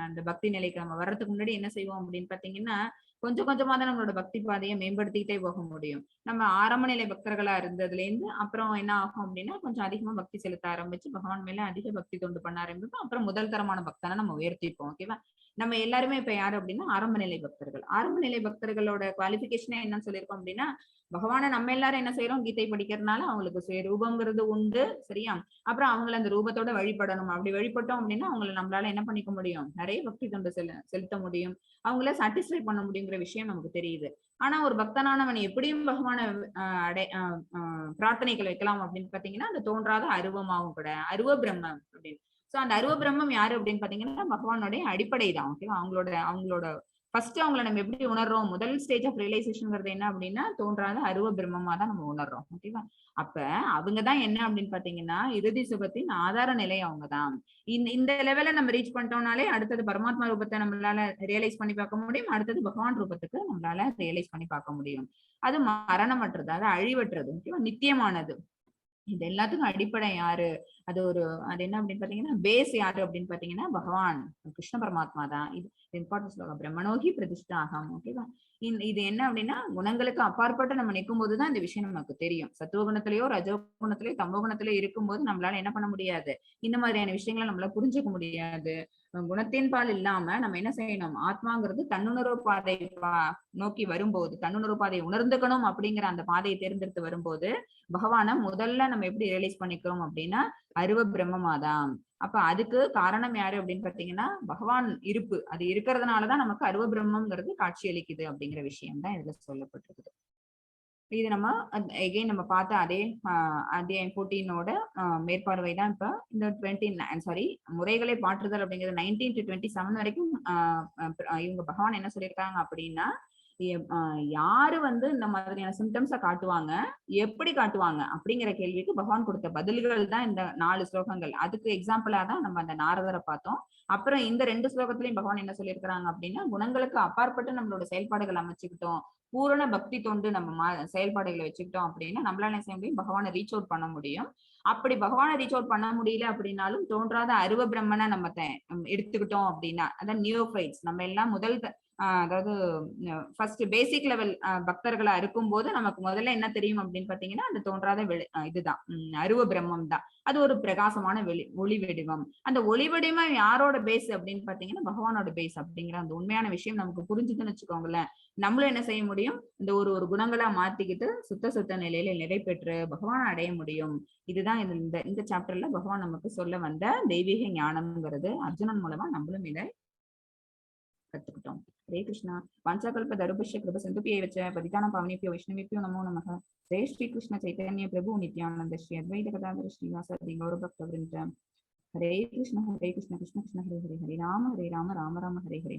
அந்த பக்தி நிலைக்கு நம்ம வர்றதுக்கு முன்னாடி என்ன செய்வோம் அப்படின்னு பாத்தீங்கன்னா, கொஞ்சம் கொஞ்சமா தான் நம்மளோட பக்தி பாதையை மேம்படுத்திக்கிட்டே போக முடியும். நம்ம ஆரம்ப நிலை பக்தர்களா இருந்ததுல இருந்து அப்புறம் என்ன ஆகும் அப்படின்னா கொஞ்சம் அதிகமா பக்தி செலுத்த ஆரம்பிச்சு பகவான் மேல அதிக பக்தி தொண்டு பண்ண ஆரம்பிப்போம். அப்புறம் முதல் தரமான பக்தனை நம்ம உயர்த்திப்போம். ஓகேவா? நம்ம எல்லாருமே இப்ப யாரு அப்படின்னா ஆரம்ப நிலை பக்தர்கள். ஆரம்ப நிலை பக்தர்களோட குவாலிபிகேஷனே என்னன்னு சொல்லியிருக்கோம் அப்படின்னா, பகவானை நம்ம எல்லாரும் என்ன செய்யறோம், கீதை படிக்கிறதுனால அவங்களுக்கு சுய ரூபங்கிறது உண்டு. சரியா? அப்புறம் அவங்களை அந்த ரூபத்தோட வழிபடணும். அப்படி வழிபட்டோம் அப்படின்னா அவங்களை நம்மளால என்ன பண்ணிக்க முடியும், நிறைய பக்தி தொண்டு செலுத்த முடியும். அவங்கள சாட்டிஸ்ஃபை பண்ண முடியுங்கிற விஷயம் நமக்கு தெரியுது. ஆனா ஒரு பக்தனானவன் எப்படியும் பகவான பிரார்த்தனைகள் வைக்கலாம் அப்படின்னு பாத்தீங்கன்னா அந்த தோன்றாத அருவமாவும் கூட அருவ பிரம்மம் அப்படின்னு. சோ அந்த அருவ பிரம்மம் யாரு அப்படின்னு பாத்தீங்கன்னா பகவானுடைய அடிப்படை தான். ஓகேவா? அவங்களோட ஃபர்ஸ்ட் அவங்களை நம்ம எப்படி உணர்றோம், முதல் ஸ்டேஜ் ஆஃப் ரியலைசேஷன்ங்கிறது என்ன அப்படின்னா தோன்றாத அருவ பிரம்மமா தான் நம்ம உணர்றோம். ஓகேவா? அப்ப அவங்கதான் என்ன அப்படின்னு பாத்தீங்கன்னா இறுதி சுகத்தின் ஆதார நிலை அவங்கதான். இந்த லெவல நம்ம ரீச் பண்ணிட்டோம்னாலே அடுத்தது பரமாத்மா ரூபத்தை நம்மளால ரியலைஸ் பண்ணி பார்க்க முடியும். அடுத்தது பகவான் ரூபத்துக்கு நம்மளால ரியலைஸ் பண்ணி பார்க்க முடியும். அது மரணமற்றது, அது அழிவற்றது, ஓகேவா? நித்தியமானது. இது எல்லாத்துக்கும் அடிப்படை யாரு, அது என்ன அப்படின்னு பாத்தீங்கன்னா பேஸ் யாரு அப்படின்னு பாத்தீங்கன்னா பகவான் கிருஷ்ண பரமாத்மா தான். இது இம்பார்ட்டன்ஸ் ஸ்லோகம், பிரம்மணோகி பிரதிஷ்டாகம். ஓகேவா? இது என்ன அப்படின்னா குணங்களுக்கு அப்பாற்பட்டு நம்ம நிற்கும் போதுதான் இந்த விஷயம் நமக்கு தெரியும். சத்துவகுணத்திலேயோ ரஜோகுணத்திலேயோ தமோகுணத்திலேயோ இருக்கும்போது நம்மளால என்ன பண்ண முடியாது, இந்த மாதிரியான விஷயங்களை நம்மளால புரிஞ்சுக்க முடியாது. குணத்தின் பால் இல்லாம நம்ம என்ன செய்யணும், ஆத்மாங்கிறது தன்னுணர்வு பாதை நோக்கி வரும்போது, தன்னுணர்வு பாதையை உணர்ந்துக்கணும் அப்படிங்கிற அந்த பாதையை தேர்ந்தெடுத்து வரும்போது பகவான முதல்ல நம்ம எப்படி ரியலைஸ் பண்ணிக்கிறோம் அப்படின்னா அருவ பிரம்மமாதான். அப்ப அதுக்கு காரணம் யாரு அப்படின்னு பாத்தீங்கன்னா பகவான் இருப்பு. அது இருக்கிறதுனாலதான் நமக்கு அருவ பிரம்மங்கிறது காட்சி அளிக்குது அப்படிங்கிற விஷயம் தான் இதுல சொல்லப்பட்டிருக்குது. இது நம்ம எகைன் நம்ம பார்த்த அதே அத்தியாயம் 14 மேற்பார்வை தான் இப்ப இந்த 29 முறைகளை பாற்றுதல் அப்படிங்கிறது 19 to 27 வரைக்கும் இவங்க பகவான் என்ன சொல்லியிருக்காங்க அப்படின்னா, யாரு இந்த மாதிரியான சிம்டம்ஸ காட்டுவாங்க, எப்படி காட்டுவாங்க அப்படிங்கிற கேள்விக்கு பகவான் கொடுத்த பதில்கள் தான் இந்த 4 ஸ்லோகங்கள். அதுக்கு எக்ஸாம்பிளா தான் நம்ம அந்த நாரதரை பார்த்தோம். அப்புறம் இந்த 2 ஸ்லோகத்திலையும் பகவான் என்ன சொல்லியிருக்கிறாங்க அப்படின்னா, குணங்களுக்கு அப்பாற்பட்டு நம்மளோட செயல்பாடுகள் அமைச்சுக்கிட்டோம், பூரண பக்தி தொண்டு நம்ம செயல்பாடுகளை வச்சுக்கிட்டோம் அப்படின்னா நம்மளால என்ன செய்ய முடியும், பகவானை ரீச் அவுட் பண்ண முடியும். அப்படி பகவானை ரீச் அவுட் பண்ண முடியல அப்படின்னாலும் தோன்றாத அருவ பிரம்மனை நம்ம எடுத்துக்கிட்டோம் அப்படின்னா, அதான் நியோஃபைட்ஸ். நம்ம எல்லாம் அதாவது ஃபர்ஸ்ட் பேசிக் லெவல் பக்தர்களா இருக்கும்போது நமக்கு முதல்ல என்ன தெரியும் அப்படின்னு பாத்தீங்கன்னா அந்த தோன்றாத இதுதான் அருவ பிரம்மம் தான். அது ஒரு பிரகாசமான ஒளி வடிவம். அந்த ஒளி வடிவம் யாரோட பேஸ் அப்படின்னு பாத்தீங்கன்னா பகவானோட பேஸ் அப்படிங்கிற அந்த உண்மையான விஷயம் நமக்கு புரிஞ்சுதுன்னு வச்சுக்கோங்களேன். நம்மளும் என்ன செய்ய முடியும், இந்த ஒரு குணங்களா மாத்திக்கிட்டு சுத்த நிலையில நிலை பெற்று பகவானை அடைய முடியும். இதுதான் இந்த சாப்டர்ல பகவான் நமக்கு சொல்ல வந்த தெய்வீக ஞானம்ங்கிறது. அர்ஜுனன் மூலமா நம்மளும் இதை கத்துக்கிட்டோம். ஹரே கிருஷ்ணா. வாஞ்சாகல்ப தருபஷ்ய கிருப சிந்துபியை வச்ச பதிதான பாவனிப்பியோ விஷ்ணுவிப்பியோ நமோ நமக. ஜெய் ஸ்ரீ கிருஷ்ண சைத்தன்ய பிரபு நித்யானந்த ஸ்ரீ அத்வைத கதாதர ஸ்ரீவாசதி கௌர பக்த விருந்தம். ஹரே கிருஷ்ண கிருஷ்ண கிருஷ்ண ஹரே ஹரே ஹரே ராம ராம ராம ஹரே ஹரே.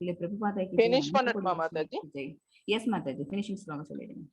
இல்ல பிரபுபாதா கி Finish பண்ணட்டுமா மாதாஜி? ஜெய். எஸ் மாதாஜி, ஃபினிஷிங் ஸ்லோகம் சொல்லிடுங்க.